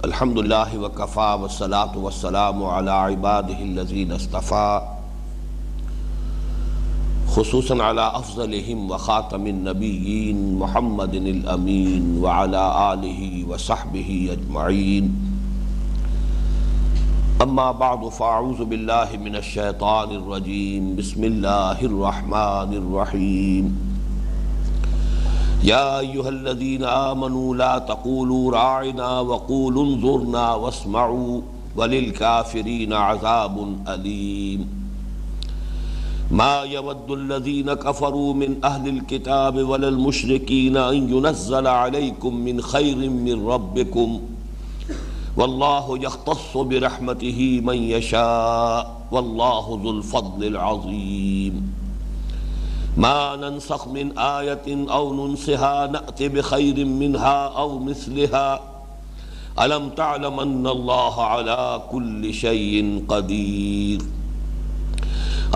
الحمد للہ وکفا والصلاة والسلام علی عباده الذین اصطفى خصوصا علی افضلهم وخاتم النبیین محمد الامین وعلی آلہ وصحبہ اجمعین اما بعد فاعوذ باللہ من الشیطان الرجیم بسم اللہ الرحمن الرحیم یا ایہا الذین آمنوا لا تقولوا راعنا وقولوا انظرنا واسمعوا وللکافرین عذاب علیم ما يود الذين كفروا من أهل الكتاب ولا المشركين أن ينزل عليكم من خير من ربكم والله يختص برحمته من يشاء والله ذو الفضل العظيم ما ننسخ من آية أو ننسها نأت بخير منها أو مثلها ألم تعلم أن الله على كل شيء قدير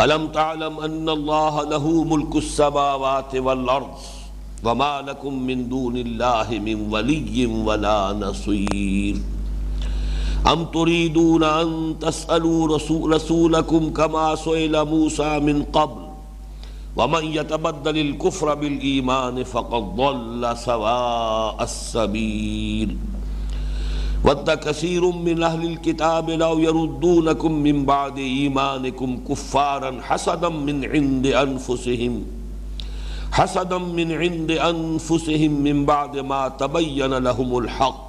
ألم تعلم أن الله له ملك السماوات والأرض وما لكم من دون الله من ولي ولا نصير أم تريدون أن تسألوا رسولكم كما سئل موسى من قبل ومن يتبدل الكفر بالإيمان فقد ضل سواء السبيل ود كثير من أهل الكتاب لو يردونكم من بعد إيمانكم كفارا حسدا من عند أنفسهم من بعد ما تبين لهم الحق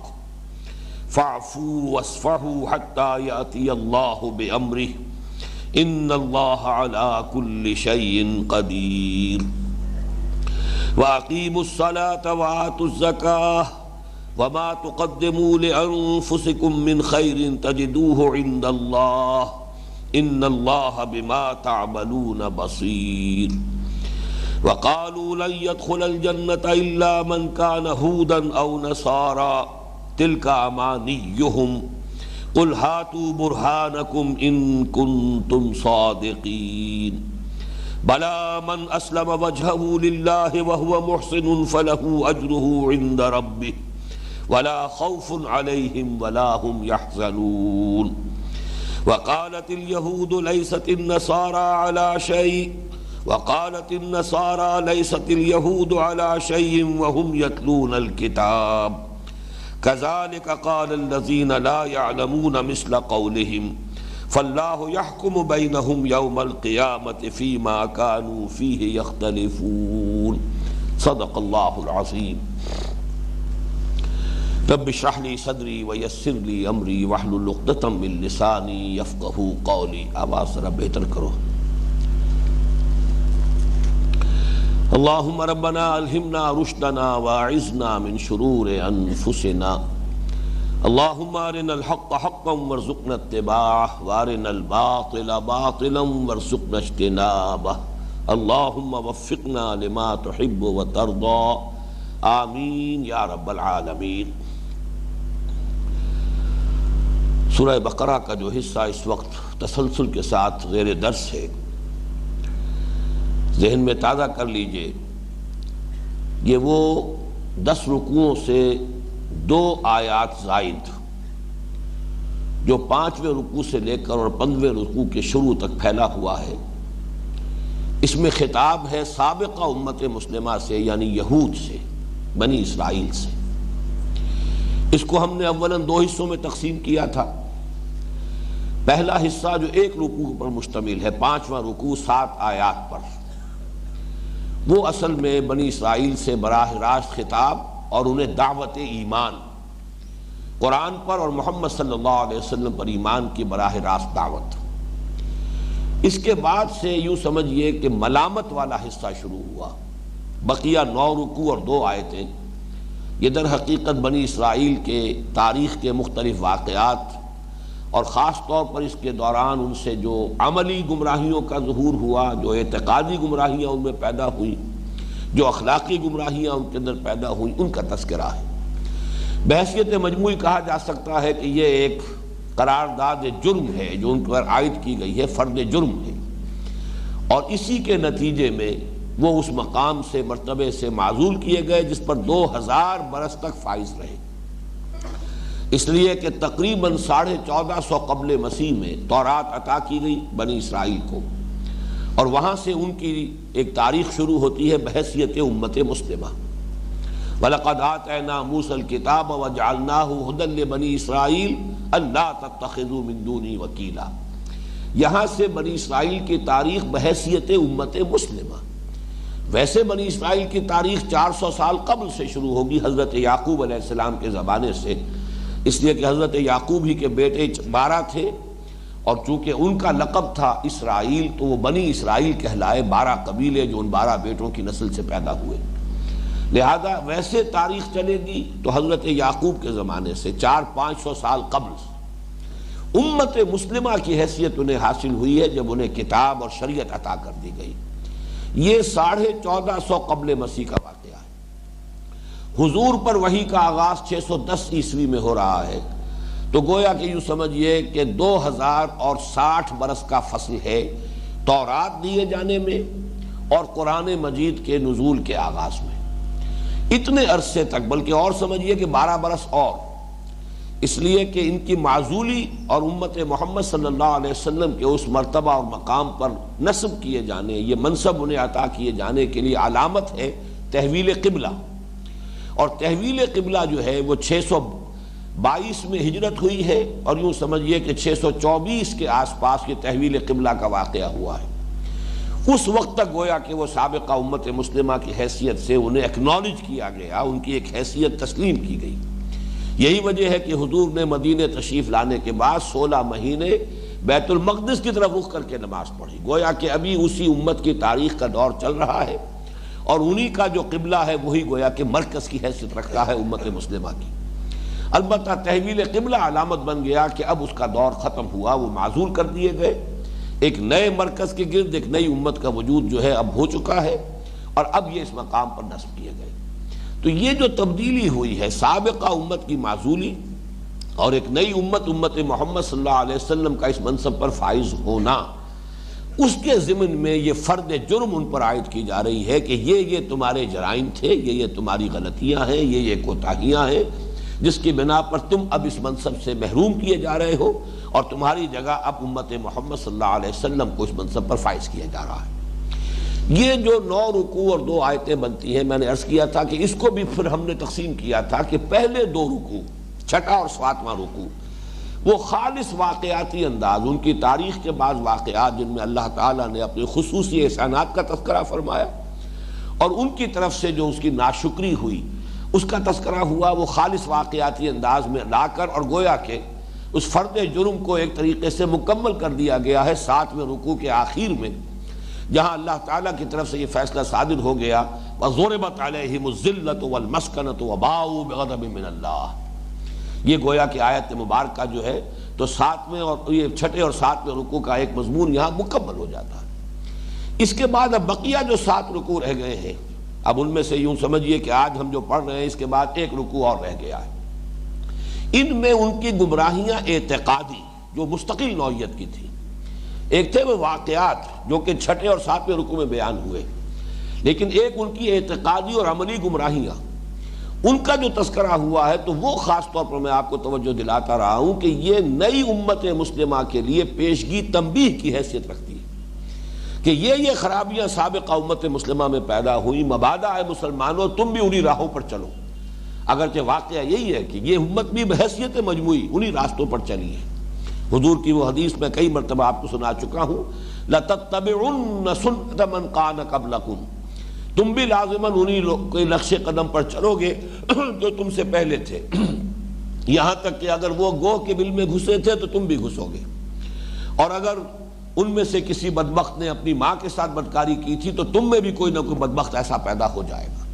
فاعفوا واصفحوا حتى يأتي الله بأمره إن الله على كل شيء قدير وأقيموا الصلاة وآتوا الزكاة وما تقدموا لأنفسكم من خير تجدوه عند الله إن الله بما تعملون بصير وقالوا لن يدخل الجنة إلا من كان هودا أو نصارى تلك أمانيهم قل هاتوا برهانكم إن كنتم صادقين بلى من أسلم وجهه لله وهو محسن فله أجره عند ربه ولا خوف عليهم ولا هم يحزنون وقالت اليهود ليست النصارى على شيء وقالت النصارى ليست اليهود على شيء وهم يتلون الكتاب كذلك قال الذين لا يعلمون مثل قولهم فالله يحكم بينهم يوم القيامة فيما كانوا فيه يختلفون صدق الله العظيم رب اشرح لي صدري ويسر لي امري واحلل عقدة من لساني يفقهوا قولي آواز ذرا بہتر کرو اللهم ربنا الہمنا رشدنا واعذنا من شرور انفسنا اللهم ارنا الحق حقا وارزقنا اتباعه وارنا الباطل باطلا وارزقنا اجتنابه اللهم وفقنا لما تحب وترضى آمین یا رب العالمین۔ سورہ بقرہ کا جو حصہ اس وقت تسلسل کے ساتھ زیر درس ہے، ذہن میں تازہ کر لیجئے، یہ وہ 10 رکوعوں سے 2 آیات زائد جو 5ویں رکوع سے لے کر اور 15ویں رکوع کے شروع تک پھیلا ہوا ہے۔ اس میں خطاب ہے سابقہ امت مسلمہ سے، یعنی یہود سے، بنی اسرائیل سے۔ اس کو ہم نے اولاً 2 حصوں میں تقسیم کیا تھا۔ پہلا حصہ جو 1 رکوع پر مشتمل ہے، 5واں رکوع 7 آیات پر، وہ اصل میں بنی اسرائیل سے براہ راست خطاب اور انہیں دعوت ایمان، قرآن پر اور محمد صلی اللہ علیہ وسلم پر ایمان کی براہ راست دعوت۔ اس کے بعد سے یوں سمجھیے کہ ملامت والا حصہ شروع ہوا۔ بقیہ 9 رکوع اور 2 آیتیں یہ در حقیقت بنی اسرائیل کے تاریخ کے مختلف واقعات اور خاص طور پر اس کے دوران ان سے جو عملی گمراہیوں کا ظہور ہوا، جو اعتقادی گمراہیاں ان میں پیدا ہوئی، جو اخلاقی گمراہیاں ان کے اندر پیدا ہوئی، ان کا تذکرہ ہے۔ بحیثیت مجموعی کہا جا سکتا ہے کہ یہ ایک قرارداد جرم ہے جو ان پر عائد کی گئی ہے، فرد جرم ہے، اور اسی کے نتیجے میں وہ اس مقام سے، مرتبے سے معزول کیے گئے جس پر 2000 برس تک فائز رہے۔ اس لیے کہ تقریباً 1450 قبل مسیح میں تورات عطا کی گئی بنی اسرائیل کو، اور وہاں سے ان کی ایک تاریخ شروع ہوتی ہے بحیثیت امت مسلمہ۔ وَلَقَدْ آتَيْنَا مُوسَى الْكِتَابَ وَجَعَلْنَاهُ هُدًى لِبَنِي إِسْرَائِيلَ أَلَّا تَتَّخِذُوا مِن دُونِي وَكِيلًا۔ یہاں سے بنی اسرائیل کی تاریخ بحیثیت امت مسلمہ۔ ویسے بنی اسرائیل کی تاریخ 400 سال قبل سے شروع ہوگی، حضرت یعقوب علیہ السلام کے زمانے سے، اس لیے کہ حضرت یعقوب ہی کے بیٹے 12 تھے، اور چونکہ ان کا لقب تھا اسرائیل تو وہ بنی اسرائیل کہلائے، 12 قبیلے جو ان 12 بیٹوں کی نسل سے پیدا ہوئے۔ لہذا ویسے تاریخ چلے گی تو حضرت یعقوب کے زمانے سے 400-500 سال قبل سے امت مسلمہ کی حیثیت انہیں حاصل ہوئی ہے جب انہیں کتاب اور شریعت عطا کر دی گئی۔ یہ 1450 قبل مسیح کا واقعہ ہے۔ حضور پر وحی کا آغاز 610 عیسوی میں ہو رہا ہے، تو گویا کہ یوں سمجھئے کہ 2060 برس کا فصل ہے تورات دیے جانے میں اور قرآن مجید کے نزول کے آغاز میں، اتنے عرصے تک، بلکہ اور سمجھئے کہ 12 برس اور، اس لیے کہ ان کی معزولی اور امت محمد صلی اللہ علیہ وسلم کے اس مرتبہ اور مقام پر نصب کیے جانے، یہ منصب انہیں عطا کیے جانے کے لیے علامت ہے تحویل قبلہ، اور تحویل قبلہ جو ہے وہ 622 میں ہجرت ہوئی ہے، اور یوں سمجھئے کہ 624 کے آس پاس یہ تحویل قبلہ کا واقعہ ہوا ہے۔ اس وقت تک گویا کہ وہ سابقہ امت مسلمہ کی حیثیت سے انہیں اکنالج کیا گیا، ان کی ایک حیثیت تسلیم کی گئی۔ یہی وجہ ہے کہ حضور نے مدینہ تشریف لانے کے بعد 16 مہینے بیت المقدس کی طرف رخ کر کے نماز پڑھی، گویا کہ ابھی اسی امت کی تاریخ کا دور چل رہا ہے، اور انہی کا جو قبلہ ہے وہی گویا کہ مرکز کی حیثیت رکھتا ہے امت مسلمہ کی۔ البتہ تحویل قبلہ علامت بن گیا کہ اب اس کا دور ختم ہوا، وہ معزول کر دیے گئے، ایک نئے مرکز کے گرد ایک نئی امت کا وجود جو ہے اب ہو چکا ہے، اور اب یہ اس مقام پر نصب کیے گئے۔ تو یہ جو تبدیلی ہوئی ہے، سابقہ امت کی معزولی اور ایک نئی امت محمد صلی اللہ علیہ وسلم کا اس منصب پر فائز ہونا، اس کے ضمن میں یہ فرد جرم ان پر عائد کی جا رہی ہے کہ یہ تمہارے جرائم تھے، یہ تمہاری غلطیاں ہیں، یہ کوتاہیاں ہیں، جس کی بنا پر تم اب اس منصب سے محروم کیے جا رہے ہو، اور تمہاری جگہ اب امت محمد صلی اللہ علیہ وسلم کو اس منصب پر فائز کیا جا رہا ہے۔ یہ جو 9 رکوع اور 2 آیتیں بنتی ہیں، میں نے عرض کیا تھا کہ اس کو بھی پھر ہم نے تقسیم کیا تھا کہ پہلے 2 رکوع، 6واں اور 7واں رکوع، وہ خالص واقعاتی انداز، ان کی تاریخ کے بعض واقعات جن میں اللہ تعالیٰ نے اپنی خصوصی احسانات کا تذکرہ فرمایا، اور ان کی طرف سے جو اس کی ناشکری ہوئی اس کا تذکرہ ہوا، وہ خالص واقعاتی انداز میں لا کر، اور گویا کہ اس فرد جرم کو ایک طریقے سے مکمل کر دیا گیا ہے 7ویں رکوع کے آخر میں، جہاں اللہ تعالیٰ کی طرف سے یہ فیصلہ صادر ہو گیا وَضُرِبَتْ عَلَيْهِمُ الذِّلَّةُ وَالْمَسْكَنَةُ وَبَاءُوا بِغَضَبٍ مِّنَ اللَّهِ۔ یہ گویا کہ آیت مبارکہ جو ہے تو 7ویں اور یہ 6 اور 7ویں رکوع کا ایک مضمون یہاں مکمل ہو جاتا ہے۔ اس کے بعد اب بقیہ جو 7 رکوع رہ گئے ہیں، اب ان میں سے یوں سمجھیے کہ آج ہم جو پڑھ رہے ہیں اس کے بعد 1 رکوع اور رہ گیا ہے۔ ان میں ان کی گمراہیاں اعتقادی جو مستقل نوعیت کی تھی، ایک تھے وہ واقعات جو کہ 6 اور 7ویں رکوع میں بیان ہوئے، لیکن ایک ان کی اعتقادی اور عملی گمراہیاں، ان کا جو تذکرہ ہوا ہے، تو وہ خاص طور پر میں آپ کو توجہ دلاتا رہا ہوں کہ یہ نئی امت مسلمہ کے لیے پیشگی تنبیہ کی حیثیت رکھتی ہے کہ یہ خرابیاں سابقہ امت مسلمہ میں پیدا ہوئی، مبادہ ہے مسلمانوں تم بھی انہی راہوں پر چلو، اگرچہ واقعہ یہی ہے کہ یہ امت بھی بحیثیت مجموعی انہی راستوں پر چلی ہے۔ حضور کی وہ حدیث میں کئی مرتبہ آپ کو سنا چکا ہوں، لَتَتَّبِعُنَّ سُنَّتَ مَنْ قَانَ قَبْلَكُمْ، تم بھی لازماً انہی کوئی نقش قدم پر چلو گے جو تم سے پہلے تھے، یہاں تک کہ اگر وہ گوہ کے بل میں گھسے تھے تو تم بھی گھسو گے، اور اگر ان میں سے کسی بدبخت نے اپنی ماں کے ساتھ بدکاری کی تھی تو تم میں بھی کوئی نہ کوئی بدبخت ایسا پیدا ہو جائے گا۔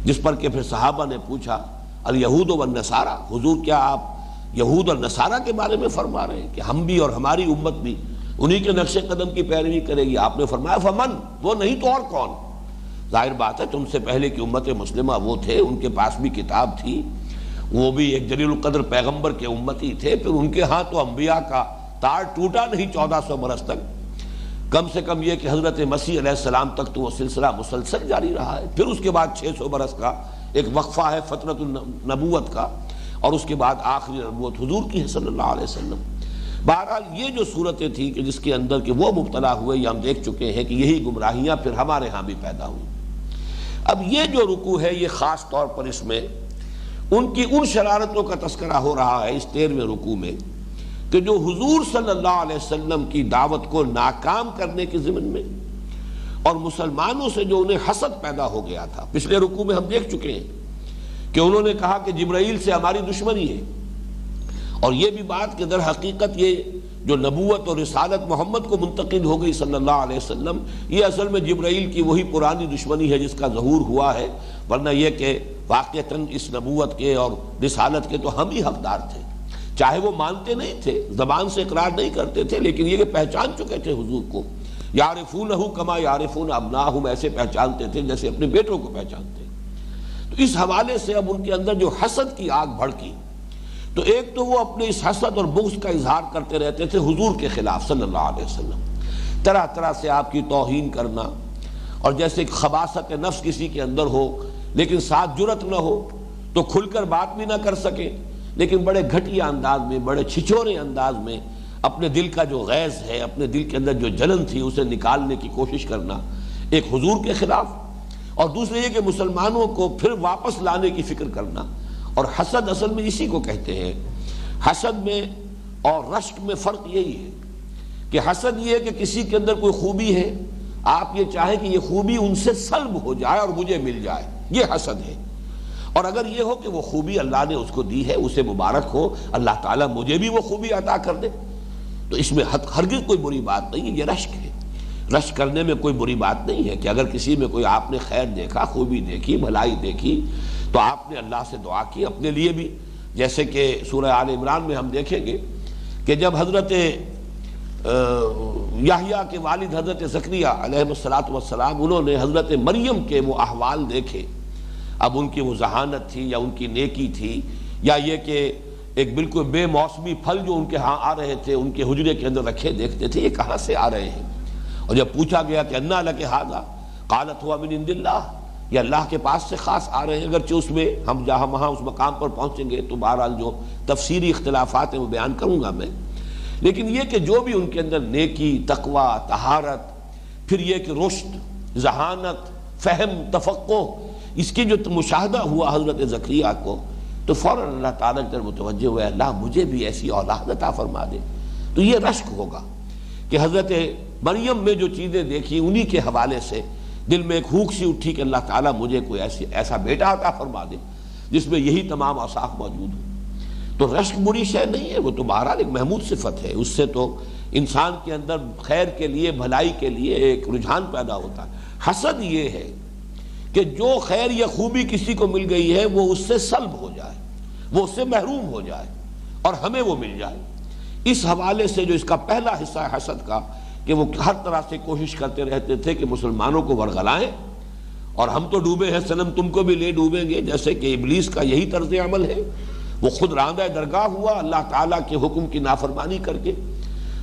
جس پر کہ پھر صحابہ نے پوچھا الیہود والنصارہ، حضور کیا آپ یہود اور نصارہ کے بارے میں فرما رہے ہیں کہ ہم بھی اور ہماری امت بھی انہی کے نقش قدم کی پیروی کرے گی؟ آپ نے فرمایا فمن، وہ نہیں تو اور کون؟ ظاہر بات ہے تم سے پہلے کی امت مسلمہ وہ تھے، ان کے پاس بھی کتاب تھی، وہ بھی ایک جلیل القدر پیغمبر کے امتی تھے، پھر ان کے ہاں تو انبیاء کا تار ٹوٹا نہیں 1400 برس تک، کم سے کم یہ کہ حضرت مسیح علیہ السلام تک تو وہ سلسلہ مسلسل جاری رہا ہے، پھر اس کے بعد 600 برس کا ایک وقفہ ہے فترت النبوت کا، اور اس کے بعد آخری نبوت حضور کی ہے صلی اللہ علیہ وسلم۔ بہرحال یہ جو صورتیں تھیں کہ جس کے اندر کہ وہ مبتلا ہوئے، یہ ہم دیکھ چکے ہیں کہ یہی گمراہیاں پھر ہمارے ہاں بھی پیدا ہوئی۔ اب یہ جو رکوع ہے یہ خاص طور پر اس میں ان کی ان شرارتوں کا تذکرہ ہو رہا ہے اس 13ویں رکوع میں کہ جو حضور صلی اللہ علیہ وسلم کی دعوت کو ناکام کرنے کے ضمن میں اور مسلمانوں سے جو انہیں حسد پیدا ہو گیا تھا۔ پچھلے رکوع میں ہم دیکھ چکے ہیں کہ انہوں نے کہا کہ جبرائیل سے ہماری دشمنی ہے، اور یہ بھی بات کہ در حقیقت یہ جو نبوت اور رسالت محمد کو منتقل ہو گئی صلی اللہ علیہ وسلم، یہ اصل میں جبرائیل کی وہی پرانی دشمنی ہے جس کا ظہور ہوا ہے، ورنہ یہ کہ واقعتاً اس نبوت کے اور رسالت کے تو ہم ہی حقدار تھے، چاہے وہ مانتے نہیں تھے، زبان سے اقرار نہیں کرتے تھے، لیکن یہ کہ پہچان چکے تھے حضور کو، یعرفونہ کما یعرفون ابناہم، ایسے پہچانتے تھے جیسے اپنے بیٹوں کو پہچانتے۔ تو اس حوالے سے اب ان کے اندر جو حسد کی آگ بھڑکی، تو ایک تو وہ اپنے اس حسد اور بغض کا اظہار کرتے رہتے تھے حضور کے خلاف صلی اللہ علیہ وسلم، طرح طرح سے آپ کی توہین کرنا، اور جیسے خباثت نفس کسی کے اندر ہو لیکن ساتھ جرت نہ ہو تو کھل کر بات بھی نہ کر سکے، لیکن بڑے گھٹیا انداز میں، بڑے چھچورے انداز میں اپنے دل کا جو غیظ ہے، اپنے دل کے اندر جو جلن تھی اسے نکالنے کی کوشش کرنا ایک حضور کے خلاف، اور دوسرے یہ کہ مسلمانوں کو پھر واپس لانے کی فکر کرنا۔ اور حسد اصل میں اسی کو کہتے ہیں۔ حسد میں اور رشک میں فرق یہی ہے کہ حسد یہ ہے کہ کسی کے اندر کوئی خوبی ہے، آپ یہ چاہیں کہ یہ خوبی ان سے سلب ہو جائے اور مجھے مل جائے، یہ حسد ہے۔ اور اگر یہ ہو کہ وہ خوبی اللہ نے اس کو دی ہے، اسے مبارک ہو، اللہ تعالیٰ مجھے بھی وہ خوبی عطا کر دے، تو اس میں ہرگز کوئی بری بات نہیں ہے، یہ رشک ہے۔ رشک کرنے میں کوئی بری بات نہیں ہے کہ اگر کسی میں کوئی آپ نے خیر دیکھا، خوبی دیکھی، بھلائی دیکھی، تو آپ نے اللہ سے دعا کی اپنے لیے بھی، جیسے کہ سورہ آل عمران میں ہم دیکھیں گے کہ جب حضرت یحییٰ کے والد حضرت زکریا علیہ السلام انہوں نے حضرت مریم کے وہ احوال دیکھے، اب ان کی وہ ذہانت تھی یا ان کی نیکی تھی، یا یہ کہ ایک بالکل بے موسمی پھل جو ان کے ہاں آ رہے تھے ان کے حجرے کے اندر رکھے دیکھتے تھے، یہ کہاں سے آ رہے ہیں؟ اور جب پوچھا گیا کہ انا لک ھذا قالت ھو من عند اللہ، یہ اللہ کے پاس سے خاص آ رہے ہیں، اگرچہ اس میں ہم جہاں وہاں اس مقام پر پہنچیں گے تو بہرحال جو تفسیری اختلافات ہیں وہ بیان کروں گا میں، لیکن یہ کہ جو بھی ان کے اندر نیکی، تقوی، طہارت، پھر یہ کہ رشد، ذہانت، فہم، تفقہ، اس کی جو مشاہدہ ہوا حضرت زکریا کو، تو فوراً اللہ تعالیٰ کی طرف متوجہ ہوئے، اللہ مجھے بھی ایسی اولاد عطا فرما دے۔ تو یہ رشک ہوگا کہ حضرت مریم میں جو چیزیں دیکھی انہی کے حوالے سے دل میں ایک ہوک سی اٹھی کہ اللہ تعالیٰ مجھے کوئی ایسا بیٹا عطا فرما دے جس میں یہی تمام اوصاف موجود ہوں۔ تو رشک بری شے نہیں ہے، وہ تو بہرحال ایک محمود صفت ہے، اس سے تو انسان کے اندر خیر کے لیے، بھلائی کے لیے ایک رجحان پیدا ہوتا ہے۔ حسد یہ ہے کہ جو خیر یا خوبی کسی کو مل گئی ہے وہ اس سے سلب ہو جائے، وہ اس سے محروم ہو جائے اور ہمیں وہ مل جائے۔ اس حوالے سے جو اس کا پہلا حصہ ہے حسد کا، کہ وہ ہر طرح سے کوشش کرتے رہتے تھے کہ مسلمانوں کو ورغلائیں، اور ہم تو ڈوبے ہیں صنم تم کو بھی لے ڈوبیں گے، جیسے کہ ابلیس کا یہی طرز عمل ہے۔ وہ خود راندہ درگاہ ہوا اللہ تعالیٰ کے حکم کی نافرمانی کر کے،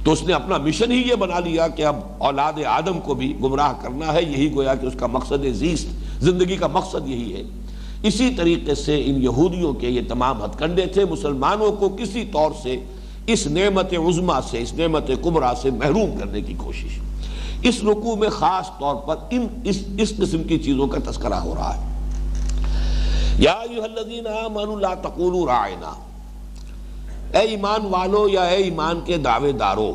تو اس نے اپنا مشن ہی یہ بنا لیا کہ اب اولاد آدم کو بھی گمراہ کرنا ہے، یہی گویا کہ اس کا مقصد زیست، زندگی کا مقصد یہی ہے۔ اسی طریقے سے ان یہودیوں کے یہ تمام ہتھ کنڈے تھے، مسلمانوں کو کسی طور سے اس نعمت عظمیٰ سے، اس نعمت کبریٰ سے محروم کرنے کی کوشش۔ اس رکوع میں خاص طور پر اس قسم کی چیزوں کا تذکرہ ہو رہا ہے۔ یا ایھا الذین آمنوا لا تقولوا راعنا، اے ایمان والو یا اے ایمان کے دعوے دارو،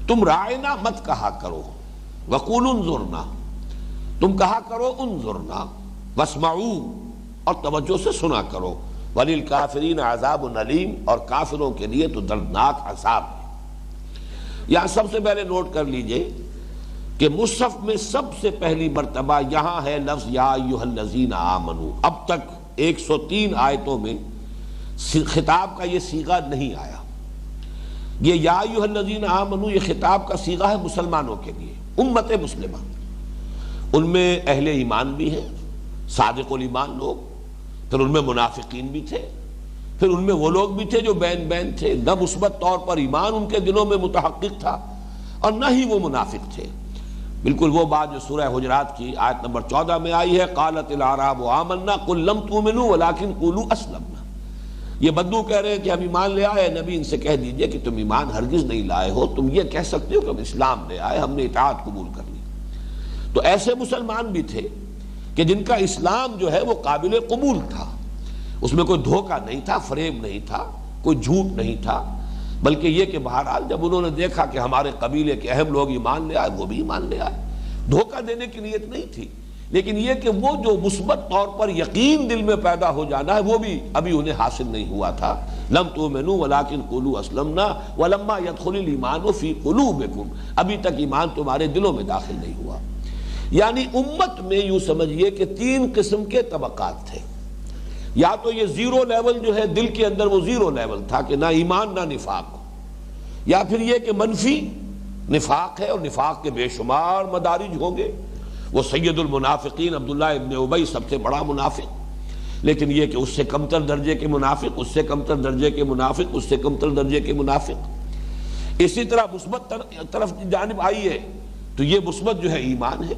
تم راعنا مت کہا کرو، وقولوا انظرنا، تم کہا کرو انظرنا، واسمعوا، اور توجہ سے سنا کرو، وَلِلْكَافِرِينَ عَذَابٌ عَلِيمٌ، اور کافروں کے لیے تو دردناک عذاب ہے۔ یہاں سب سے پہلے نوٹ کر لیجئے کہ مصحف میں سب سے پہلی مرتبہ یہاں ہے لفظ یا ایھا الذین آمنوا۔ اب تک 103 آیتوں میں خطاب کا یہ صیغہ نہیں آیا۔ یہ یا ایھا الذین آمنوا یہ خطاب کا صیغہ ہے مسلمانوں کے لیے، امت مسلمہ۔ ان میں اہل ایمان بھی ہیں، صادق الایمان لوگ، پھر ان میں منافقین بھی تھے، پھر ان میں وہ لوگ بھی تھے جو بین بین تھے، نہ مثبت طور پر ایمان ان کے دلوں میں متحقق تھا اور نہ ہی وہ منافق تھے۔ بالکل وہ بات جو سورہ حجرات کی آیت نمبر 14 میں آئی ہے، قالت الاعراب آمنا قل لم تؤمنوا ولکن قولوا اسلمنا، یہ بدو کہہ رہے ہیں کہ ہم ایمان لے آئے، نبی ان سے کہہ دیجئے کہ تم ایمان ہرگز نہیں لائے ہو، تم یہ کہہ سکتے ہو کہ ہم اسلام لے آئے، ہم نے اطاعت قبول کر لی۔ تو ایسے مسلمان بھی تھے کہ جن کا اسلام جو ہے وہ قابل قبول تھا، اس میں کوئی دھوکہ نہیں تھا، فریب نہیں تھا، کوئی جھوٹ نہیں تھا، بلکہ یہ کہ بہرحال جب انہوں نے دیکھا کہ ہمارے قبیلے کے اہم لوگ ایمان لے آئے، وہ بھی ایمان لے آئے۔ دھوکہ دینے کی نیت نہیں تھی، لیکن یہ کہ وہ جو مثبت طور پر یقین دل میں پیدا ہو جانا ہے وہ بھی ابھی انہیں حاصل نہیں ہوا تھا۔ لم تؤمنوا ولکن قولوا اسلمنا ولما يدخل الایمان فی قلوبکم، ابھی تک ایمان تمہارے دلوں میں داخل نہیں ہوا۔ یعنی امت میں یوں سمجھیے کہ تین قسم کے طبقات تھے۔ یا تو یہ زیرو لیول جو ہے دل کے اندر وہ زیرو لیول تھا کہ نہ ایمان نہ نفاق، یا پھر یہ کہ منفی نفاق ہے اور نفاق کے بے شمار مدارج ہوں گے۔ وہ سید المنافقین عبداللہ ابن ابی سب سے بڑا منافق، لیکن یہ کہ اس سے کمتر درجے کے منافق، اس سے کمتر درجے کے منافق، اس سے کمتر درجے کے منافق۔ اسی طرح مثبت طرف جانب آئیے تو یہ مثبت جو ہے ایمان ہے،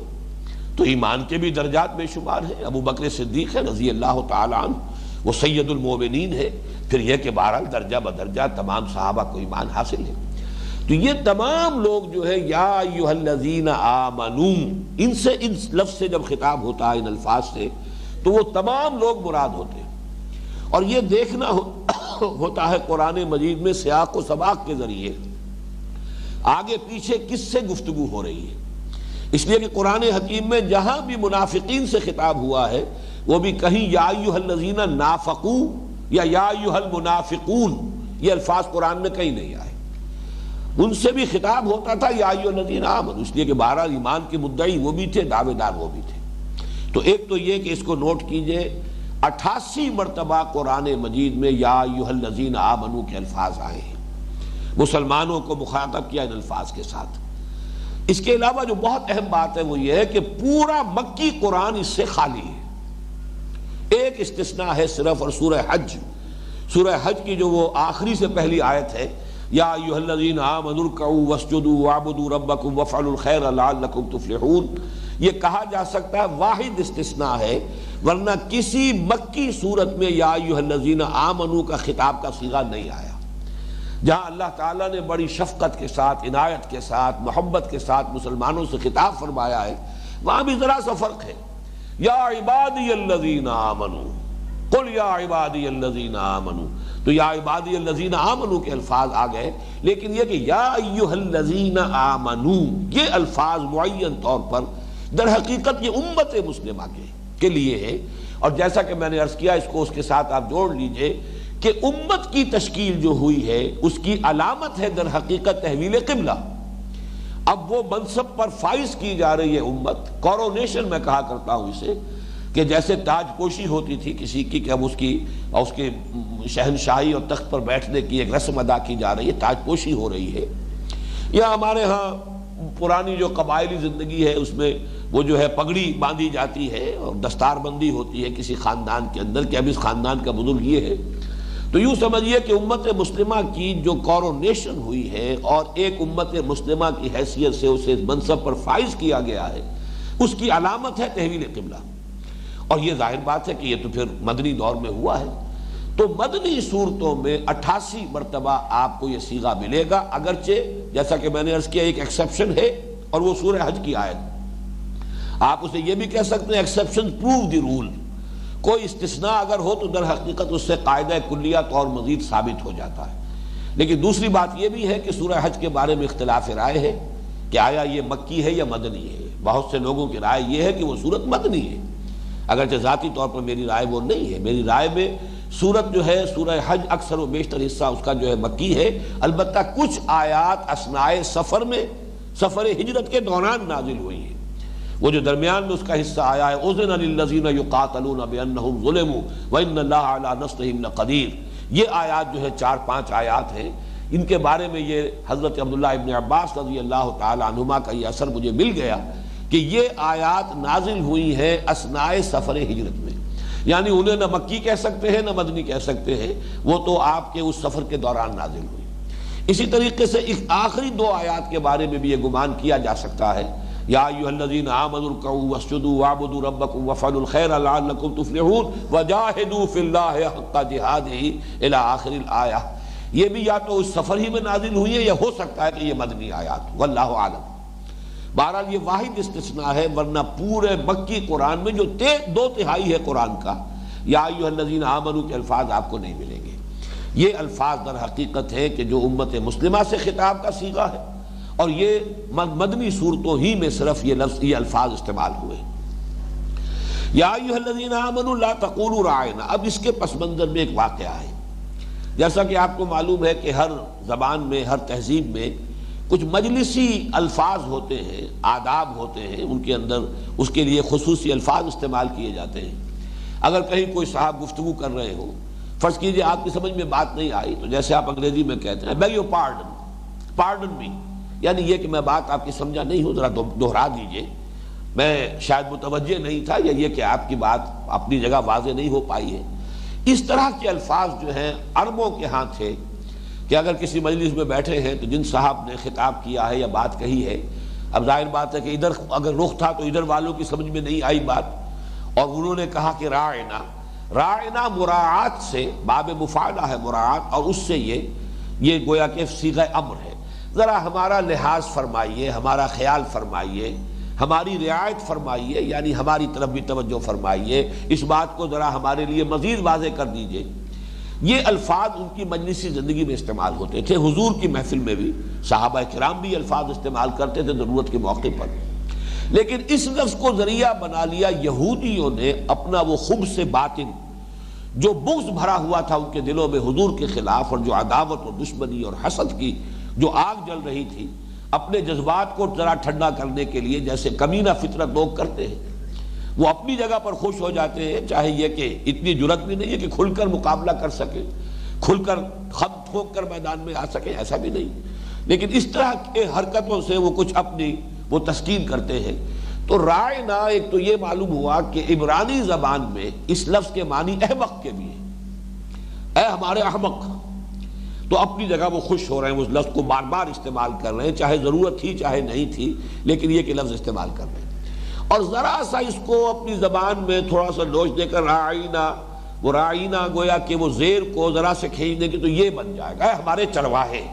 تو ایمان کے بھی درجات بے شمار ہیں۔ ابو بکر صدیق ہے رضی اللہ تعالی عنہ، وہ سید المؤمنین ہے۔ پھر یہ کہ بہرحال درجہ بدرجہ تمام صحابہ کو ایمان حاصل ہے۔ تو یہ تمام لوگ جو ہے یا ایھا الذین آمنوا، ان سے، ان لفظ سے جب خطاب ہوتا ہے ان الفاظ سے، تو وہ تمام لوگ مراد ہوتے ہیں۔ اور یہ دیکھنا ہوتا ہے قرآن مجید میں سیاق و سباق کے ذریعے آگے پیچھے کس سے گفتگو ہو رہی ہے، اس لیے کہ قرآن حکیم میں جہاں بھی منافقین سے خطاب ہوا ہے وہ بھی کہیں یا ایھا الذین نافقوا یا ایھا المنافقون، یہ الفاظ قرآن میں کہیں نہیں آئے۔ ان سے بھی خطاب ہوتا تھا یا ایھا الذین آمنوا، اس لیے کہ بہرحال ایمان کے مدعی وہ بھی تھے، دعوے دار وہ بھی تھے۔ تو ایک تو یہ کہ اس کو نوٹ کیجئے 88 مرتبہ قرآن مجید میں یا ایھا الذین آمنوا کے الفاظ آئے ہیں، مسلمانوں کو مخاطب کیا ان الفاظ کے ساتھ۔ اس کے علاوہ جو بہت اہم بات ہے وہ یہ ہے کہ پورا مکی قرآن اس سے خالی ہے۔ ایک استثناء ہے صرف، اور سورہ حج، سورہ حج کی جو وہ آخری سے پہلی آیت ہے یا ایھا الذین آمنوا ارکعوا واسجدوا واعبدوا ربکم وافعلوا الخیر لعلکم تفلحون، یہ کہا جا سکتا ہے واحد استثناء ہے، ورنہ کسی مکی صورت میں یا ایھا الذین آمنوا کا خطاب کا صیغہ نہیں آیا۔ جہاں اللہ تعالیٰ نے بڑی شفقت کے ساتھ، عنایت کے ساتھ، محبت کے ساتھ مسلمانوں سے خطاب فرمایا ہے، وہاں بھی ذرا سا فرق ہے۔ یا عبادی الذین آمنوا، قل یا عبادی الذین آمنوا، تو یا عبادی الذین آمنوا کے الفاظ آ گئے، لیکن یہ کہ یا ایھا الذین آمنوا یہ الفاظ معین طور پر در حقیقت یہ امت مسلمہ کے لیے ہے۔ اور جیسا کہ میں نے عرض کیا، اس کو اس کے ساتھ آپ جوڑ لیجئے کہ امت کی تشکیل جو ہوئی ہے اس کی علامت ہے در حقیقت تحویل قبلہ۔ اب وہ منصب پر فائز کی جا رہی ہے امت، کورونیشن میں کہا کرتا ہوں اسے، کہ جیسے تاج پوشی ہوتی تھی کسی کی کہ اب اس کے شہنشاہی اور تخت پر بیٹھنے کی ایک رسم ادا کی جا رہی ہے، تاج پوشی ہو رہی ہے۔ یا ہمارے ہاں پرانی جو قبائلی زندگی ہے اس میں وہ جو ہے پگڑی باندھی جاتی ہے اور دستار بندی ہوتی ہے کسی خاندان کے اندر کہ اب اس خاندان کا بزرگ یہ ہے۔ تو یوں سمجھیے کہ امت مسلمہ کی جو کورونیشن ہوئی ہے اور ایک امت مسلمہ کی حیثیت سے اسے منصب پر فائز کیا گیا ہے، اس کی علامت ہے تحویل قبلہ۔ اور یہ ظاہر بات ہے کہ یہ تو پھر مدنی دور میں ہوا ہے۔ تو مدنی صورتوں میں 88 مرتبہ آپ کو یہ صیغہ ملے گا، اگرچہ جیسا کہ میں نے عرض کیا ایک ایکسیپشن ہے اور وہ سورہ حج کی آیت، آپ اسے یہ بھی کہہ سکتے ہیں ایکسیپشن پروو دی رول، کوئی استثناء اگر ہو تو در حقیقت اس سے قاعدہ کلیت اور مزید ثابت ہو جاتا ہے۔ لیکن دوسری بات یہ بھی ہے کہ سورہ حج کے بارے میں اختلاف رائے ہے کہ آیا یہ مکی ہے یا مدنی ہے۔ بہت سے لوگوں کی رائے یہ ہے کہ وہ سورت مدنی ہے، اگرچہ ذاتی طور پر میری رائے وہ نہیں ہے۔ میری رائے میں سورت جو ہے سورہ حج اکثر و بیشتر حصہ اس کا جو ہے مکی ہے، البتہ کچھ آیات اثناء سفر میں، سفر ہجرت کے دوران نازل ہوئی ہیں۔ وہ جو درمیان میں اس کا حصہ آیا ہے اذن للذین یقاتلون بانہم ظلموا وان اللہ علی نصرہم لقدیر، یہ آیات جو ہے 4-5 آیات ہیں، ان کے بارے میں یہ حضرت عبداللہ ابن عباس رضی اللہ تعالی عنہما کا یہ اثر مجھے مل گیا کہ یہ آیات نازل ہوئی ہیں اثناء سفر ہجرت میں، یعنی انہیں نہ مکی کہہ سکتے ہیں نہ مدنی کہہ سکتے ہیں، وہ تو آپ کے اس سفر کے دوران نازل ہوئی۔ اسی طریقے سے اس آخری 2 آیات کے بارے میں بھی یہ گمان کیا جا سکتا ہے یا ایھا الذین آمنوا ارکعوا واسجدوا واعبدوا ربکم وافعلوا الخیر لعلکم تفلحون وجاہدوا فی اللہ حق جہادہ الی آخر الآیہ۔ یہ بھی یا تو اس سفر ہی میں نازل ہوئی ہے یا ہو سکتا ہے کہ یہ مدنی آیات، واللہ عالم۔ بہرحال یہ واحد استثناء ہے، ورنہ پورے مکی قرآن میں جو 2/3 ہے قرآن کا یا ایھا الذین آمنوا کے الفاظ آپ کو نہیں ملیں گے۔ یہ الفاظ در حقیقت ہے کہ جو امت مسلمہ سے خطاب کا صیغہ ہے، اور یہ مدنی صورتوں ہی میں صرف یہ الفاظ استعمال ہوئے۔ یا ایھا الذین آمنوا لا تقولوا راعنا، اب اس کے پس منظر میں ایک واقعہ ہے۔ جیسا کہ آپ کو معلوم ہے کہ ہر زبان میں، ہر تہذیب میں کچھ مجلسی الفاظ ہوتے ہیں، آداب ہوتے ہیں، ان کے اندر اس کے لیے خصوصی الفاظ استعمال کیے جاتے ہیں۔ اگر کہیں کوئی صاحب گفتگو کر رہے ہو، فرض کیجئے آپ کی سمجھ میں بات نہیں آئی، تو جیسے آپ انگریزی میں کہتے ہیں بیگ یور پارڈن می، یعنی یہ کہ میں بات آپ کی سمجھا نہیں ہوں، ذرا دہرا دیجئے، میں شاید متوجہ نہیں تھا، یا یہ کہ آپ کی بات اپنی جگہ واضح نہیں ہو پائی ہے۔ اس طرح کے الفاظ جو ہیں عربوں کے ہاں تھے کہ اگر کسی مجلس میں بیٹھے ہیں تو جن صاحب نے خطاب کیا ہے یا بات کہی ہے، اب ظاہر بات ہے کہ ادھر اگر رخ تھا تو ادھر والوں کی سمجھ میں نہیں آئی بات، اور انہوں نے کہا کہ راعنا مراعات سے، باب مفاعلہ ہے مراعات، اور اس سے یہ گویا کہ صیغہ امر ہے، ذرا ہمارا لحاظ فرمائیے، ہمارا خیال فرمائیے، ہماری رعایت فرمائیے، یعنی ہماری طرف بھی توجہ فرمائیے، اس بات کو ذرا ہمارے لیے مزید واضح کر دیجئے۔ یہ الفاظ ان کی مجلسی زندگی میں استعمال ہوتے تھے، حضور کی محفل میں بھی صحابہ کرام بھی الفاظ استعمال کرتے تھے ضرورت کے موقع پر۔ لیکن اس لفظ کو ذریعہ بنا لیا یہودیوں نے اپنا وہ خبث باطن، جو بغض بھرا ہوا تھا ان کے دلوں میں حضور کے خلاف، اور جو عداوت اور دشمنی اور حسد کی جو آگ جل رہی تھی، اپنے جذبات کو ذرا ٹھنڈا کرنے کے لیے جیسے کمینہ فطرت لوگ کرتے ہیں، وہ اپنی جگہ پر خوش ہو جاتے ہیں، چاہے یہ کہ اتنی جرت بھی نہیں ہے کہ کھل کر مقابلہ کر سکے، کھل کر خم ٹھوک کر میدان میں آ سکے، ایسا بھی نہیں، لیکن اس طرح کے حرکتوں سے وہ کچھ اپنی وہ تسکین کرتے ہیں۔ تو راعنا ایک تو یہ معلوم ہوا کہ عبرانی زبان میں اس لفظ کے معنی احمق کے بھی ہیں، اے ہمارے احمق، تو اپنی جگہ وہ خوش ہو رہے ہیں، اس لفظ کو بار بار استعمال کر رہے ہیں، چاہے ضرورت تھی چاہے نہیں تھی، لیکن یہ کہ لفظ استعمال کر رہے ہیں۔ اور ذرا سا اس کو اپنی زبان میں تھوڑا سا لوچ دے کر راعینا، وہ راعینا گویا کہ وہ زیر کو ذرا سے کھینچ دیں گے تو یہ بن جائے گا، اے ہمارے چرواہے،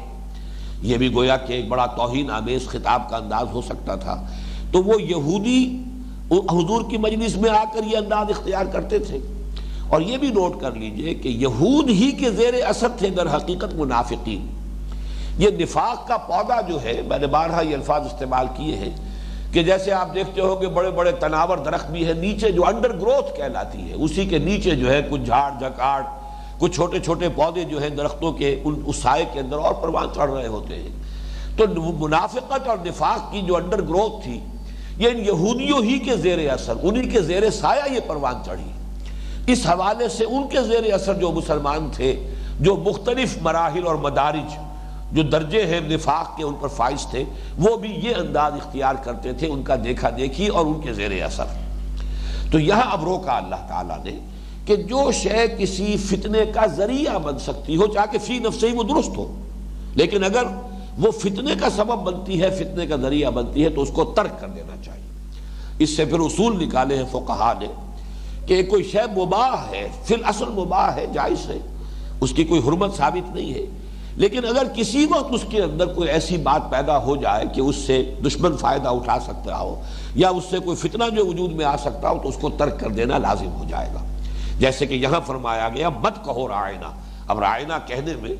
یہ بھی گویا کہ ایک بڑا توہین آمیز خطاب کا انداز ہو سکتا تھا۔ تو وہ یہودی حضور کی مجلس میں آ کر یہ انداز اختیار کرتے تھے۔ اور یہ بھی نوٹ کر لیجئے کہ یہود ہی کے زیر اثر تھے در حقیقت منافقین۔ یہ نفاق کا پودا جو ہے، میں نے بارہا یہ الفاظ استعمال کیے ہیں کہ جیسے آپ دیکھتے ہو کہ بڑے بڑے تناور درخت بھی ہیں، نیچے جو انڈر گروتھ کہلاتی ہے، اسی کے نیچے جو ہے کچھ جھاڑ جھکاڑ، کچھ چھوٹے چھوٹے پودے جو ہیں درختوں کے اس سائے کے اندر اور پروان چڑھ رہے ہوتے ہیں۔ تو منافقت اور نفاق کی جو انڈر گروتھ تھی، یہ ان یہودیوں ہی کے زیر اثر، انہی کے زیر سایہ یہ پروان چڑھی۔ اس حوالے سے ان کے زیر اثر جو مسلمان تھے، جو مختلف مراحل اور مدارج، جو درجے ہیں نفاق کے ان پر فائز تھے، وہ بھی یہ انداز اختیار کرتے تھے، ان کا دیکھا دیکھی اور ان کے زیر اثر۔ تو یہاں اب روکا اللہ تعالیٰ نے کہ جو شے کسی فتنے کا ذریعہ بن سکتی ہو، چاہے کہ فی نفسہ ہی وہ درست ہو، لیکن اگر وہ فتنے کا سبب بنتی ہے، فتنے کا ذریعہ بنتی ہے، تو اس کو ترک کر دینا چاہیے۔ اس سے پھر اصول نکالے ہیں فقہا نے کہ کوئی شے مباح ہے، فی الاصل مباح ہے، جائز ہے، اس کی کوئی حرمت ثابت نہیں ہے، لیکن اگر کسی وقت اس کے اندر کوئی ایسی بات پیدا ہو جائے کہ اس سے دشمن فائدہ اٹھا سکتا ہو، یا اس سے کوئی فتنہ جو وجود میں آ سکتا ہو، تو اس کو ترک کر دینا لازم ہو جائے گا۔ جیسے کہ یہاں فرمایا گیا مت کہو راعنا۔ اب راعنا کہنے میں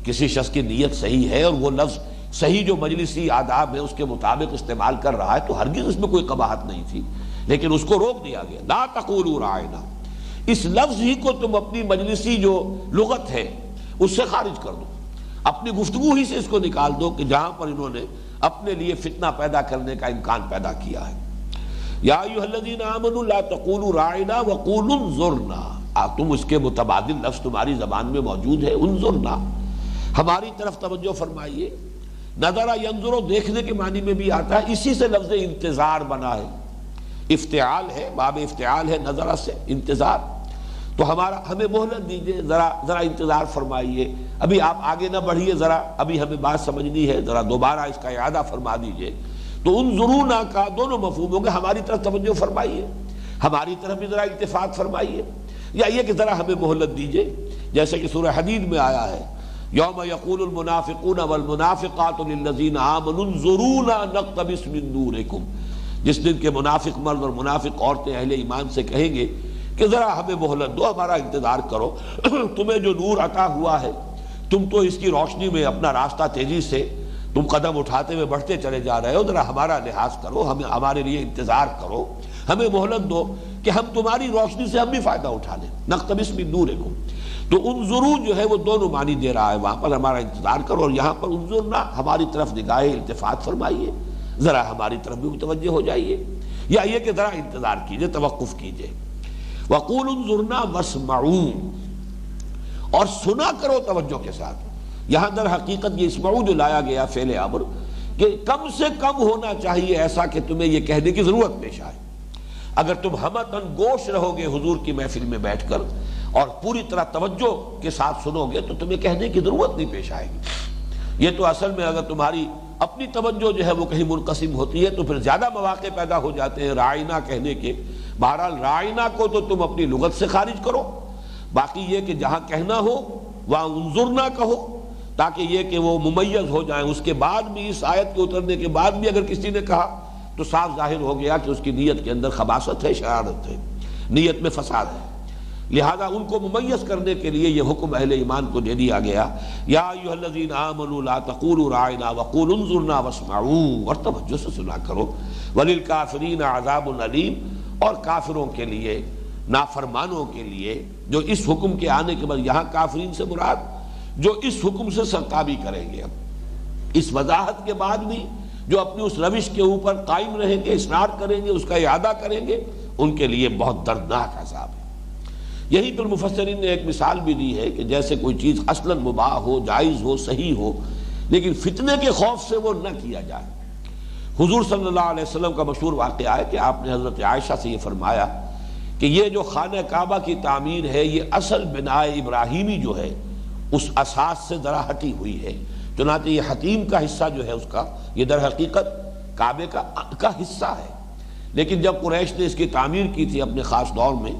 کسی شخص کی نیت صحیح ہے اور وہ لفظ صحیح جو مجلسی آداب ہے اس کے مطابق استعمال کر رہا ہے، تو ہرگز اس میں کوئی قباحت نہیں تھی، لیکن اس کو روک دیا گیا، لا تقولوا راعنا، اس لفظ ہی کو تم اپنی مجلسی جو لغت ہے اس سے خارج کر دو، اپنی گفتگو ہی سے اس کو نکال دو کہ جہاں پر انہوں نے اپنے لیے فتنہ پیدا کرنے کا امکان پیدا کیا ہے۔ یا ایھا الذین آمنوا لا تقولوا راعنا وقولوا انظرنا، تم اس کے متبادل لفظ تمہاری زبان میں موجود ہے، انظرنا، ہماری طرف توجہ فرمائیے۔ نظرہ ینظرو دیکھنے کے معنی میں بھی آتا ہے، اسی سے لفظ انتظار بنا ہے، افتعال ہے، باب افتعال ہے نظرہ سے انتظار۔ تو ہمیں مہلت دیجئے، ذرا انتظار فرمائیے، ابھی آپ آگے نہ بڑھیے، ذرا ابھی ہمیں بات سمجھنی ہے، ذرا دوبارہ اس کا اعادہ فرما دیجئے۔ تو انظرونا کا دونوں مفہوم ہوں گے، ہماری طرف توجہ فرمائیے، ہماری طرف بھی ذرا التفات فرمائیے، یا یہ کہ ذرا ہمیں مہلت دیجئے، جیسے کہ سورہ حدید میں آیا ہے یوم یقول المنافقون والمنافقات للذین آمنوا انظرونا نقتبس من نورکم، جس دن کے منافق مرد اور منافق عورتیں اہل ایمان سے کہیں گے کہ ذرا ہمیں مہلت دو، ہمارا انتظار کرو، تمہیں جو نور عطا ہوا ہے تم تو اس کی روشنی میں اپنا راستہ تیزی سے تم قدم اٹھاتے ہوئے بڑھتے چلے جا رہے ہو، ذرا ہمارا لحاظ کرو، ہمارے لیے انتظار کرو، ہمیں مہلت دو کہ ہم تمہاری روشنی سے ہم بھی فائدہ اٹھا لیں، نقتبس من نورکم۔ تو انظرو جو ہے وہ دونوں معنی دے رہا ہے، وہاں پر ہمارا انتظار کرو، اور یہاں پر انظرنا ہماری طرف نگاہ التفات فرمائیے، ذرا ہماری طرف بھی متوجہ ہو جائیے، یا یہ کہ ذرا انتظار کیجئے، توقف کیجئے۔ وَقُولُوا انظُرْنَا وَاسْمَعُوا، اور سنا کرو توجہ کے ساتھ۔ یہاں در حقیقت یہ اسمعوا جو لایا گیا فعل امر کہ کم سے کم ہونا چاہیے ایسا کہ تمہیں یہ کہنے کی ضرورت پیش آئے۔ اگر تم ہمتاً گوش رہو گے حضور کی محفل میں بیٹھ کر اور پوری طرح توجہ کے ساتھ سنو گے تو تمہیں کہنے کی ضرورت نہیں پیش آئے گی۔ یہ تو اصل میں اگر تمہاری اپنی توجہ جو ہے وہ کہیں منقسم ہوتی ہے تو پھر زیادہ مواقع پیدا ہو جاتے ہیں رائنا کہنے کے۔ بہرحال رائنا کو تو تم اپنی لغت سے خارج کرو، باقی یہ کہ جہاں کہنا ہو وہاں انظرنا کہو، تاکہ یہ کہ وہ ممیز ہو جائیں۔ اس کے بعد بھی، اس آیت کے اترنے کے بعد بھی اگر کسی نے کہا تو صاف ظاہر ہو گیا کہ اس کی نیت کے اندر خباثت ہے، شرارت ہے، نیت میں فساد ہے۔ لہذا ان کو ممیز کرنے کے لیے یہ حکم اہل ایمان کو دے دیا گیا، یا ایھا الذین آمنوا لا تقولوا راعنا وقولوا انظرنا واسمعوا، اور توجہ سے سنا کرو۔ وللکافرین عذاب علیم، اور کافروں کے لیے، نافرمانوں کے لیے جو اس حکم کے آنے کے بعد، یہاں کافرین سے مراد جو اس حکم سے سرتابی کریں گے، اب اس وضاحت کے بعد بھی جو اپنی اس روش کے اوپر قائم رہیں گے، اصرار کریں گے، اس کا اعادہ کریں گے، ان کے لیے بہت دردناک عذاب ہے۔ یہی پر مفسرین نے ایک مثال بھی دی ہے کہ جیسے کوئی چیز اصلاً مباح ہو، جائز ہو، صحیح ہو، لیکن فتنے کے خوف سے وہ نہ کیا جائے۔ حضور صلی اللہ علیہ وسلم کا مشہور واقعہ ہے کہ آپ نے حضرت عائشہ سے یہ فرمایا کہ یہ جو خانہ کعبہ کی تعمیر ہے یہ اصل بناء ابراہیمی جو ہے اس اساس سے ذرا ہٹی ہوئی ہے، چنانچہ یہ حتیم کا حصہ جو ہے اس کا، یہ در حقیقت کعبے کا حصہ ہے، لیکن جب قریش نے اس کی تعمیر کی تھی اپنے خاص دور میں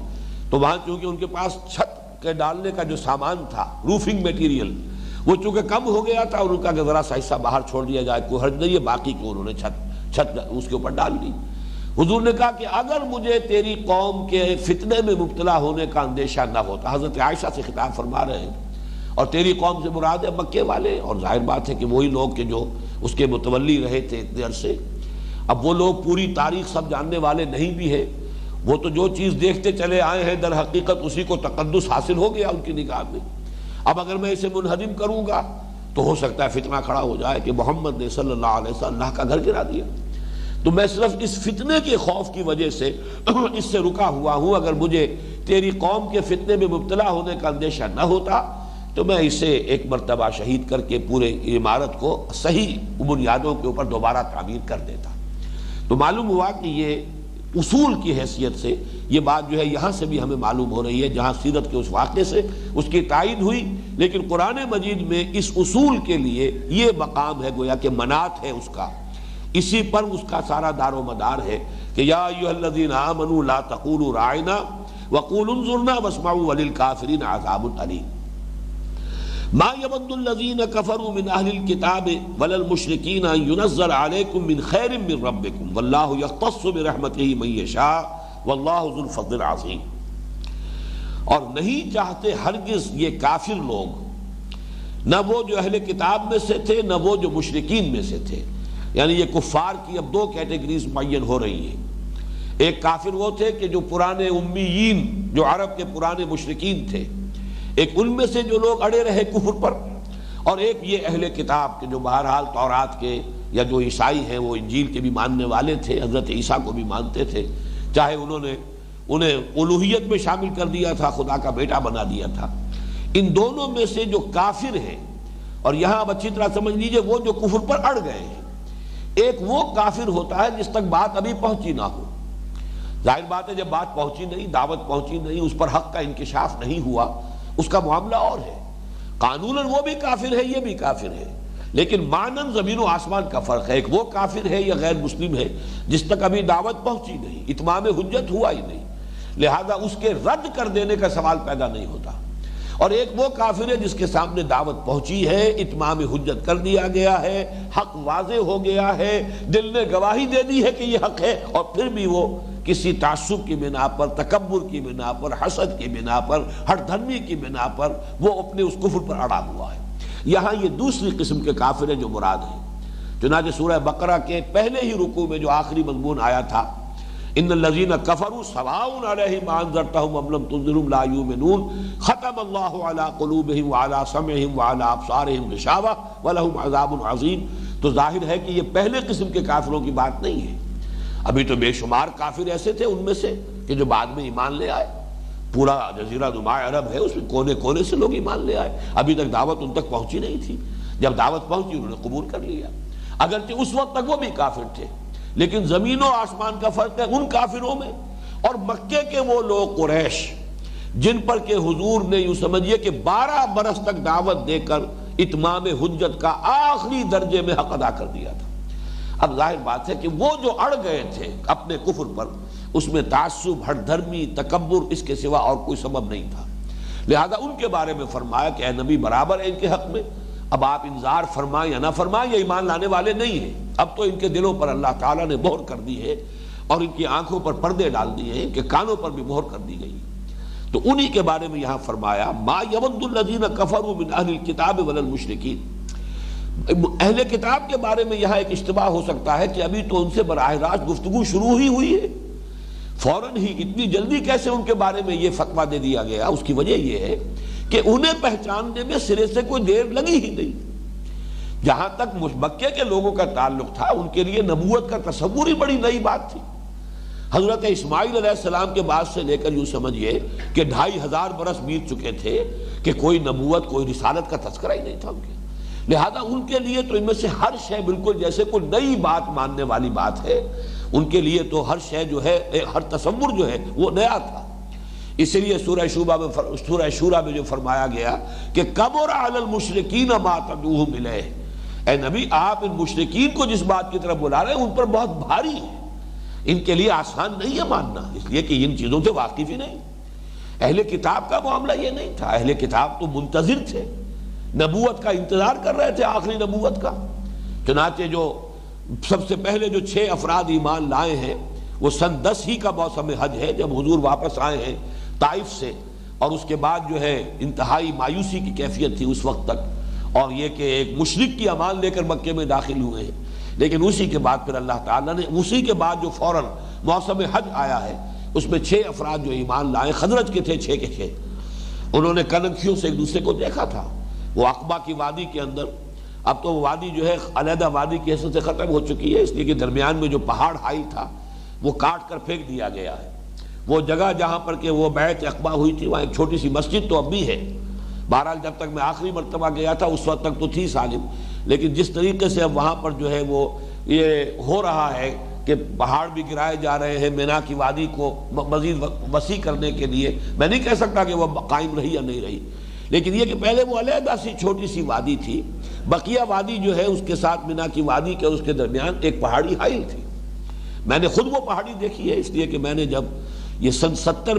تو وہاں چونکہ ان کے پاس چھت کے ڈالنے کا جو سامان تھا، روفنگ میٹیریل، وہ چونکہ کم ہو گیا تھا، اور ان کا ذرا سا حصہ باہر چھوڑ دیا جائے، کوئی حرج نہیں ہے، باقی کو انہوں نے چھت اس کے اوپر ڈال دی۔ حضور نے کہا کہ اگر مجھے تیری قوم کے فتنے میں مبتلا ہونے کا اندیشہ نہ ہوتا، حضرت عائشہ سے خطاب فرما رہے ہیں، اور تیری قوم سے مراد ہے مکے والے، اور ظاہر بات ہے کہ وہی لوگ کہ جو اس کے متولی رہے تھے اتنے عرصے۔ اب وہ لوگ پوری تاریخ سب جاننے والے نہیں بھی ہیں، وہ تو جو چیز دیکھتے چلے آئے ہیں در حقیقت اسی کو تقدس حاصل ہو گیا ان کی نگاہ میں۔ اب اگر میں اسے منہدم کروں گا تو ہو سکتا ہے فتنہ کھڑا ہو جائے کہ محمد نے صلی اللہ علیہ وسلم اللہ کا گھر گرا دیا، تو میں صرف اس فتنے کے خوف کی وجہ سے اس سے رکا ہوا ہوں۔ اگر مجھے تیری قوم کے فتنے میں مبتلا ہونے کا اندیشہ نہ ہوتا تو میں اسے ایک مرتبہ شہید کر کے پورے عمارت کو صحیح بنیادوں کے اوپر دوبارہ تعمیر کر دیتا۔ تو معلوم ہوا کہ یہ اصول کی حیثیت سے یہ بات جو ہے یہاں سے بھی ہمیں معلوم ہو رہی ہے، جہاں سیرت کے اس واقعے سے اس کی تائید ہوئی، لیکن قرآن مجید میں اس اصول کے لیے یہ مقام ہے گویا کہ منات ہے اس کا، اسی پر اس کا سارا دار و مدار ہے کہ یا ایھا الذین آمنوا لا تقولوا راعنا وقولوا انظرنا واسمعوا وللکافرین عذاب علیم۔ ما یود الذین کفروا من اہل الکتاب ولا المشرکین ان ینزل علیکم من خیر من ربکم واللہ یختص برحمتہ من یشاء واللہ ذو الفضل العظیم۔ اور نہیں چاہتے ہرگز یہ کافر لوگ، نہ وہ جو اہل کتاب میں سے تھے نہ وہ جو مشرکین میں سے تھے، یعنی یہ کفار کی اب دو کیٹیگریز معین ہو رہی ہیں۔ ایک کافر وہ تھے کہ جو پرانے امیین، جو عرب کے پرانے مشرکین تھے، ایک ان میں سے جو لوگ اڑے رہے کفر پر، اور ایک یہ اہل کتاب کے جو بہرحال تورات کے یا جو عیسائی ہیں وہ انجیل کے بھی ماننے والے تھے، حضرت عیسیٰ کو بھی مانتے تھے، چاہے انہوں نے انہیں الوہیت میں شامل کر دیا تھا، خدا کا بیٹا بنا دیا تھا۔ ان دونوں میں سے جو کافر ہیں، اور یہاں اب اچھی طرح سمجھ لیجئے وہ جو کفر پر اڑ گئے ہیں، ایک وہ کافر ہوتا ہے جس تک بات ابھی پہنچی نہ ہو۔ ظاہر بات ہے جب بات پہنچی نہیں، دعوت پہنچی نہیں، اس پر حق کا انکشاف نہیں ہوا، اس کا معاملہ اور ہے۔ قانوناً وہ بھی کافر ہے، یہ بھی کافر ہے، لیکن معنن زمین و آسمان کا فرق ہے. ایک وہ کافر ہے یا غیر مسلم ہے جس تک ابھی دعوت پہنچی نہیں، اتمام حجت ہوا ہی نہیں، لہذا اس کے رد کر دینے کا سوال پیدا نہیں ہوتا. اور ایک وہ کافر ہے جس کے سامنے دعوت پہنچی ہے، اتمام حجت کر دیا گیا ہے، حق واضح ہو گیا ہے، دل نے گواہی دے دی ہے کہ یہ حق ہے، اور پھر بھی وہ کسی تعصب کی بنا پر، تکبر کی بنا پر، حسد کی بنا پر، ہٹ دھرمی کی بنا پر وہ اپنے اس کفر پر اڑا ہوا ہے. یہاں یہ دوسری قسم کے کافر ہیں جو مراد ہیں. چنانچہ سورہ بقرہ کے پہلے ہی رکوع میں جو آخری مضمون آیا تھا، ان الذین کفروا سواء علیہم انذرتہم ام لم تنذرہم لا یؤمنون ختم اللہ علی قلوبہم وعلی سمعہم وعلی ابصارہم غشاوہ ولہم عذاب عظیم. تو ظاہر ہے کہ یہ پہلے قسم کے کافروں کی بات نہیں ہے. ابھی تو بے شمار کافر ایسے تھے ان میں سے کہ جو بعد میں ایمان لے آئے. پورا جزیرہ نما عرب ہے، اس میں کونے کونے سے لوگ ایمان لے آئے. ابھی تک دعوت ان تک پہنچی نہیں تھی. جب دعوت پہنچی انہوں نے قبول کر لیا، اگرچہ اس وقت تک وہ بھی کافر تھے. لیکن زمین و آسمان کا فرق ہے ان کافروں میں اور مکے کے وہ لوگ قریش جن پر کہ حضور نے یوں سمجھیے کہ 12 برس تک دعوت دے کر اتمام حجت کا آخری درجے میں حق ادا کر دیا تھا. اب ظاہر بات ہے کہ وہ جو اڑ گئے تھے اپنے کفر پر، اس میں تعصب، ہٹ دھرمی، تکبر، اس کے سوا اور کوئی سبب نہیں تھا. لہذا ان کے بارے میں فرمایا کہ اے نبی برابر ہے ان کے حق میں، اب آپ انذار فرمائیں یا نہ فرمائیں، یہ ایمان لانے والے نہیں ہیں. اب تو ان کے دلوں پر اللہ تعالیٰ نے مہر کر دی ہے اور ان کی آنکھوں پر پردے ڈال دیے ہیں کہ کانوں پر بھی مہر کر دی گئی. تو انہی کے بارے میں یہاں فرمایا ما یود الذین کفروا من اہل الکتاب ولا المشرکین. اہل کتاب کے بارے میں یہاں ایک اشتباہ ہو سکتا ہے کہ ابھی تو ان سے براہ راست گفتگو شروع ہی ہوئی ہے، فوراً ہی اتنی جلدی کیسے ان کے بارے میں یہ فتویٰ دے دیا گیا؟ اس کی وجہ یہ ہے کہ انہیں پہچاننے میں سرے سے کوئی دیر لگی ہی نہیں. جہاں تک مکے کے لوگوں کا تعلق تھا ان کے لیے نبوت کا تصور ہی بڑی نئی بات تھی. حضرت اسماعیل علیہ السلام کے بعد سے لے کر یوں سمجھیے کہ 2500 برس بیت چکے تھے کہ کوئی نبوت، کوئی رسالت کا تذکرہ ہی نہیں تھا ان کے. لہذا ان کے لیے تو ان میں سے ہر شے بالکل جیسے کوئی نئی بات ماننے والی بات ہے. ان کے لیے تو ہر شے جو ہے، ہر تصور جو ہے وہ نیا تھا. اس لیے سورہ شورى میں جو فرمایا گیا کہ کبر علی المشرکین ما تدعوہم الیہ، اے نبی آپ ان مشرکین کو جس بات کی طرف بلا رہے ہیں ان پر بہت بھاری ہے، ان کے لیے آسان نہیں ہے ماننا، اس لیے کہ ان چیزوں سے واقف ہی نہیں. اہل کتاب کا معاملہ یہ نہیں تھا. اہل کتاب تو منتظر تھے، نبوت کا انتظار کر رہے تھے، آخری نبوت کا. چنانچہ جو سب سے پہلے جو 6 افراد ایمان لائے ہیں وہ سن 10 ہی کا موسم حج ہے جب حضور واپس آئے ہیں طائف سے، اور اس کے بعد جو ہے انتہائی مایوسی کی کیفیت تھی اس وقت تک، اور یہ کہ ایک مشرک کی امان لے کر مکے میں داخل ہوئے ہیں. لیکن اسی کے بعد پھر اللہ تعالیٰ نے اسی کے بعد جو فوراً موسم حج آیا ہے اس میں 6 افراد جو ایمان لائے، خزرج کے تھے 6 کے 6. انہوں نے کنکھیوں سے ایک دوسرے کو دیکھا تھا وہ عقبہ کی وادی کے اندر. اب تو وہ وادی جو ہے علیحدہ وادی کی حیثیت سے ختم ہو چکی ہے، اس لیے کہ درمیان میں جو پہاڑ حائل تھا وہ کاٹ کر پھینک دیا گیا ہے. وہ جگہ جہاں پر کہ وہ بیعت عقبہ ہوئی تھی وہاں ایک چھوٹی سی مسجد تو اب بھی ہے. بہرحال جب تک میں آخری مرتبہ گیا تھا اس وقت تک تو تھی سالم، لیکن جس طریقے سے اب وہاں پر جو ہے وہ یہ ہو رہا ہے کہ پہاڑ بھی گرائے جا رہے ہیں مینا کی وادی کو مزید وسیع کرنے کے لیے، میں نہیں کہہ سکتا کہ وہ قائم رہی یا نہیں رہی، لیکن یہ کہ پہلے وہ علیحدہ سی چھوٹی سی وادی تھی. بقیہ وادی جو ہے اس کے ساتھ مینا کی وادی کے اس کے درمیان ایک پہاڑی حائل تھی. میں نے خود وہ پہاڑی دیکھی ہے، اس لیے کہ میں نے جب یہ سن 74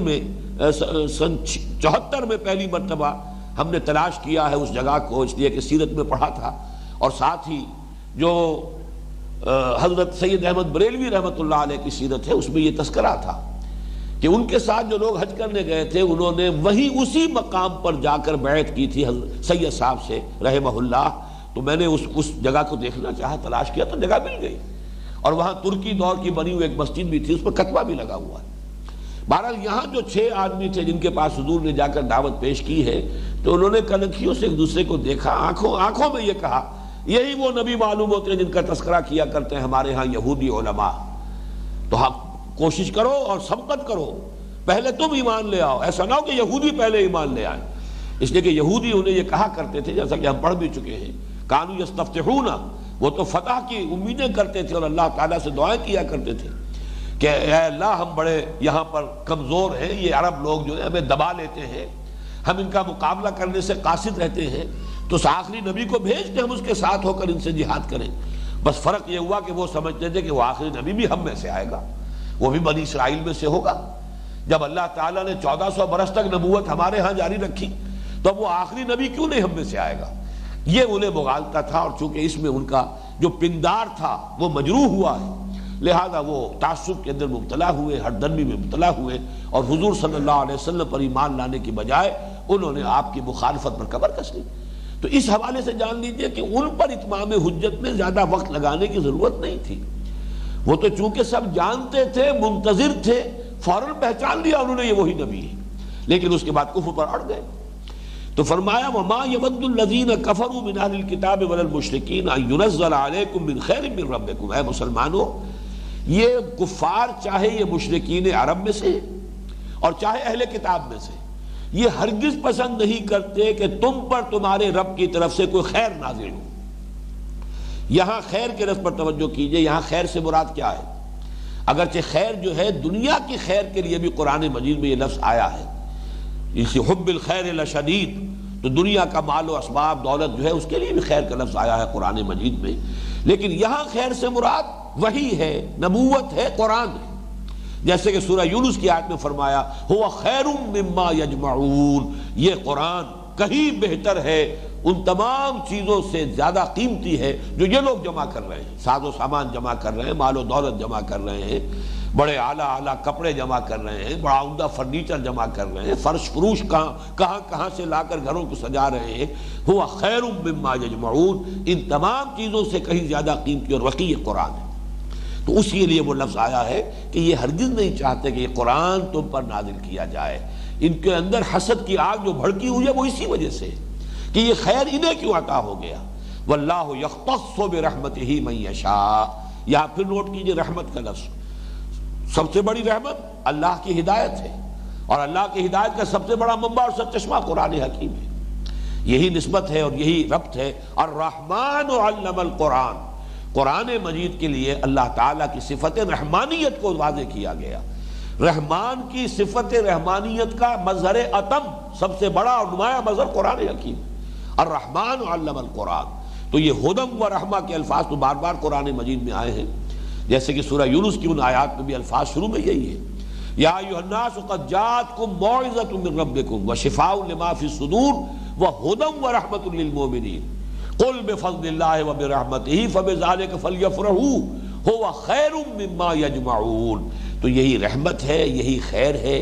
میں پہلی مرتبہ ہم نے تلاش کیا ہے اس جگہ کو، اس لیے کہ سیرت میں پڑھا تھا، اور ساتھ ہی جو حضرت سید احمد بریلوی رحمۃ اللہ علیہ کی سیرت ہے اس میں یہ تذکرہ تھا کہ ان کے ساتھ جو لوگ حج کرنے گئے تھے انہوں نے وہی اسی مقام پر جا کر بیعت کی تھی سید صاحب سے رحمہ اللہ. تو میں نے اس جگہ کو دیکھنا چاہا، تلاش کیا تو جگہ مل گئی، اور وہاں ترکی دور کی بنی ہوئی ایک مسجد بھی تھی، اس پر کتبہ بھی لگا ہوا ہے. بہرحال یہاں جو 6 آدمی تھے جن کے پاس حضور نے جا کر دعوت پیش کی ہے تو انہوں نے کنکھیوں سے ایک دوسرے کو دیکھا، آنکھوں میں یہ کہا یہی وہ نبی معلوم ہوتے ہیں جن کا تذکرہ کیا کرتے ہیں ہمارے ہاں یہودی علماء. تو ہم کوشش کرو اور سبقت کرو، پہلے تم ایمان لے آؤ، ایسا نہ ہو کہ یہودی پہلے ایمان لے آئیں. اس لیے کہ یہودی انہیں یہ کہا کرتے تھے، جیسا کہ ہم پڑھ بھی چکے ہیں، کانوا یستفتحون، وہ تو فتح کی امیدیں کرتے تھے اور اللہ تعالیٰ سے دعائیں کیا کرتے تھے کہ اے اللہ ہم بڑے یہاں پر کمزور ہیں، یہ عرب لوگ جو ہے ہمیں دبا لیتے ہیں، ہم ان کا مقابلہ کرنے سے قاصد رہتے ہیں، تو اس آخری نبی کو بھیج کے ہم اس کے ساتھ ہو کر ان سے جہاد کریں. بس فرق یہ ہوا کہ وہ سمجھتے تھے کہ وہ آخری نبی بھی ہم میں سے آئے گا، وہ بھی بنی اسرائیل میں سے ہوگا. جب اللہ تعالیٰ نے 1400 برس تک نبوت ہمارے ہاں جاری رکھی تو اب وہ آخری نبی کیوں نہیں ہم میں سے آئے گا؟ یہ انہیں مغالطہ تھا، اور چونکہ اس میں ان کا جو پندار تھا وہ مجروح ہوا ہے، لہذا وہ تعصب کے اندر مبتلا ہوئے، ہٹ درمی میں مبتلا ہوئے، اور حضور صلی اللہ علیہ وسلم پر ایمان لانے کی بجائے انہوں نے آپ کی مخالفت پر کمر کس لی. تو اس حوالے سے جان لیجئے کہ ان پر اتمام حجت میں زیادہ وقت لگانے کی ضرورت نہیں تھی. وہ تو چونکہ سب جانتے تھے، منتظر تھے، فوراً پہچان لیا انہوں نے یہ وہی نبی ہے، لیکن اس کے بعد کفر پر اڑ گئے. تو فرمایا وَمَا يَوَدُّ الَّذِينَ كَفَرُوا مِنْ أَهْلِ الْكِتَابِ وَلَا الْمُشْرِكِينَ أَن يُنَزَّلَ عَلَيْكُم مِّن خَيْرٍ مِّن رَّبِّكُمْ. اے مسلمانوں، یہ کفار چاہے یہ مشرکین عرب میں سے اور چاہے اہل کتاب میں سے، یہ ہرگز پسند نہیں کرتے کہ تم پر تمہارے رب کی طرف سے کوئی خیر نازل ہو. یہاں خیر کے لفظ پر توجہ کیجئے، یہاں خیر سے مراد کیا ہے؟ اگرچہ خیر جو ہے دنیا کی خیر کے لیے بھی قرآن مجید میں یہ لفظ آیا ہے، اسی حب الخیر لشدید، تو دنیا کا مال و اسباب دولت جو ہے اس کے لیے بھی خیر کا لفظ آیا ہے قرآن مجید میں. لیکن یہاں خیر سے مراد وحی ہے، نبوت ہے، قرآن ہے. جیسے کہ سورہ یونس کی آیت میں فرمایا ہوا خیر مما یجمعون، یہ قرآن کہیں بہتر ہے، ان تمام چیزوں سے زیادہ قیمتی ہے جو یہ لوگ جمع کر رہے ہیں. ساز و سامان جمع کر رہے ہیں، مال و دولت جمع کر رہے ہیں، بڑے اعلیٰ کپڑے جمع کر رہے ہیں، بڑا عمدہ فرنیچر جمع کر رہے ہیں، فرش فروش کہاں سے لا کر گھروں کو سجا رہے ہیں. ہوا خیر مما یجمعون، ان تمام چیزوں سے کہیں زیادہ قیمتی اور وقی قرآن ہے. تو اسی لیے وہ لفظ آیا ہے کہ یہ ہرگز نہیں چاہتے کہ یہ قرآن تم پر نازل کیا جائے. ان کے اندر حسد کی آگ جو بھڑکی ہوئی ہے وہ اسی وجہ سے کہ یہ خیر انہیں کیوں عطا ہو گیا. واللہ یختص برحمتہ من یشاء، یہاں پھر نوٹ کیجئے رحمت کا لفظ. سب سے بڑی رحمت اللہ کی ہدایت ہے، اور اللہ کی ہدایت کا سب سے بڑا منبع اور سرچشمہ قرآن حکیم ہے. یہی نسبت ہے اور یہی ربط ہے. الرحمن علم القرآن، قرآن مجید کے لیے اللہ تعالیٰ کی صفت رحمانیت کو واضح کیا گیا. رحمان کی صفت رحمانیت کا مظہر اتم، سب سے بڑا اور نمایاں مظہر قرآن حکیم. الرحمن علم القرآن، تو یہ ہدم و رحمہ کے الفاظ تو بار بار قرآن مجید میں آئے ہیں. جیسے کہ سورہ یونس کی ان آیات میں بھی الفاظ شروع میں یہی ہے، یا ایھا الناس قد جاءتکم موعظۃ من ربکم وشفاء لما فی الصدور وہدی ورحمۃ للمؤمنین قل بفضل اللہ وبرحمتہ فبذلک فلیفرحوا ھو خیر مما یجمعون. تو یہی رحمت ہے، یہی خیر ہے،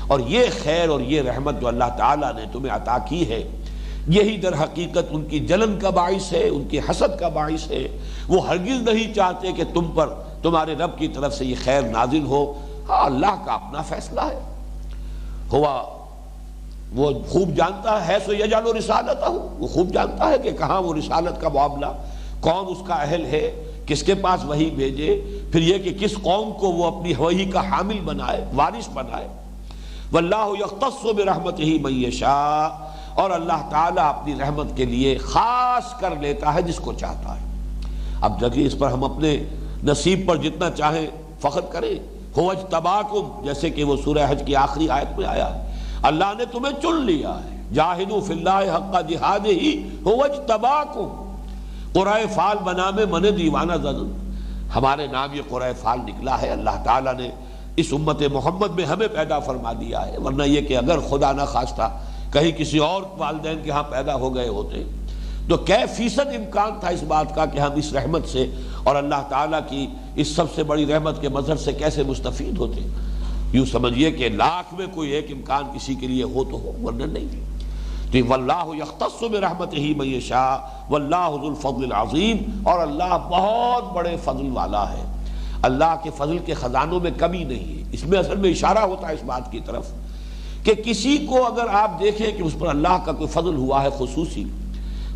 اور یہ خیر اور یہ رحمت جو اللہ تعالیٰ نے تمہیں عطا کی ہے، یہی در حقیقت ان کی جلن کا باعث ہے، ان کی حسد کا باعث ہے. وہ ہرگز نہیں چاہتے کہ تم پر تمہارے رب کی طرف سے یہ خیر نازل ہو. ہاں اللہ کا اپنا فیصلہ ہے، ہوا وہ خوب جانتا ہے سو یجعل رسالتہ، وہ خوب جانتا ہے کہ کہاں وہ رسالت کا معاملہ، کون اس کا اہل ہے، کس کے پاس وحی بھیجے، پھر یہ کہ کس قوم کو وہ اپنی وحی کا حامل بنائے، وارث بنائے. واللہ یختص برحمتہ من یشاء، اور اللہ تعالیٰ اپنی رحمت کے لیے خاص کر لیتا ہے جس کو چاہتا ہے. اب دیکھیے اس پر ہم اپنے نصیب پر جتنا چاہیں فخر کریں. هو اجتباکم، جیسے کہ وہ سورہ حج کی آخری آیت میں آیا ہے، اللہ نے تمہیں چن لیا ہے. جاہدوا فی اللہ حق جہادہ هو اجتباکم. قرۂ فال بنا میں من دیوانہ زدن، ہمارے نام یہ قرۂ فال نکلا ہے. اللہ تعالیٰ نے اس امت محمد میں ہمیں پیدا فرما دیا ہے، ورنہ یہ کہ اگر خدا نہ خواستہ کہیں کسی اور والدین کے ہاں پیدا ہو گئے ہوتے تو کئی فیصد امکان تھا اس بات کا کہ ہم اس رحمت سے اور اللہ تعالیٰ کی اس سب سے بڑی رحمت کے مظہر سے کیسے مستفید ہوتے. یوں سمجھیے کہ لاکھ میں کوئی ایک امکان کسی کے لیے ہو تو ہو، ورنہ نہیں. تو واللہ یختص برحمتہ من یشاء واللہ ذو الفضل العظیم، اور اللہ بہت بڑے فضل والا ہے. اللہ کے فضل کے خزانوں میں کمی نہیں ہے. اس میں اصل میں اشارہ ہوتا ہے اس بات کی طرف کہ کسی کو اگر آپ دیکھیں کہ اس پر اللہ کا کوئی فضل ہوا ہے خصوصی،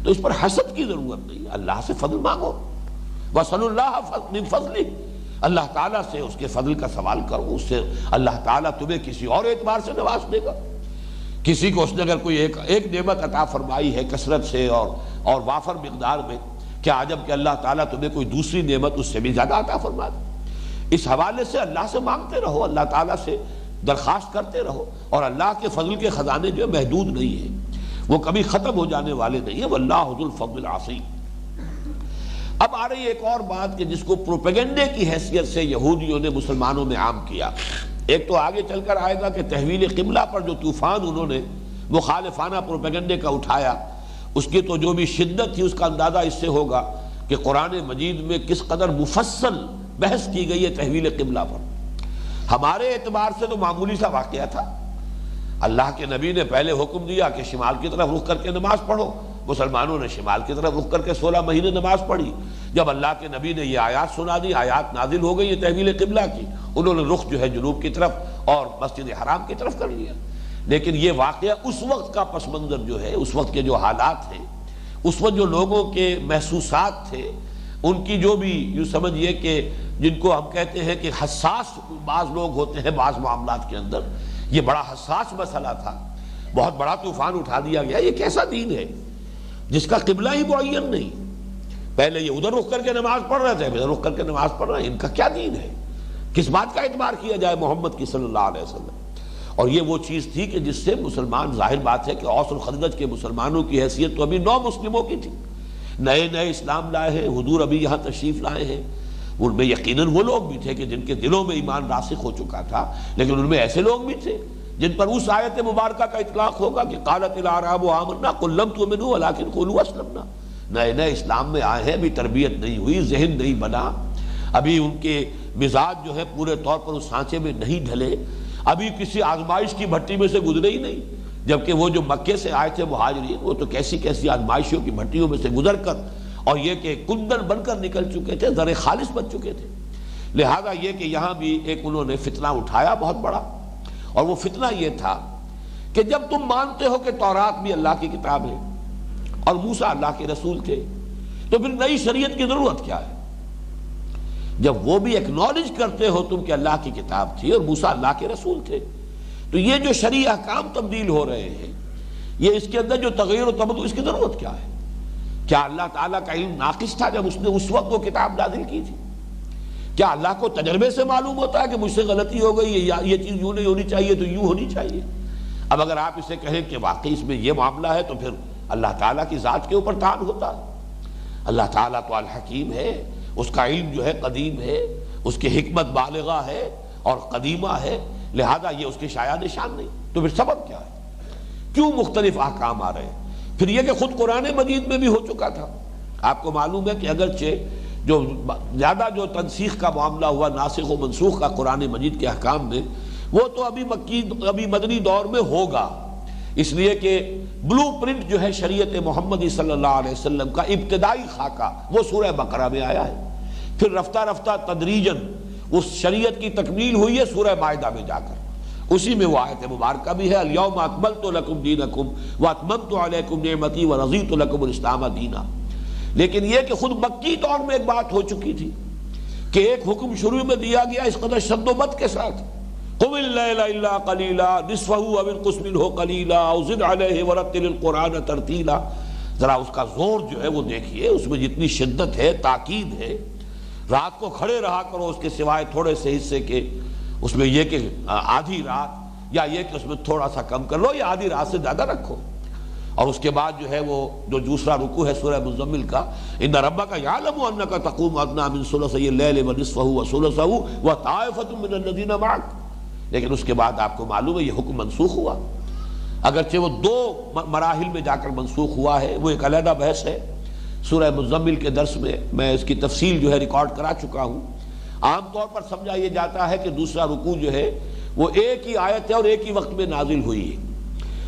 تو اس پر حسد کی ضرورت نہیں. اللہ سے فضل مانگو، وَاسْأَلُوا اللَّهَ مِن فَضْلِهِ، اللہ تعالیٰ سے اس کے فضل کا سوال کرو، اس سے اللہ تعالیٰ تمہیں کسی اور اعتبار سے نواز دے گا. کسی کو اس نے اگر کوئی ایک نعمت عطا فرمائی ہے کثرت سے اور وافر مقدار میں، کیا عجب کہ اللہ تعالیٰ تمہیں کوئی دوسری نعمت اس سے بھی زیادہ عطا فرما دے. اس حوالے سے اللہ سے مانگتے رہو، اللہ تعالیٰ سے درخواست کرتے رہو، اور اللہ کے فضل کے خزانے جو محدود نہیں ہیں. وہ کبھی ختم ہو جانے والے نہیں ہیں. واللہ ذو الفضل العظیم. اب آ رہی ایک اور بات کہ جس کو پروپیگنڈے کی حیثیت سے یہودیوں نے مسلمانوں میں عام کیا. ایک تو آگے چل کر آئے گا کہ تحویل قبلہ پر جو طوفان انہوں نے مخالفانہ پروپیگنڈے کا اٹھایا، اس کی تو جو بھی شدت تھی اس کا اندازہ اس سے ہوگا کہ قرآن مجید میں کس قدر مفصل بحث کی گئی ہے تحویل قبلہ پر. ہمارے اعتبار سے تو معمولی سا واقعہ تھا. اللہ کے نبی نے پہلے حکم دیا کہ شمال کی طرف رخ کر کے نماز پڑھو. مسلمانوں نے شمال کی طرف رخ کر کے 16 مہینے نماز پڑھی. جب اللہ کے نبی نے یہ آیات سنا دی، آیات نازل ہو گئی یہ تحویل قبلہ کی، انہوں نے رخ جو ہے جنوب کی طرف اور مسجد حرام کی طرف کر لیا. لیکن یہ واقعہ اس وقت کا پس منظر جو ہے، اس وقت کے جو حالات ہیں، اس وقت جو لوگوں کے محسوسات تھے، ان کی جو بھی یوں سمجھئے کہ جن کو ہم کہتے ہیں کہ حساس بعض لوگ ہوتے ہیں بعض معاملات کے اندر، یہ بڑا حساس مسئلہ تھا. بہت بڑا طوفان اٹھا دیا گیا. یہ کیسا دین ہے جس کا قبلہ ہی معین نہیں؟ پہلے یہ ادھر رخ کر کے نماز پڑھ رہے تھے، ادھر رخ کر کے نماز پڑھ رہے ہیں. ان کا کیا دین ہے؟ کس بات کا اعتبار کیا جائے محمد کی صلی اللہ علیہ وسلم؟ اور یہ وہ چیز تھی کہ جس سے مسلمان، ظاہر بات ہے کہ اوس الخزرج کے مسلمانوں کی حیثیت تو ابھی 9 مسلموں کی تھی. نئے نئے اسلام لائے ہیں، حضور ابھی یہاں تشریف لائے ہیں. ان میں یقیناً وہ لوگ بھی تھے کہ جن کے دلوں میں ایمان راسخ ہو چکا تھا، لیکن ان میں ایسے لوگ بھی تھے جن پر اس آیت مبارکہ کا اطلاق ہوگا کہ قالت الاعراب آمنا قل لم تؤمنوا ولکن قولوا اسلمنا. نئے نئے اسلام میں آئے ہیں، ابھی تربیت نہیں ہوئی، ذہن نہیں بنا، ابھی ان کے مزاج جو ہے پورے طور پر اس سانچے میں نہیں ڈھلے، ابھی کسی آزمائش کی بھٹی میں سے گزرے ہی نہیں. جبکہ وہ جو مکے سے آئے تھے مہاجرین، وہ تو کیسی کیسی آزمائشوں کی بھٹیوں میں سے گزر کر اور یہ کہ کندن بن کر نکل چکے تھے، زر خالص بن چکے تھے. لہذا یہ کہ یہاں بھی ایک انہوں نے فتنہ اٹھایا بہت بڑا، اور وہ فتنہ یہ تھا کہ جب تم مانتے ہو کہ تورات بھی اللہ کی کتاب ہے اور موسیٰ اللہ کے رسول تھے، تو پھر نئی شریعت کی ضرورت کیا ہے؟ جب وہ بھی ایکنالج کرتے ہو تم کہ اللہ کی کتاب تھی اور موسیٰ اللہ کے رسول تھے، تو یہ جو شرعی احکام تبدیل ہو رہے ہیں، یہ اس کے اندر جو تغیر و تبدل، اس کی ضرورت کیا ہے؟ کیا اللہ تعالیٰ کا علم ناقص تھا جب اس نے اس وقت وہ کتاب نازل کی تھی؟ کیا اللہ کو تجربے سے معلوم ہوتا ہے کہ مجھ سے غلطی ہو گئی، یہ چیز یوں نہیں ہونی چاہیے تو یوں ہونی چاہیے؟ اب اگر آپ اسے کہیں کہ واقعی اس میں یہ معاملہ ہے تو پھر اللہ تعالیٰ کی ذات کے اوپر طعن ہوتا ہے. اللہ تعالیٰ تو الحکیم ہے، اس کا علم جو ہے قدیم ہے، اس کی حکمت بالغہ ہے اور قدیمہ ہے، لہذا یہ اس کے شایع نشان نہیں. تو پھر سبب کیا ہے؟ کیوں مختلف احکام آ رہے ہیں؟ پھر یہ کہ خود قرآن مجید میں بھی ہو چکا تھا. آپ کو معلوم ہے کہ اگرچہ جو زیادہ جو تنسیخ کا معاملہ ہوا، ناسخ و منسوخ کا قرآن مجید کے احکام میں، وہ تو ابھی مدنی دور میں ہوگا، اس لیے کہ بلو پرنٹ جو ہے شریعت محمدی صلی اللہ علیہ وسلم کا ابتدائی خاکہ وہ سورہ بقرہ میں آیا ہے. پھر رفتہ رفتہ تدریجاً اس شریعت کی تکمیل ہوئی ہے سورہ مائدہ میں جا کر. اسی میں وہ آیت مبارکہ بھی ہے، الیوم اکملت لکم دینکم واتممت علیکم نعمتی ورضیت لکم الاسلام دینا. لیکن یہ کہ خود مکی دور میں ایک بات ہو چکی تھی کہ ایک حکم شروع میں دیا گیا اس قدر شد و مت کے ساتھ، قم اللیل الا قلیلا نصفہ او انقص منہ قلیلا او زد علیہ ورتل القرآن ترتیلا. ذرا اس کا زور جو ہے وہ دیکھیے، اس میں جتنی شدت ہے، تاکید ہے. رات کو کھڑے رہا کرو اس کے سوائے تھوڑے سے حصے کے، اس میں یہ کہ آدھی رات، یا یہ کہ اس میں تھوڑا سا کم کر لو، یا آدھی رات سے زیادہ رکھو. اور اس کے بعد جو ہے وہ جو دوسرا رکوع ہے سورہ مزمل کا، ان ربک یعلم انک تقوم ادنی من ثلثی اللیل ونصفہ وثلثہ وطائفۃ من الذین معک. لیکن اس کے بعد آپ کو معلوم ہے یہ حکم منسوخ ہوا، اگرچہ وہ 2 مراحل میں جا کر منسوخ ہوا ہے، وہ ایک علیحدہ بحث ہے. سورہ مزمل کے درس میں اس کی تفصیل جو ہے ریکارڈ کرا چکا ہوں. عام طور پر سمجھا یہ جاتا ہے کہ دوسرا رکوع جو ہے وہ ایک ہی آیت ہے اور ایک ہی وقت میں نازل ہوئی ہے.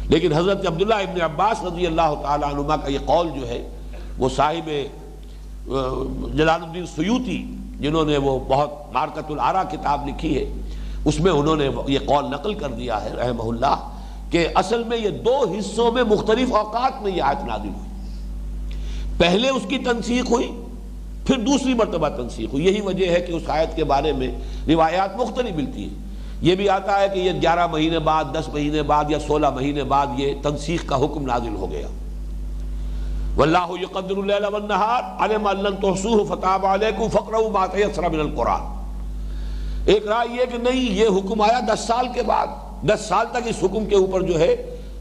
لیکن حضرت عبداللہ ابن عباس رضی اللہ تعالی عنہما کا یہ قول جو ہے، وہ صاحب جلال الدین سیوطی جنہوں نے وہ بہت معرکۃ الآراء کتاب لکھی ہے، اس میں انہوں نے یہ قول نقل کر دیا ہے رحمہ اللہ کہ اصل میں یہ 2 حصوں میں مختلف اوقات میں یہ آیت نازل ہوئی. پہلے اس کی تنسیخ ہوئی، پھر دوسری مرتبہ تنسیخ ہوئی. یہی وجہ ہے کہ اس آیت کے بارے میں روایات مختلف ملتی ہیں. یہ بھی آتا ہے کہ یہ 11 مہینے بعد، 10 مہینے بعد یا 16 مہینے بعد یہ تنسیخ کا حکم نازل ہو گیا. واللہ یقدر اللیل والنہار علم ان لن تحصوہ فتاب علیکم فاقرؤوا ما تیسر من القرآن. ایک رائے یہ کہ نہیں، یہ حکم آیا 10 سال کے بعد، 10 سال تک اس حکم کے اوپر جو ہے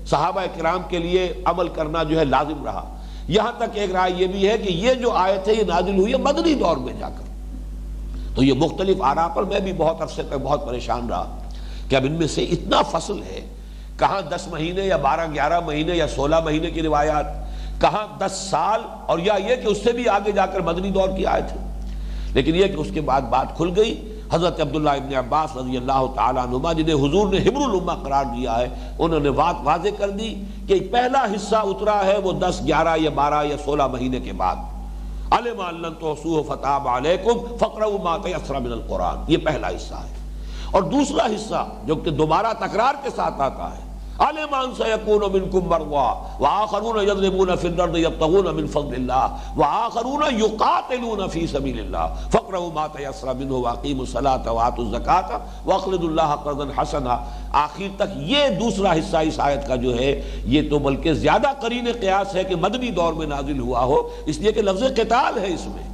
صحابہ کرام کے لیے عمل کرنا جو ہے لازم رہا۔ یہاں تک ایک رائے یہ بھی ہے کہ یہ جو آیت ہے یہ نازل ہوئی ہے مدنی دور میں جا کر۔ تو یہ مختلف آراء پر میں بھی بہت عرصے تک بہت پریشان رہا کہ اب ان میں سے اتنا فصل ہے، کہاں 10 مہینے یا 12-11 مہینے یا 16 مہینے کی روایات، کہاں 10 سال، اور یا یہ کہ اس سے بھی آگے جا کر مدنی دور کی آیت ہے۔ لیکن یہ کہ اس کے بعد بات کھل گئی۔ حضرت عبداللہ ابن عباس رضی اللہ تعالیٰ عنہما جنہیں حضور نے حبر الامہ قرار دیا ہے، انہوں نے بات واضح کر دی کہ پہلا حصہ اترا ہے وہ 10، 11 یا 12 یا 16 مہینے کے بعد۔ علم ان لن تحصوه فتاب علیکم فاقرؤوا ما تیسر من القرآن، یہ پہلا حصہ ہے۔ اور دوسرا حصہ جو کہ دوبارہ تکرار کے ساتھ آتا ہے، علم ان سیکون منکم مرضی وآخرون یضربون فی الارض یبتغون من فضل اللہ وآخرون یقاتلون فی سبیل اللہ فاقرؤوا ما تیسر منہ واقیموا الصلاۃ وآتوا الزکاۃ واقرضوا اللہ قرضا حسنا۔ آخر تک یہ دوسرا حصہ اس آیت کا جو ہے یہ تو بلکہ زیادہ قرین قیاس ہے کہ مدنی دور میں نازل ہوا ہو، اس لیے کہ لفظ قتال ہے اس میں۔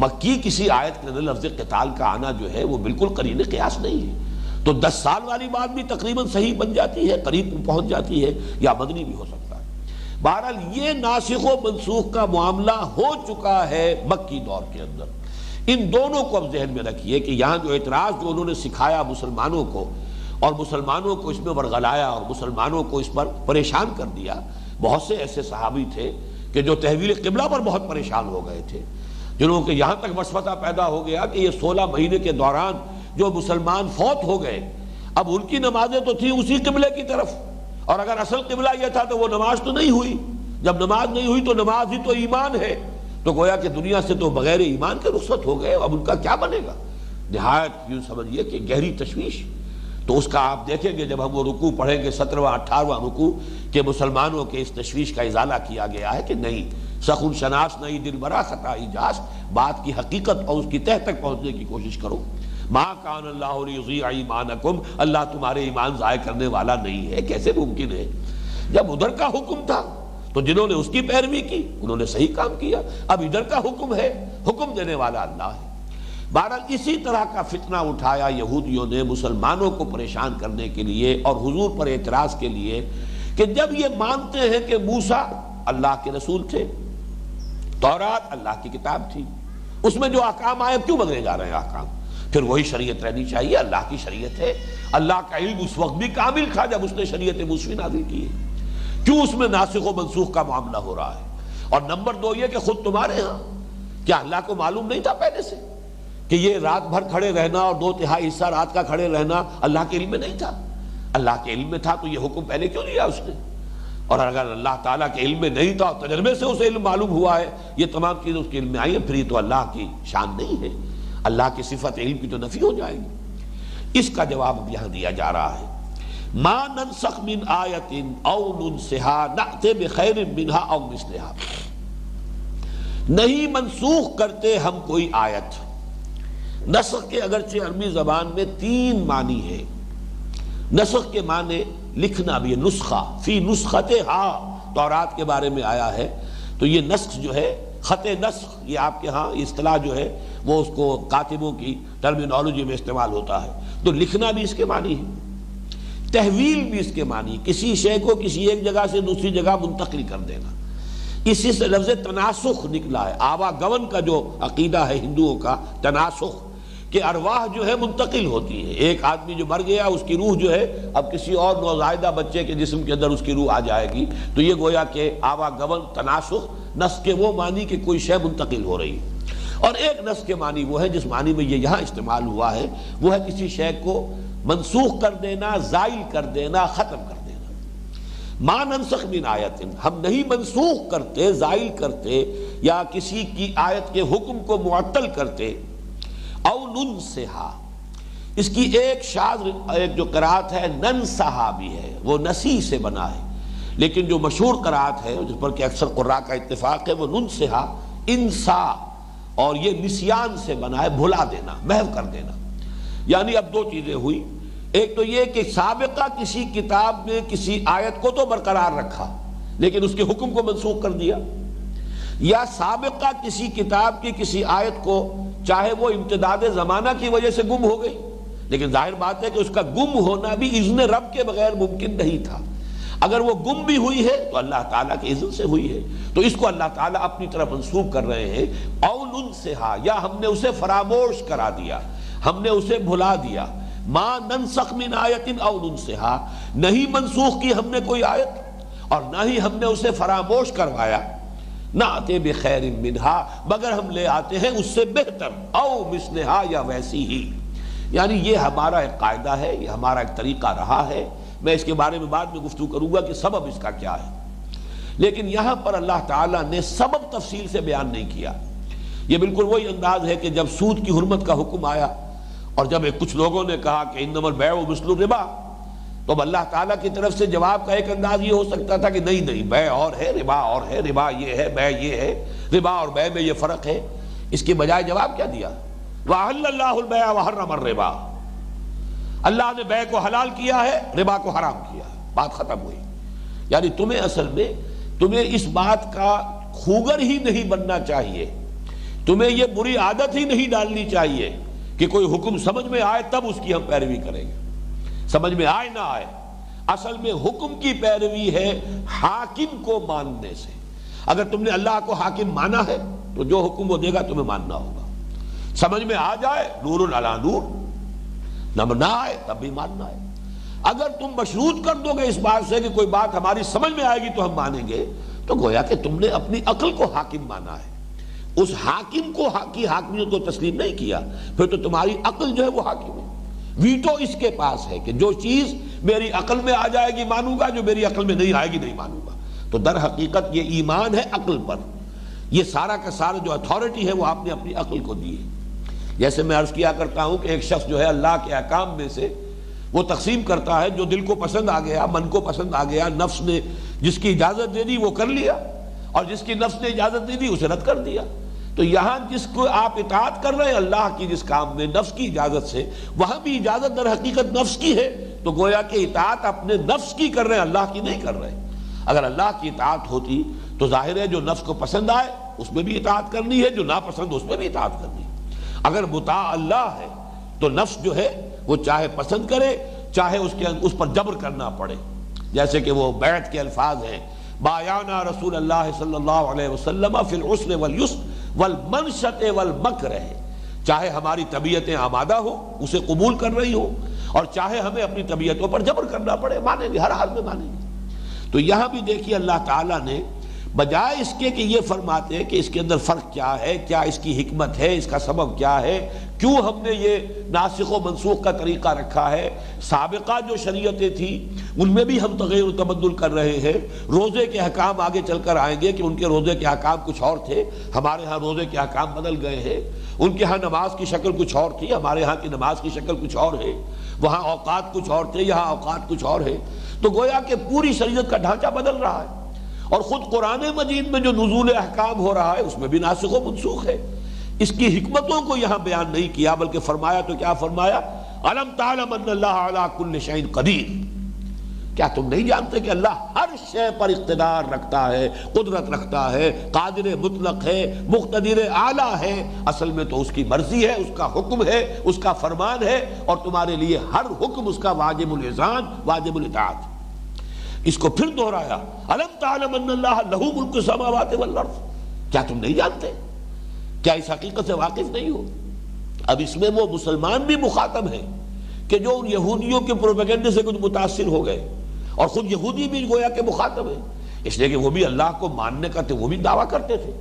مکی کسی آیت کے اندر لفظ قتال کا آنا جو ہے وہ بالکل قرین قیاس نہیں ہے۔ تو 10 سال والی بات بھی تقریباً صحیح بن جاتی ہے، قریب پہنچ جاتی ہے، یا مدنی بھی ہو سکتا ہے۔ بہرحال یہ ناسخ و منسوخ کا معاملہ ہو چکا ہے مکی دور کے اندر۔ ان دونوں کو اب ذہن میں رکھیے کہ یہاں جو اعتراض جو انہوں نے سکھایا مسلمانوں کو، اور مسلمانوں کو اس میں ورغلایا اور مسلمانوں کو اس پر پریشان کر دیا، بہت سے ایسے صحابی تھے کہ جو تحویل قبلہ پر بہت پریشان ہو گئے تھے، جنہوں کے یہاں تک وسوسہ پیدا ہو گیا کہ یہ 16 مہینے کے دوران جو مسلمان فوت ہو گئے، اب ان کی نمازیں تو تھیں اسی قبلے کی طرف، اور اگر اصل قبلہ یہ تھا تو وہ نماز تو نہیں ہوئی۔ جب نماز نہیں ہوئی تو نماز ہی تو ایمان ہے، تو گویا کہ دنیا سے تو بغیر ایمان کے رخصت ہو گئے، اب ان کا کیا بنے گا؟ نہایت یوں سمجھیے کہ گہری تشویش۔ تو اس کا آپ دیکھیں گے جب ہم وہ رکوع پڑھیں گے 17واں 18واں رکوع، کہ مسلمانوں کے اس تشویش کا ازالہ کیا گیا ہے کہ نہیں، سخن شناس نہیں دل برا خطا ایجاز، بات کی حقیقت اور اس کی تہ تک پہنچنے کی کوشش کرو۔ ما کان اللہ لیضیع ایمانکم، اللہ تمہارے ایمان ضائع کرنے والا نہیں ہے۔ کیسے ممکن ہے؟ جب ادھر کا حکم تھا تو جنہوں نے اس کی پیروی کی انہوں نے صحیح کام کیا، اب ادھر کا حکم ہے، حکم دینے والا اللہ ہے۔ بہرحال اسی طرح کا فتنہ اٹھایا یہودیوں نے مسلمانوں کو پریشان کرنے کے لیے اور حضور پر اعتراض کے لیے، کہ جب یہ مانتے ہیں کہ موسیٰ اللہ کے رسول تھے، تورات اللہ کی کتاب تھی، اس میں جو احکام آئے کیوں بدلے جا رہے ہیں احکام؟ پھر وہی شریعت رہنی چاہیے، اللہ کی شریعت ہے۔ اللہ کا علم اس وقت بھی کامل تھا جب اس نے شریعت موسوی نازل کی ہے، کیوں اس میں ناسخ و منسوخ کا معاملہ ہو رہا ہے؟ اور نمبر 2 یہ کہ خود تمہارے ہاں کیا اللہ کو معلوم نہیں تھا پہلے سے کہ یہ رات بھر کھڑے رہنا اور 2/3 حصہ رات کا کھڑے رہنا اللہ کے علم میں نہیں تھا؟ اللہ کے علم میں تھا تو یہ حکم پہلے کیوں لیا اس نے؟ اور اگر اللہ تعالیٰ کے علم میں نہیں تھا، تجربے سے اسے علم معلوم ہوا ہے، یہ تمام چیزیں اس کے علم میں آئی ہیں، پھر یہ تو اللہ کی شان نہیں ہے، اللہ کی صفت علم کی تو نفی ہو جائے گی۔ اس کا جواب اب یہاں دیا جا رہا ہے، ما ننسخ من آیت او ننسها نأت بخیر منها او مثلها، نہیں منسوخ کرتے ہم کوئی آیت۔ نسخ کے اگرچہ عربی زبان میں 3 معنی ہے۔ نسخ کے معنی لکھنا بھی ہے، نسخہ، فی نسختها، تورات کے بارے میں آیا ہے، تو یہ نسخ جو ہے، خط نسخ، یہ آپ کے ہاں اصطلاح جو ہے وہ اس کو کاتبوں کی ٹرمینالوجی میں استعمال ہوتا ہے، تو لکھنا بھی اس کے معنی ہے، تحویل بھی اس کے معنی، کسی شے کو کسی ایک جگہ سے دوسری جگہ منتقل کر دینا۔ اسی سے لفظ تناسخ نکلا ہے، آوا گون کا جو عقیدہ ہے ہندوؤں کا، تناسخ، کہ ارواح جو ہے منتقل ہوتی ہے۔ ایک آدمی جو مر گیا اس کی روح جو ہے اب کسی اور نوزائیدہ بچے کے جسم کے اندر اس کی روح آ جائے گی، تو یہ گویا کہ آوا گون تناسخ، نسخ کے وہ معنی کہ کوئی شے منتقل ہو رہی ہے، اور ایک نسخ کے معنی وہ ہے جس معنی میں یہ یہاں استعمال ہوا ہے، وہ ہے کسی شے کو منسوخ کر دینا، زائل کر دینا، ختم کر دینا۔ ما ننسخ من آیت، ہم نہیں منسوخ کرتے، زائل کرتے، یا کسی کی آیت کے حکم کو معطل کرتے، او ننسہا، اس کی ایک شاذ ایک جو قرات ہے ننسہا بھی ہے، وہ نسی سے بنا ہے، لیکن جو مشہور قرات ہے جس پر کہ اکثر قراء کا اتفاق ہے وہ ننسہا، انسا، اور یہ نسیان سے بنا ہے، بھلا دینا، محو کر دینا۔ یعنی اب 2 چیزیں ہوئی، ایک تو یہ کہ سابقہ کسی کتاب میں کسی آیت کو تو برقرار رکھا لیکن اس کے حکم کو منسوخ کر دیا، یا سابقہ کسی کتاب کی کسی آیت کو چاہے وہ امتداد زمانہ کی وجہ سے گم ہو گئی، لیکن ظاہر بات ہے کہ اس کا گم ہونا بھی اذن رب کے بغیر ممکن نہیں تھا۔ اگر وہ گم بھی ہوئی ہے تو اللہ تعالیٰ کے اذن سے ہوئی ہے، تو اس کو اللہ تعالیٰ اپنی طرف منسوب کر رہے ہیں او ننسہا، یا ہم نے اسے فراموش کرا دیا، ہم نے اسے بھلا دیا۔ ما ننسخ من آیت او ننسہا، نہیں منسوخ کی ہم نے کوئی آیت اور نہ ہی ہم نے اسے فراموش کروایا، نأتی بخیر منہا، مگر ہم لے آتے ہیں اس سے بہتر، او مثلہا، یا ویسی ہی۔ یعنی یہ ہمارا ایک قاعدہ ہے، یہ ہمارا ایک طریقہ رہا ہے۔ میں اس کے بارے میں بعد میں گفتگو کروں گا کہ سبب اس کا کیا ہے، لیکن یہاں پر اللہ تعالیٰ نے سبب تفصیل سے بیان نہیں کیا۔ یہ بالکل وہی انداز ہے کہ جب سود کی حرمت کا حکم آیا اور جب کچھ لوگوں نے کہا کہ انما البیع مثل الربا، تو اب اللہ تعالیٰ کی طرف سے جواب کا ایک انداز یہ ہو سکتا تھا کہ نہیں، بیع اور ہے، ربا اور ہے، ربا یہ ہے، بیع یہ ہے، ربا اور بیع میں یہ فرق ہے۔ اس کے بجائے جواب کیا دیا؟ وَأَحَلَّ اللَّهُ الْبَيْعَ وَحَرَّمَ الرِّبَا، اللہ نے بیع کو حلال کیا ہے، ربا کو حرام کیا ہے، بات ختم ہوئی۔ یعنی تمہیں اصل میں اس بات کا خوگر ہی نہیں بننا چاہیے، تمہیں یہ بری عادت ہی نہیں ڈالنی چاہیے کہ کوئی حکم سمجھ میں آئے تب اس کی ہم پیروی کریں گے، سمجھ میں آئے نہ آئے۔ اصل میں حکم کی پیروی ہے حاکم کو ماننے سے۔ اگر تم نے اللہ کو حاکم مانا ہے تو جو حکم وہ دے گا تمہیں ماننا ہوگا، سمجھ میں آ جائے نور علی نور، نہ آئے تب بھی ماننا ہے۔ اگر تم مشروط کر دو گے اس بات سے کہ کوئی بات ہماری سمجھ میں آئے گی تو ہم مانیں گے، تو گویا کہ تم نے اپنی عقل کو حاکم مانا ہے، اس حاکم کو کی حاکمیت کو تسلیم نہیں کیا، پھر تو تمہاری عقل جو ہے وہ حاکم ہے۔ ویٹو اس کے پاس ہے کہ جو چیز میری عقل میں آ جائے گی مانوں گا، جو میری عقل میں نہیں آئے گی نہیں مانوں گا۔ تو در حقیقت یہ ایمان ہے عقل پر، یہ سارا کا سارا جو اتھارٹی ہے وہ آپ نے اپنی عقل کو دی ہے۔ جیسے میں عرض کیا کرتا ہوں کہ ایک شخص جو ہے اللہ کے احکام میں سے وہ تقسیم کرتا ہے، جو دل کو پسند آ گیا، من کو پسند آ گیا، نفس نے جس کی اجازت دے دی وہ کر لیا، اور جس کی نفس نے اجازت دے دی اسے رد کر دیا۔ تو یہاں جس کو آپ اطاعت کر رہے ہیں اللہ کی جس کام میں نفس کی اجازت سے، وہاں بھی اجازت در حقیقت نفس کی ہے، تو گویا کہ اطاعت اپنے نفس کی کر رہے ہیں، اللہ کی نہیں کر رہے۔ اگر اللہ کی اطاعت ہوتی تو ظاہر ہے جو نفس کو پسند آئے اس میں بھی اطاعت کرنی ہے، جو ناپسند اس میں بھی اطاعت کرنی ہے۔ اگر مطاع اللہ ہے تو نفس جو ہے وہ چاہے پسند کرے چاہے اس پر جبر کرنا پڑے، جیسے کہ وہ بیعت کے الفاظ ہیں، بایعنا رسول اللہ صلی اللہ علیہ وسلم فی العسر والیسر والمنشط والمکرہ، چاہے ہماری طبیعتیں آمادہ ہو اسے قبول کر رہی ہو، اور چاہے ہمیں اپنی طبیعتوں پر جبر کرنا پڑے، مانیں گے، ہر حال میں مانیں گے۔ تو یہاں بھی دیکھیے اللہ تعالیٰ نے بجائے اس کے کہ یہ فرماتے ہیں کہ اس کے اندر فرق کیا ہے، کیا اس کی حکمت ہے، اس کا سبب کیا ہے، کیوں ہم نے یہ ناسخ و منسوخ کا طریقہ رکھا ہے، سابقہ جو شریعتیں تھیں ان میں بھی ہم تغیر و تبدل کر رہے ہیں۔ روزے کے احکام آگے چل کر آئیں گے کہ ان کے روزے کے احکام کچھ اور تھے، ہمارے ہاں روزے کے احکام بدل گئے ہیں۔ ان کے ہاں نماز کی شکل کچھ اور تھی، ہمارے ہاں کی نماز کی شکل کچھ اور ہے۔ وہاں اوقات کچھ اور تھے، یہاں اوقات کچھ اور ہے۔ تو گویا کہ پوری شریعت کا ڈھانچہ بدل رہا ہے، اور خود قرآن مجید میں جو نزول احکام ہو رہا ہے اس میں بھی ناسخ و منسوخ ہے۔ اس کی حکمتوں کو یہاں بیان نہیں کیا، بلکہ فرمایا تو کیا فرمایا؟ الم تعلم ان اللہ علی کل شیء قدیر، کیا تم نہیں جانتے کہ اللہ ہر شے پر اقتدار رکھتا ہے، قدرت رکھتا ہے، قادر مطلق ہے، مقتدر اعلیٰ ہے۔ اصل میں تو اس کی مرضی ہے، اس کا حکم ہے، اس کا فرمان ہے، اور تمہارے لیے ہر حکم اس کا واجب الاذعان، واجب الاطاعت۔ اس کو پھر دہرایا، الم تعلم ان اللہ لہ ملک السماوات والارض، کیا تم نہیں جانتے، کیا اس حقیقت سے واقف نہیں ہو؟ اب اس میں وہ مسلمان بھی مخاطب ہیں کہ جو ان یہودیوں کے پروپیگنڈے سے کچھ متاثر ہو گئے، اور خود یہودی بھی گویا کہ مخاطب ہیں، اس لیے کہ وہ بھی اللہ کو ماننے کا تھے، وہ بھی دعویٰ کرتے تھے۔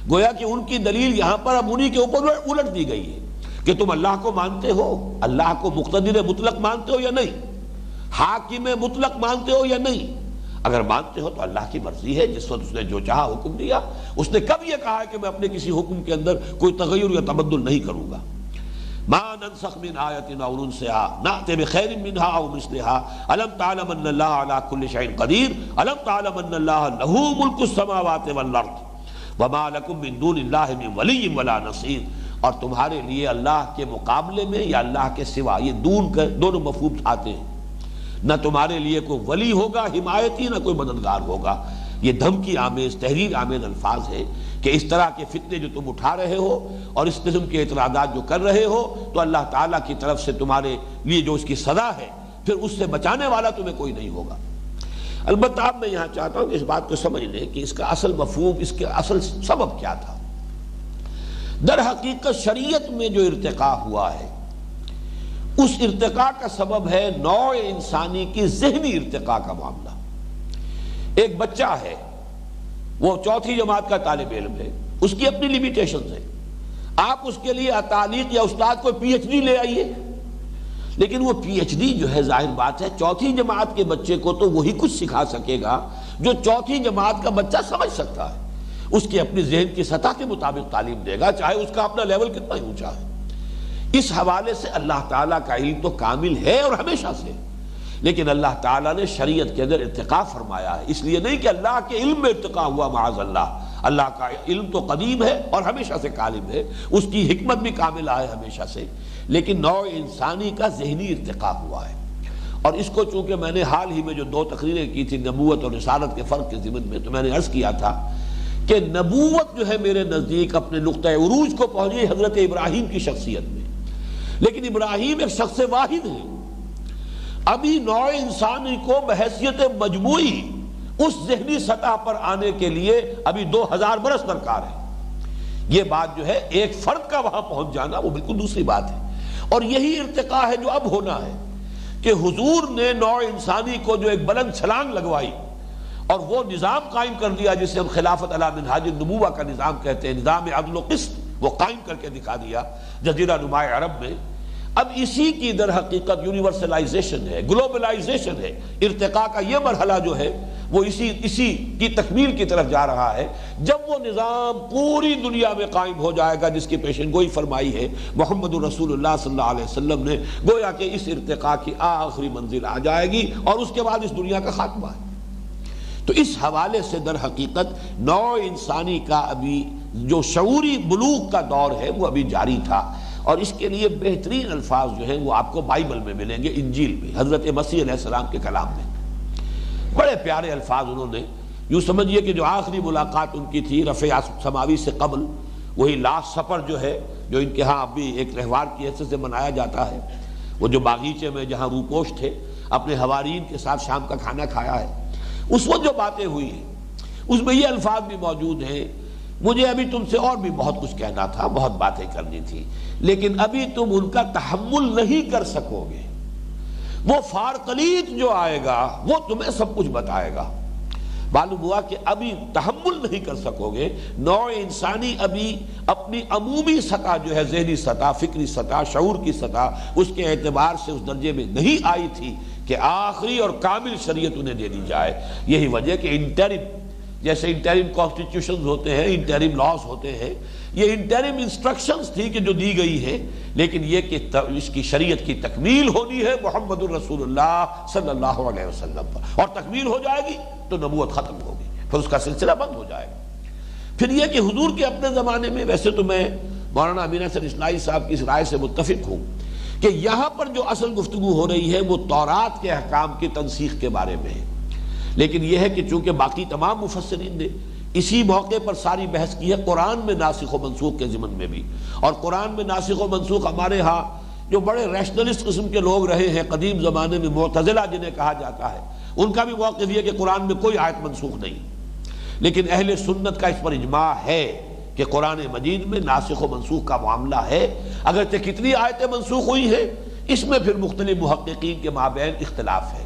گویا کہ ان کی دلیل یہاں پر اب انہی کے اوپر الٹ دی گئی ہے کہ تم اللہ کو مانتے ہو، اللہ کو مقتدر مطلق مانتے ہو یا نہیں، حاکم مطلق مانتے ہو یا نہیں؟ اگر مانتے ہو تو اللہ کی مرضی ہے، جس وقت اس نے جو چاہا حکم دیا، اس نے کب یہ کہا ہے کہ میں اپنے کسی حکم کے اندر کوئی تغیر یا تبدل نہیں کروں گا؟ ما ننسخ من آیت او ننسها نأتی بخیر منها او مثلها الم تعلم ان اللہ علی کل شیء قدیر الم تعلم ان اللہ لہ ملک السماوات والارض وما لکم من دون اللہ من ولی ولا نصیر۔ اور تمہارے لیے اللہ کے مقابلے میں یا اللہ کے سوا، یہ دونوں مفہوم آتے ہیں، نہ تمہارے لیے کوئی ولی ہوگا حمایتی، نہ کوئی مددگار ہوگا۔ یہ دھمکی آمیز، تحریر آمیز الفاظ ہے کہ اس طرح کے فتنے جو تم اٹھا رہے ہو اور اس قسم کے اعتراضات جو کر رہے ہو، تو اللہ تعالیٰ کی طرف سے تمہارے لیے جو اس کی سزا ہے، پھر اس سے بچانے والا تمہیں کوئی نہیں ہوگا۔ البتہ اب میں یہاں چاہتا ہوں کہ اس بات کو سمجھ لیں کہ اس کا اصل مفہوم، اس کے اصل سبب کیا تھا۔ در حقیقت شریعت میں جو ارتقاء ہوا ہے اس ارتقاء کا سبب ہے نوع انسانی کی ذہنی ارتقاء کا معاملہ۔ ایک بچہ ہے، وہ چوتھی جماعت کا طالب علم ہے، اس کی اپنی لیمیٹیشنز ہیں۔ آپ اس کے لیے تعلیق یا استاد کو پی ایچ ڈی لے آئیے، لیکن وہ پی ایچ ڈی جو ہے ظاہر بات ہے چوتھی جماعت کے بچے کو تو وہی کچھ سکھا سکے گا جو چوتھی جماعت کا بچہ سمجھ سکتا ہے، اس کی اپنی ذہن کی سطح کے مطابق تعلیم دے گا، چاہے اس کا اپنا لیول کتنا ہی اونچا ہے۔ اس حوالے سے اللہ تعالیٰ کا علم تو کامل ہے اور ہمیشہ سے، لیکن اللہ تعالیٰ نے شریعت کے اندر ارتقاء فرمایا ہے، اس لیے نہیں کہ اللہ کے علم میں ارتقاء ہوا، معاذ اللہ، اللہ کا علم تو قدیم ہے اور ہمیشہ سے کامل ہے، اس کی حکمت بھی کامل ہے ہمیشہ سے، لیکن نوع انسانی کا ذہنی ارتقاء ہوا ہے۔ اور اس کو چونکہ میں نے حال ہی میں جو 2 تقریریں کی تھی نبوت اور رسالت کے فرق کے ضمن میں، تو میں نے عرض کیا تھا کہ نبوت جو ہے میرے نزدیک اپنے نقطہ عروج کو پہنچی حضرت ابراہیم کی شخصیت میں، لیکن ابراہیم ایک شخص واحد ہے، ابھی نوع انسانی کو بحیثیت مجموعی اس ذہنی سطح پر آنے کے لیے ابھی 2000 برس درکار ہے۔ یہ بات جو ہے ایک فرد کا وہاں پہنچ جانا وہ بالکل دوسری بات ہے، اور یہی ارتقاء ہے جو اب ہونا ہے کہ حضور نے نوع انسانی کو جو ایک بلند چھلانگ لگوائی اور وہ نظام قائم کر دیا جسے ہم خلافت علی منہاج النبوہ کا نظام کہتے ہیں، نظام عدل و قسط، وہ قائم کر کے دکھا دیا جزیرہ نماء عرب میں۔ اب اسی کی در حقیقت یونیورسلائزیشن ہے، گلوبلائزیشن ہے، ارتقاء کا یہ مرحلہ جو ہے وہ اسی کی تکمیل کی طرف جا رہا ہے، جب وہ نظام پوری دنیا میں قائم ہو جائے گا جس کی پیشن گوئی فرمائی ہے محمد رسول اللہ صلی اللہ علیہ وسلم نے، گویا کہ اس ارتقاء کی آخری منزل آ جائے گی اور اس کے بعد اس دنیا کا خاتمہ ہے۔ تو اس حوالے سے در حقیقت نوع انسانی کا ابھی جو شعوری بلوغ کا دور ہے وہ ابھی جاری تھا، اور اس کے لیے بہترین الفاظ جو ہیں وہ آپ کو بائبل میں ملیں گے، انجیل میں، حضرت مسیح علیہ السلام کے کلام میں بڑے پیارے الفاظ انہوں نے، یوں سمجھیے کہ جو آخری ملاقات ان کی تھی رفع سماوی سے قبل، وہی لاسٹ سپر جو ہے، جو ان کے ہاں اب بھی ایک تہوار کی حیثیت سے منایا جاتا ہے، وہ جو باغیچے میں جہاں روپوش تھے اپنے حوارین کے ساتھ شام کا کھانا کھایا ہے، اس وقت جو باتیں ہوئی ہیں اس میں یہ الفاظ بھی موجود ہیں، مجھے ابھی تم سے اور بھی بہت کچھ کہنا تھا، بہت باتیں کرنی تھی، لیکن ابھی تم ان کا تحمل نہیں کر سکو گے، وہ فارقلیت جو آئے گا وہ تمہیں سب کچھ بتائے گا۔ معلوم ہوا کہ ابھی تحمل نہیں کر سکو گے، نوع انسانی ابھی اپنی عمومی سطح جو ہے، ذہنی سطح، فکری سطح، شعور کی سطح، اس کے اعتبار سے اس درجے میں نہیں آئی تھی کہ آخری اور کامل شریعت انہیں دے دی جائے۔ یہی وجہ کہ انٹرم، جیسے انٹرم کانسٹیٹیوشنز ہوتے ہیں، انٹرم لاز ہوتے ہیں، یہ انٹرم انسٹرکشنز تھی کہ جو دی گئی ہیں، لیکن یہ کہ اس کی شریعت کی تکمیل ہونی ہے محمد الرسول اللہ صلی اللہ علیہ وسلم پر، اور تکمیل ہو جائے گی تو نبوت ختم ہوگی، پھر اس کا سلسلہ بند ہو جائے گا۔ پھر یہ کہ حضور کے اپنے زمانے میں، ویسے تو میں مولانا امین حسن اسماعیل صاحب کی اس رائے سے متفق ہوں کہ یہاں پر جو اصل گفتگو ہو رہی ہے وہ تورات کے احکام کی تنسیخ کے بارے میں ہے، لیکن یہ ہے کہ چونکہ باقی تمام مفسرین نے اسی موقع پر ساری بحث کی ہے قرآن میں ناسخ و منسوخ کے ضمن میں بھی، اور قرآن میں ناسخ و منسوخ ہمارے ہاں جو بڑے ریشنلسٹ قسم کے لوگ رہے ہیں قدیم زمانے میں، معتزلہ جنہیں کہا جاتا ہے، ان کا بھی موقف یہ کہ قرآن میں کوئی آیت منسوخ نہیں، لیکن اہل سنت کا اس پر اجماع ہے کہ قرآن مجید میں ناسخ و منسوخ کا معاملہ ہے، اگرچہ کتنی آیتیں منسوخ ہوئی ہیں اس میں پھر مختلف محققین کے مابین اختلاف ہے۔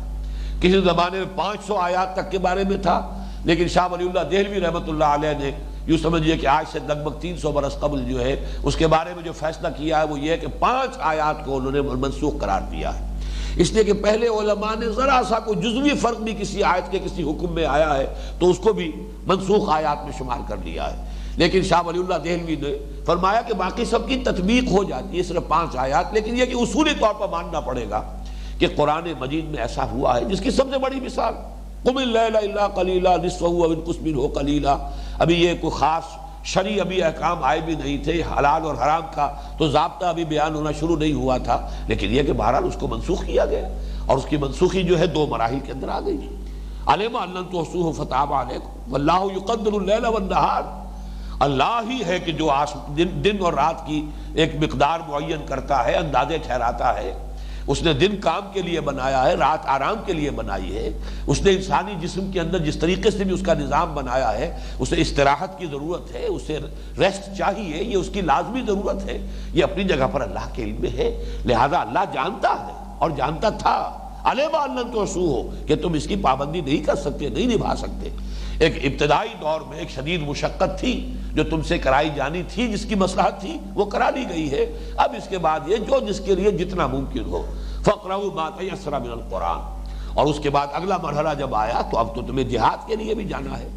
کسی زمانے میں 500 آیات تک کے بارے میں تھا، لیکن شاہ ولی اللہ دہلوی رحمۃ اللہ علیہ نے یوں سمجھیے کہ آج سے لگ بھگ 300 برس قبل جو ہے اس کے بارے میں جو فیصلہ کیا ہے وہ یہ ہے کہ 5 آیات کو انہوں نے منسوخ قرار دیا ہے، اس لیے کہ پہلے علماء نے ذرا سا کوئی جزوی فرق بھی کسی آیت کے کسی حکم میں آیا ہے تو اس کو بھی منسوخ آیات میں شمار کر لیا ہے، لیکن شاہ ولی اللہ دہلوی نے فرمایا کہ باقی سب کی تطبیق ہو جاتی ہے صرف 5 آیات، لیکن یہ کہ اصولی طور پر ماننا پڑے گا کہ قرآن مجید میں ایسا ہوا ہے جس کی سب سے بڑی مثال قم اللیل الا قلیلا نصفہ او انقص منہ قلیلا، ابھی یہ کوئی خاص شرعی ابھی احکام آئے بھی نہیں تھے، حلال اور حرام کا تو ضابطہ ابھی بیان ہونا شروع نہیں ہوا تھا، لیکن یہ کہ بہرحال اس کو منسوخ کیا گیا، اور اس کی منسوخی جو ہے 2 مراحل کے اندر آ گئی۔ علم ان لن تحصوہ فتاب علیکم واللہ یقدر اللیل والنہار، اللہ ہی ہے کہ جو دن اور رات کی ایک مقدار معین کرتا ہے، اندازے ٹھہراتا ہے، اس نے دن کام کے لیے بنایا ہے، رات آرام کے لیے بنائی ہے، اس نے انسانی جسم کے اندر جس طریقے سے بھی اس کا نظام بنایا ہے، اسے استراحت کی ضرورت ہے، اسے ریسٹ چاہیے، یہ اس کی لازمی ضرورت ہے، یہ اپنی جگہ پر اللہ کے علم میں ہے، لہذا اللہ جانتا ہے اور جانتا تھا علم ان تحصوہ کہ تم اس کی پابندی نہیں کر سکتے، نہیں نبھا سکتے۔ ایک ابتدائی دور میں ایک شدید مشقت تھی جو تم سے کرائی جانی تھی، جس کی مصلحت تھی وہ کرا لی گئی ہے، اب اس کے بعد یہ جو جس کے لیے جتنا ممکن ہو فَاقْرَؤُوا مَا تَيَسَّرَ مِنَ الْقُرْآنِ، اور اس کے بعد اگلا مرحلہ جب آیا تو اب تو تمہیں جہاد کے لیے بھی جانا ہے،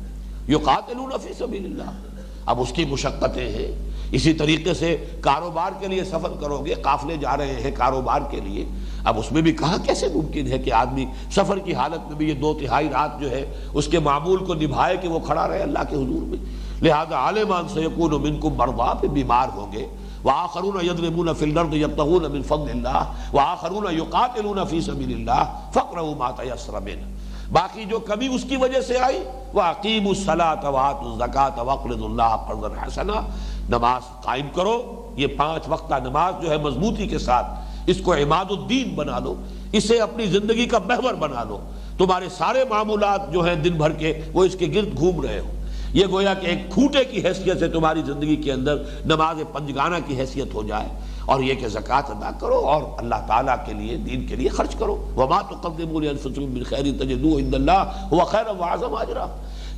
يُقَاتِلُونَ فِي سَبِيلِ اللَّهِ، اب اس کی مشقتیں ہیں۔ اسی طریقے سے کاروبار کے لیے سفر کرو گے، قافلے جا رہے ہیں کاروبار کے لیے، اب اس میں بھی کہاں کیسے ممکن ہے کہ آدمی سفر کی حالت میں بھی یہ 2/3 رات جو ہے اس کے معمول کو نبھائے کہ وہ کھڑا رہے اللہ کے حضور میں۔ لہذا عَلِمَ أَن سَيَكُونُ مِنكُم مَرْضَىٰ، پہ بیمار ہوں گے، وَآخَرُونَ يَضْرِبُونَ فِي الْأَرْضِ يَبْتَغُونَ مِن فَضْلِ اللَّهِ وَآخَرُونَ يُقَاتِلُونَ فِي سَبِيلِ اللَّهِ فَاقْرَؤُوا مَا تَيَسَّرَ مِنْهُ، باقی جو کمی اس کی وجہ سے آئی وَأَقِیمُوا الصَّلَاةَ وَآتُوا الزَّکَاةَ وَأَقْرِضُوا اللَّهَ قَرْضًا حَسَنًا، نماز قائم کرو، یہ 5 وقتہ نماز جو ہے مضبوطی کے ساتھ اس کو عماد الدین بنا لو، اسے اپنی زندگی کا محور بنا لو، تمہارے سارے معمولات جو ہیں دن بھر کے وہ اس کے گرد گھوم رہے ہو، یہ گویا کہ ایک کھوٹے کی حیثیت سے تمہاری زندگی کے اندر نماز پنجگانہ کی حیثیت ہو جائے، اور یہ کہ زکوٰۃ ادا کرو اور اللہ تعالیٰ کے لیے دین کے لیے خرچ کرو۔ وَمَا تُقَدِّمُوا لِأَنفُسِكُم مِّن خَيْرٍ تَجِدُوهُ عِندَ اللَّهِ هُوَ خَيْرًا وَأَعْظَمَ أَجْرًا،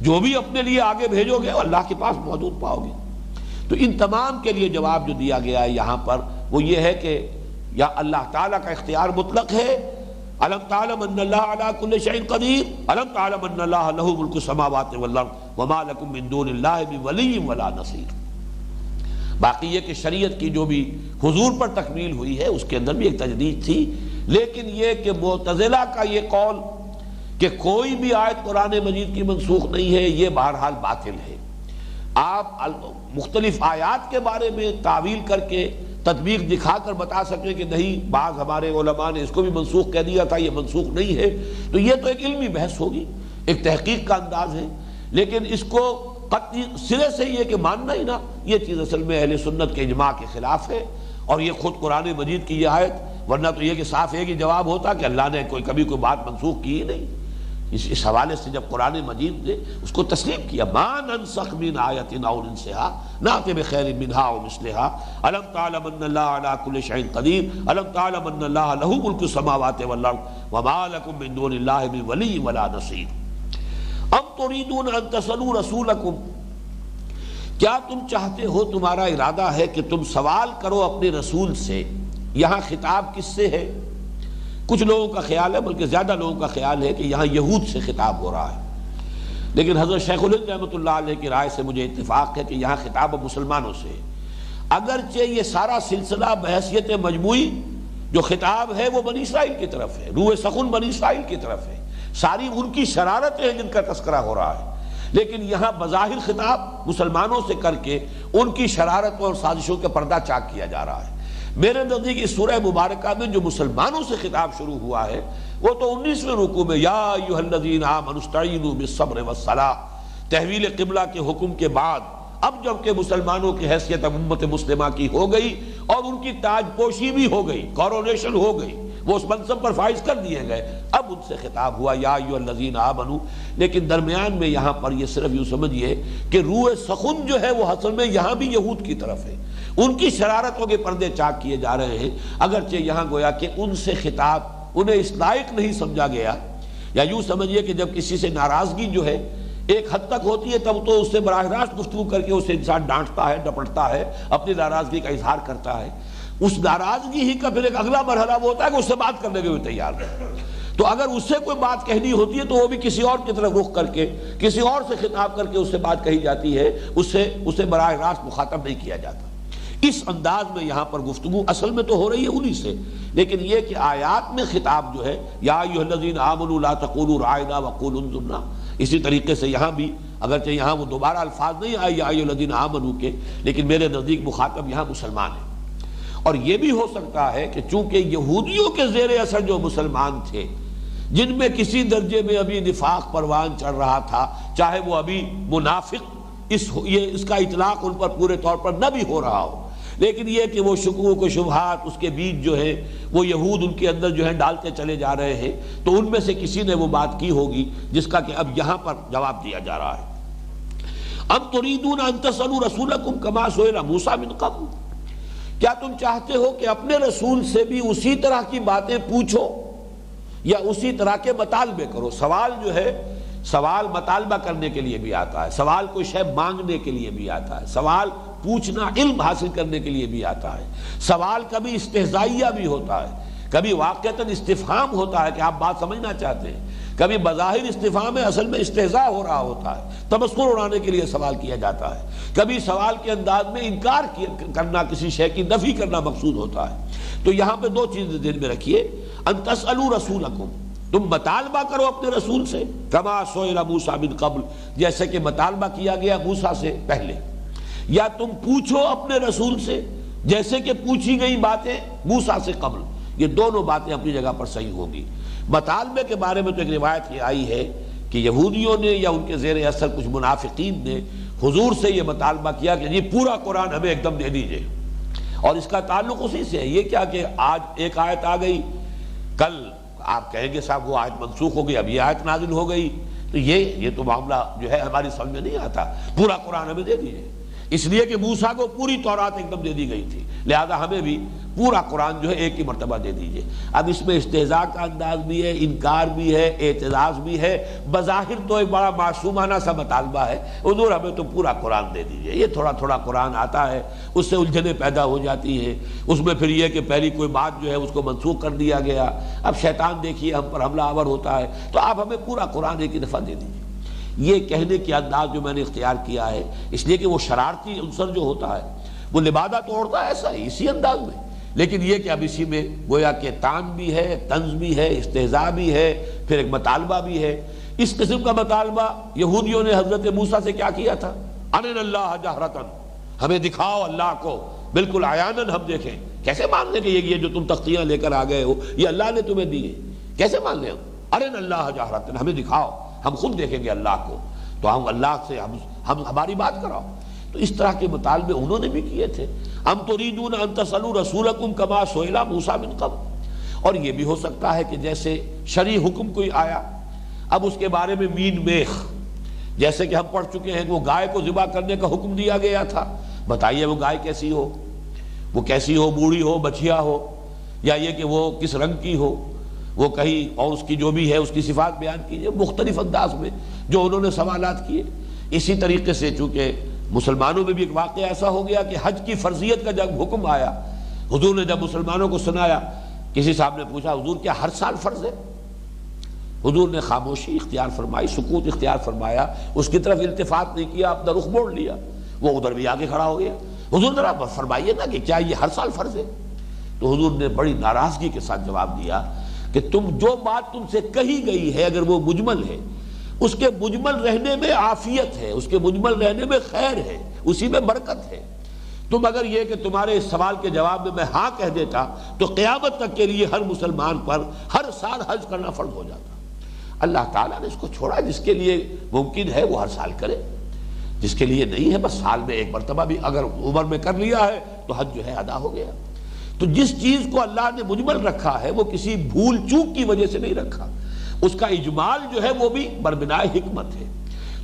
جو بھی اپنے لیے آگے بھیجو گے اللہ کے پاس موجود پاؤ گے۔ تو ان تمام کے لیے جواب جو دیا گیا ہے یہاں پر وہ یہ ہے کہ یا اللہ تعالیٰ کا اختیار مطلق ہے، أَلَمْ تَعْلَمْ أَنَّ اللَّهَ عَلَىٰ كُلِّ شَيْءٍ قَدِيرٌ أَلَمْ تَعْلَمْ أَنَّ اللَّهَ لَهُ مُلْكُ السَّمَاوَاتِ وَالْأَرْضِ وَمَا لَكُم مِّن دُونِ اللَّهِ مِن وَلِيٍّ وَلَا نَصِيرٍ۔ باقی یہ کہ شریعت کی جو بھی حضور پر تکمیل ہوئی ہے اس کے اندر بھی ایک تجدید تھی، لیکن یہ کہ معتزلہ کا یہ قول کہ کوئی بھی آیت قرآن مجید کی منسوخ نہیں ہے، یہ بہرحال باطل ہے۔ آپ مختلف آیات کے بارے میں تعویل کر کے تطبیق دکھا کر بتا سکیں کہ نہیں بعض ہمارے علماء نے اس کو بھی منسوخ کہہ دیا تھا، یہ منسوخ نہیں ہے، تو یہ تو ایک علمی بحث ہوگی، ایک تحقیق کا انداز ہے، لیکن اس کو قطعی سرے سے یہ کہ ماننا ہی نہ، یہ چیز اصل میں اہل سنت کے اجماع کے خلاف ہے، اور یہ خود قرآن مجید کی یہ آیت، ورنہ تو یہ کہ صاف ایک ہی جواب ہوتا کہ اللہ نے کبھی کوئی بات منسوخ کی ہی نہیں۔ اس حوالے سے جب قرآن مجید نے اس کو تسلیم کیا، ما ننسخ من آیت او ننسها نأتی بخیر منها او مثلها الم تعلم ان اللہ علی کل شیء قدیر الم تعلم ان اللہ له ملک السماوات والارض وما لکم من دون اللہ من ولی ولا نصیر۔ ام تريدون ان تسألوا رسولکم، کیا تم چاہتے ہو، تمہارا ارادہ ہے کہ تم سوال کرو اپنے رسول سے۔ یہاں خطاب کس سے ہے؟ کچھ لوگوں کا خیال ہے، بلکہ زیادہ لوگوں کا خیال ہے کہ یہاں یہود سے خطاب ہو رہا ہے، لیکن حضرت شیخ الہند رحمۃ اللہ علیہ کی رائے سے مجھے اتفاق ہے کہ یہاں خطاب مسلمانوں سے ہے، اگرچہ یہ سارا سلسلہ بحیثیت مجموعی جو خطاب ہے وہ بنی اسرائیل کی طرف ہے، روح سخن بنی اسرائیل کی طرف ہے، ساری ان کی شرارتیں ہیں جن کا تذکرہ ہو رہا ہے، لیکن یہاں بظاہر خطاب مسلمانوں سے کر کے ان کی شرارتوں اور سازشوں کے پردہ چاک کیا جا رہا ہے۔ میرے نزدیک اس سورہ مبارکہ میں جو مسلمانوں سے خطاب شروع ہوا ہے وہ تو 19ویں رکوع میں یا ایھا الذین آمنوا استعینوا بالصبر والصلاۃ، تحویل قبلہ کے حکم کے بعد اب جب کہ مسلمانوں کی حیثیت امت مسلمہ کی ہو گئی اور ان کی تاج پوشی بھی ہو گئی، کورونیشن ہو گئی، وہ اس منصب پر فائز کر دیے گئے، اب ان سے خطاب ہوا یا ایھا الذین آمنوا، لیکن درمیان میں یہاں پر یہ صرف یوں سمجھیے کہ روح سخن جو ہے وہ اصل میں یہاں بھی یہود کی طرف ہے، ان کی شرارتوں کے پردے چاک کیے جا رہے ہیں، اگرچہ یہاں گویا کہ ان سے خطاب انہیں اس لائق نہیں سمجھا گیا، یا یوں سمجھیے کہ جب کسی سے ناراضگی جو ہے ایک حد تک ہوتی ہے تب تو اس سے براہ راست گفتگو کر کے اسے انسان ڈانٹتا ہے، ڈپٹتا ہے، اپنی ناراضگی کا اظہار کرتا ہے، اس ناراضگی ہی کا پھر ایک اگلا مرحلہ وہ ہوتا ہے کہ اس سے بات کرنے کے بھی تیار ہے، تو اگر اس سے کوئی بات کہنی ہوتی ہے تو وہ بھی کسی اور کی طرف رخ کر کے کسی اور سے خطاب کر کے اس سے بات کہی جاتی ہے، اسے براہ راست مخاطب نہیں کیا جاتا۔ اس انداز میں یہاں پر گفتگو اصل میں تو ہو رہی ہے انہی سے، لیکن یہ کہ آیات میں خطاب جو ہے یا ایھا الذین آمنوا لا تقولوا راعنا وقولوا انظرنا، اسی طریقے سے یہاں بھی اگرچہ یہاں وہ دوبارہ الفاظ نہیں آئے یا ایھا الذین آمنوا کے، لیکن میرے نزدیک مخاطب یہاں مسلمان ہے، اور یہ بھی ہو سکتا ہے کہ چونکہ یہودیوں کے زیر اثر جو مسلمان تھے جن میں کسی درجے میں ابھی نفاق پروان چڑھ رہا تھا، چاہے وہ ابھی منافق اس کا اطلاق ان پر پورے طور پر نہ بھی ہو رہا ہو، لیکن یہ کہ وہ شکوک و شبہات اس کے بیچ جو ہے وہ یہود ان کے اندر جو ہے ڈالتے چلے جا رہے ہیں، تو ان میں سے کسی نے وہ بات کی ہوگی جس کا کہ اب یہاں پر جواب دیا جا رہا ہے۔ ام تریدون ان تسألوا رسولکم کما سئل موسیٰ من قبل، کیا تم چاہتے ہو کہ اپنے رسول سے بھی اسی طرح کی باتیں پوچھو یا اسی طرح کے مطالبے کرو؟ سوال جو ہے، سوال مطالبہ کرنے کے لیے بھی آتا ہے، سوال کوئی شے مانگنے کے لیے بھی آتا ہے، سوال پوچھنا علم حاصل کرنے کے لیے بھی آتا ہے، سوال کبھی استہزائیہ بھی ہوتا ہے، کبھی واقعتاً استفہام ہوتا ہے کہ آپ بات سمجھنا چاہتے ہیں، کبھی بظاہر استفہام ہے اصل میں استہزاء ہو رہا ہوتا ہے، تمسخر اڑانے کے لیے سوال کیا جاتا ہے، کبھی سوال کے انداز میں انکار کرنا، کسی شے کی نفی کرنا مقصود ہوتا ہے۔ تو یہاں پہ دو چیزیں ذہن میں رکھیے، ان تسألوا رسولکم، تم مطالبہ کرو اپنے رسول سے، کما سئل موسیٰ من قبل، جیسے کہ مطالبہ کیا گیا موسیٰ سے پہلے، یا تم پوچھو اپنے رسول سے جیسے کہ پوچھی گئی باتیں موسیٰ سے قبل۔ یہ دونوں باتیں اپنی جگہ پر صحیح ہوں گی۔ مطالبے کے بارے میں تو ایک روایت یہ آئی ہے کہ یہودیوں نے یا ان کے زیر اثر کچھ منافقین نے حضور سے یہ مطالبہ کیا کہ یہ پورا قرآن ہمیں ایک دم دے دیجئے، اور اس کا تعلق اسی سے ہے۔ یہ کیا کہ آج ایک آیت آ گئی، کل آپ کہیں گے صاحب وہ آیت منسوخ ہو گئی، اب یہ آیت نازل ہو گئی، تو یہ تو معاملہ جو ہے ہماری سمجھ میں نہیں آتا، پورا قرآن ہمیں دے دیجئے، اس لیے کہ موسیٰ کو پوری تورات ایک دم دے دی گئی تھی، لہذا ہمیں بھی پورا قرآن جو ہے ایک ہی مرتبہ دے دیجئے۔ اب اس میں استہزاء کا انداز بھی ہے، انکار بھی ہے، اعتراض بھی ہے، بظاہر تو ایک بڑا معصومانہ سا مطالبہ ہے، حضور ہمیں تو پورا قرآن دے دیجئے۔ یہ تھوڑا تھوڑا قرآن آتا ہے، اس سے الجھنیں پیدا ہو جاتی ہیں، اس میں پھر یہ کہ پہلی کوئی بات جو ہے اس کو منسوخ کر دیا گیا، اب شیطان دیکھیے ہم پر حملہ آور ہوتا ہے، تو آپ ہمیں پورا قرآن ایک ہی دفعہ دے دیجئے۔ یہ کہنے کے انداز جو میں نے اختیار کیا ہے، اس لیے کہ وہ شرارتی عنصر جو ہوتا ہے وہ لبادہ توڑتا ہے ایسا ہی اسی انداز میں، لیکن یہ کہ اب اسی میں گویا کہ تان بھی ہے، طنز بھی ہے، استہزاء بھی ہے، پھر ایک مطالبہ بھی ہے۔ اس قسم کا مطالبہ یہودیوں نے حضرت موسیٰ سے کیا کیا تھا؟ ارنا اللہ جہرتاً، ہمیں دکھاؤ اللہ کو بالکل عیاناً ہم دیکھیں۔ کیسے مان لیں کہ یہ جو تم تختیاں لے کر آ گئے ہو یہ اللہ نے تمہیں دی ہے؟ کیسے مان لیں ہم؟ ارنا اللہ جہرتاً، ہمیں دکھاؤ، ہم خود دیکھیں گے اللہ کو، تو ہم اللہ سے ہم ہماری بات کراؤ۔ تو اس طرح کے مطالبے انہوں نے بھی کیے تھے۔ ام تریدون ان تسألوا رسولکم کما سئل موسیٰ من قبل، اور یہ بھی ہو سکتا ہے کہ جیسے شرعی حکم کوئی آیا، اب اس کے بارے میں مین میخ، جیسے کہ ہم پڑھ چکے ہیں کہ وہ گائے کو ذبح کرنے کا حکم دیا گیا تھا، بتائیے وہ گائے کیسی ہو، وہ کیسی ہو، بوڑھی ہو، بچھیا ہو، یا یہ کہ وہ کس رنگ کی ہو، وہ کہیں اور اس کی جو بھی ہے اس کی صفات بیان کیجئے، مختلف انداز میں جو انہوں نے سوالات کیے۔ اسی طریقے سے چونکہ مسلمانوں میں بھی ایک واقعہ ایسا ہو گیا کہ حج کی فرضیت کا جب حکم آیا، حضور نے جب مسلمانوں کو سنایا، کسی صاحب نے پوچھا حضور کیا ہر سال فرض ہے؟ حضور نے خاموشی اختیار فرمائی، سکوت اختیار فرمایا، اس کی طرف التفات نہیں کیا، اپنا رخ موڑ لیا، وہ ادھر بھی آگے کھڑا ہو گیا۔ حضور ذرا فرمائیے نا کہ کیا یہ ہر سال فرض ہے؟ تو حضور نے بڑی ناراضگی کے ساتھ جواب دیا کہ تم جو بات تم سے کہی گئی ہے اگر وہ مجمل ہے، اس کے مجمل رہنے میں عافیت ہے، اس کے مجمل رہنے میں خیر ہے، اسی میں برکت ہے۔ تم اگر یہ کہ تمہارے اس سوال کے جواب میں ہاں کہہ دیتا تو قیامت تک کے لیے ہر مسلمان پر ہر سال حج کرنا فرض ہو جاتا۔ اللہ تعالیٰ نے اس کو چھوڑا، جس کے لیے ممکن ہے وہ ہر سال کرے، جس کے لیے نہیں ہے بس سال میں ایک مرتبہ بھی اگر عمر میں کر لیا ہے تو حج جو ہے ادا ہو گیا۔ تو جس چیز کو اللہ نے مجمل رکھا ہے وہ کسی بھول چوک کی وجہ سے نہیں رکھا، اس کا اجمال جو ہے وہ بھی بربنائے حکمت ہے۔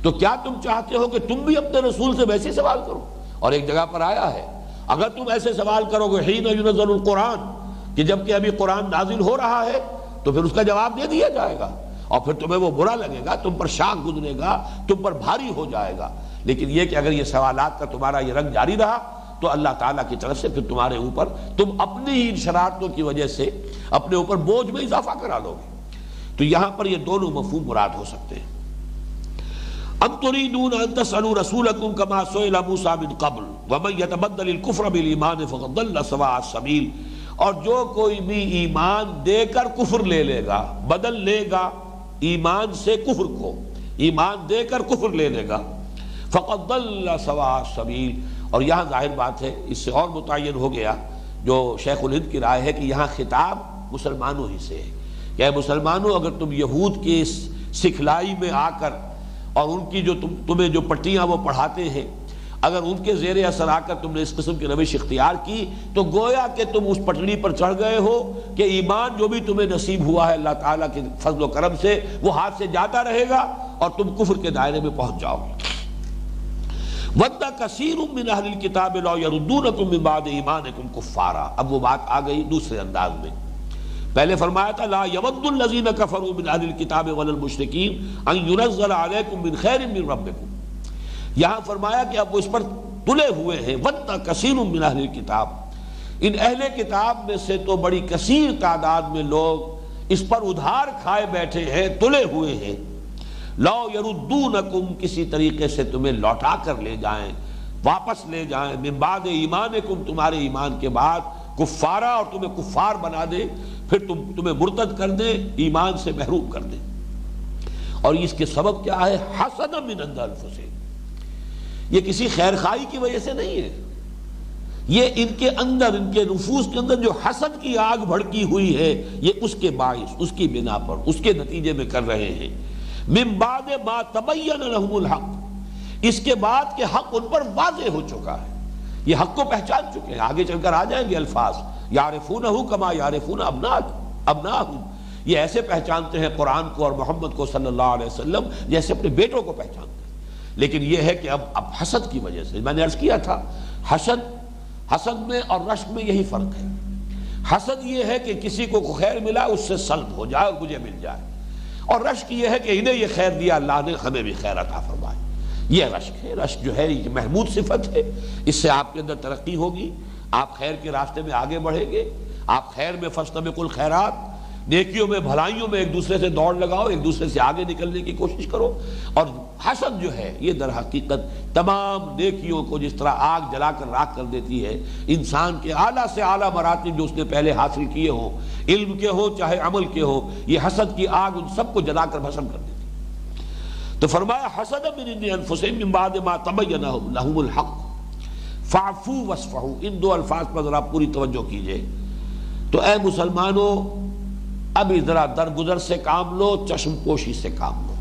تو کیا تم چاہتے ہو کہ تم بھی اپنے رسول سے ویسے سوال کرو؟ اور ایک جگہ پر آیا ہے اگر تم ایسے سوال کرو گے حین ینزل القرآن، کہ جب کہ ابھی قرآن نازل ہو رہا ہے، تو پھر اس کا جواب دے دیا جائے گا اور پھر تمہیں وہ برا لگے گا، تم پر شاق گزرے گا، تم پر بھاری ہو جائے گا۔ لیکن یہ کہ اگر یہ سوالات کا تمہارا یہ رنگ جاری رہا تو اللہ تعالیٰ کی طرف سے پھر تمہارے اوپر تم اپنی ہی شرارتوں کی وجہ سے اپنے اوپر بوجھ میں اضافہ کرا لو گے۔ تو یہاں پر یہ دونوں مفہوم مراد ہو سکتے ہیں۔ ام تريدون ان تسألوا رسولكم كما سئل موسى من قبل ومن يتبدل الكفر بالایمان فقد ضل سواء السبیل، اور جو کوئی بھی ایمان دے کر کفر لے لے گا، بدل لے گا ایمان سے کفر کو، ایمان دے کر کفر لے لے گا، فقد ضل سواء السبیل۔ اور یہاں ظاہر بات ہے، اس سے اور متعین ہو گیا جو شیخ الہند کی رائے ہے کہ یہاں خطاب مسلمانوں ہی سے ہے کہ اے مسلمانوں، اگر تم یہود کی سکھلائی میں آ کر اور ان کی جو تمہیں جو پٹیاں وہ پڑھاتے ہیں، اگر ان کے زیر اثر آ کر تم نے اس قسم کی روش اختیار کی تو گویا کہ تم اس پٹڑی پر چڑھ گئے ہو کہ ایمان جو بھی تمہیں نصیب ہوا ہے اللہ تعالیٰ کے فضل و کرم سے وہ ہاتھ سے جاتا رہے گا اور تم کفر کے دائرے میں پہنچ جاؤ گے۔ وَدَّ كَثِيرٌ مِّنْ أَهْلِ الْكِتَابِ لَوْ يَرُدُّونَكُم مِّن بَعْدِ ایمانکم کفارا۔ اب وہ بات آ گئی دوسرے انداز میں۔ پہلے فرمایا تھا لا يَوَدُّ الَّذِينَ كَفَرُوا مِنْ أَهْلِ الْكِتَابِ وَلَا الْمُشْرِكِينَ أَن يُنَزَّلَ عَلَيْكُم مِّن خَيْرٍ مِّن رَبِّكُم۔ یہاں فرمایا کہ اب وہ اس پر تلے ہوئے ہیں۔ وَدَّ كَثِيرٌ مِّنْ أَهْلِ الْكِتَابِ، ان اہل کتاب میں سے تو بڑی کثیر تعداد میں لوگ اس پر ادھار کھائے بیٹھے ہیں، تلے ہوئے ہیں۔ لو یردونکم، کسی طریقے سے تمہیں لوٹا کر لے جائیں، واپس لے جائیں، من بعد ایمانکم، تمہارے ایمان کے بعد، کفارا، اور تمہیں کفار بنا دے، پھر تمہیں مرتد کر دے، ایمان سے محروم کر دے۔ اور اس کے سبب کیا ہے؟ حسد من عند انفسہم، یہ کسی خیر خواہی کی وجہ سے نہیں ہے، یہ ان کے اندر، ان کے نفوس کے اندر جو حسد کی آگ بھڑکی ہوئی ہے، یہ اس کے باعث، اس کی بنا پر، اس کے نتیجے میں کر رہے ہیں۔ من بعد ما تبین لهم الحق، اس کے بعد کہ حق ان پر واضح ہو چکا ہے، یہ حق کو پہچان چکے ہیں۔ آگے چل کر آ جائیں گے الفاظ، یعرفونہ کما یعرفون ابناءہم، یہ ایسے پہچانتے ہیں قرآن کو اور محمد کو صلی اللہ علیہ وسلم جیسے اپنے بیٹوں کو پہچانتے ہیں۔ لیکن یہ ہے کہ اب حسد کی وجہ سے، میں نے عرض کیا تھا، حسد میں اور رشک میں یہی فرق ہے۔ حسد یہ ہے کہ کسی کو خیر ملا اس سے سلب ہو جائے اور مجھے مل جائے، اور رشک یہ ہے کہ انہیں یہ خیر دیا اللہ نے، ہمیں بھی خیر عطا فرمائے، یہ رشک ہے۔ رشک جو ہے یہ محمود صفت ہے، اس سے آپ کے اندر ترقی ہوگی، آپ خیر کے راستے میں آگے بڑھیں گے، آپ خیر میں فاستبقوا الخیرات، نیکیوں میں بھلائیوں میں ایک دوسرے سے دوڑ لگاؤ، ایک دوسرے سے آگے نکلنے کی کوشش کرو۔ اور حسد جو ہے یہ در حقیقت تمام نیکیوں کو جس طرح آگ جلا کر راکھ کر دیتی ہے، انسان کے اعلیٰ سے اعلیٰ مراتب جو اس نے پہلے حاصل کیے ہوں، علم کے ہو چاہے عمل کے ہو، یہ حسد کی آگ ان سب کو جلا کر بھسم کر دیتی۔ تو فرمایا حسد من عند انفسہم من بعد ما تبین لهم الحق فاعفوا واصفحوا، ان دو الفاظ پر ذرا پوری توجہ کیجئے۔ تو اے مسلمانوں، ابھی ذرا درگزر سے کام لو، چشم پوشی سے کام لو۔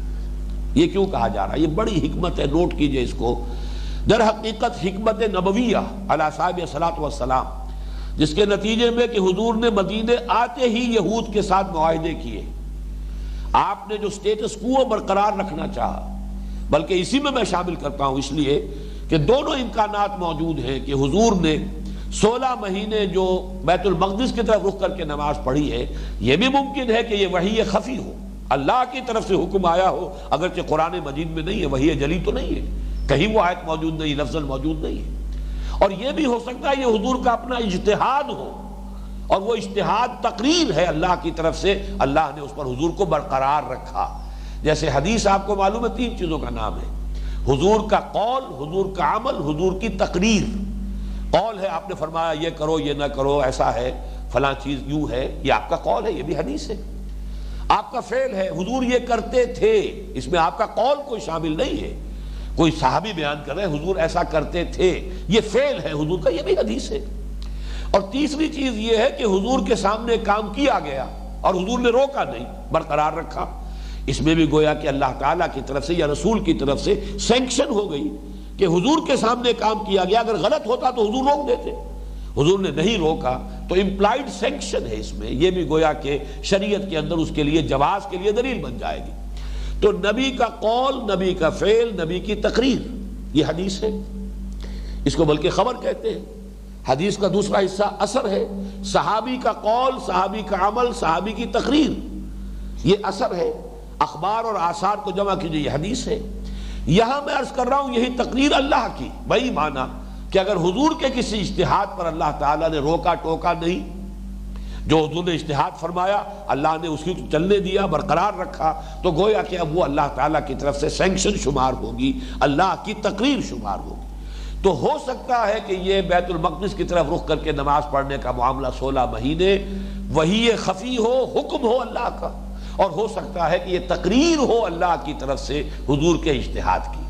یہ کیوں کہا جا رہا ہے؟ یہ بڑی حکمت ہے، نوٹ کیجئے اس کو۔ در حقیقت حکمت نبویہ علی صاحب الصلاۃ والسلام، جس کے نتیجے میں کہ حضور نے مدینے آتے ہی یہود کے ساتھ معاہدے کیے، آپ نے جو سٹیٹس کو برقرار رکھنا چاہا، بلکہ اسی میں شامل کرتا ہوں اس لیے کہ دونوں امکانات موجود ہیں کہ حضور نے 16 مہینے جو بیت المقدس کی طرف رخ کر کے نماز پڑھی ہے، یہ بھی ممکن ہے کہ یہ وحی خفی ہو، اللہ کی طرف سے حکم آیا ہو، اگرچہ قرآن مجید میں نہیں ہے، وحی جلی تو نہیں ہے، کہیں وہ آیت موجود نہیں، لفظ موجود نہیں ہے۔ اور یہ بھی ہو سکتا ہے یہ حضور کا اپنا اجتہاد ہو، اور وہ اجتہاد تقریر ہے اللہ کی طرف سے، اللہ نے اس پر حضور کو برقرار رکھا۔ جیسے حدیث آپ کو معلوم ہے 3 چیزوں کا نام ہے، حضور کا قول، حضور کا عمل، حضور کی تقریر۔ قول ہے آپ نے فرمایا یہ کرو یہ نہ کرو، ایسا ہے، فلاں چیز یوں ہے، یہ آپ کا قول ہے، یہ بھی حدیث ہے۔ آپ کا فعل ہے، حضور یہ کرتے تھے، اس میں آپ کا قول کوئی شامل نہیں ہے، کوئی صحابی بیان کر رہے ہیں حضور ایسا کرتے تھے، یہ فعل ہے حضور کا، یہ بھی حدیث ہے۔ اور تیسری چیز یہ ہے کہ حضور کے سامنے کام کیا گیا اور حضور نے روکا نہیں، برقرار رکھا۔ اس میں بھی گویا کہ اللہ تعالیٰ کی طرف سے یا رسول کی طرف سے سینکشن ہو گئی کہ حضور کے سامنے کام کیا گیا، اگر غلط ہوتا تو حضور روک دیتے، حضور نے نہیں روکا تو امپلائڈ سینکشن ہے اس میں، یہ بھی گویا کہ شریعت کے اندر اس کے لیے جواز کے لیے دلیل بن جائے گی۔ تو نبی کا قول، نبی کا فعل، نبی کی تقریر، یہ حدیث ہے، اس کو بلکہ خبر کہتے ہیں۔ حدیث کا دوسرا حصہ اثر ہے، صحابی کا قول، صحابی کا عمل، صحابی کی تقریر، یہ اثر ہے۔ اخبار اور آثار کو جمع کیجئے، یہ حدیث ہے۔ یہاں میں عرض کر رہا ہوں یہی تقریر اللہ کی، وہی معنی کہ اگر حضور کے کسی اجتہاد پر اللہ تعالیٰ نے روکا ٹوکا نہیں، جو حضور نے اجتہاد فرمایا اللہ نے اس کی چلنے دیا، برقرار رکھا، تو گویا کہ اب وہ اللہ تعالیٰ کی طرف سے سینکشن شمار ہوگی، اللہ کی تقریر شمار ہوگی۔ تو ہو سکتا ہے کہ یہ بیت المقدس کی طرف رخ کر کے نماز پڑھنے کا معاملہ 16 مہینے وحی خفی ہو، حکم ہو اللہ کا، اور ہو سکتا ہے کہ یہ تقریر ہو اللہ کی طرف سے حضور کے اجتہاد کی۔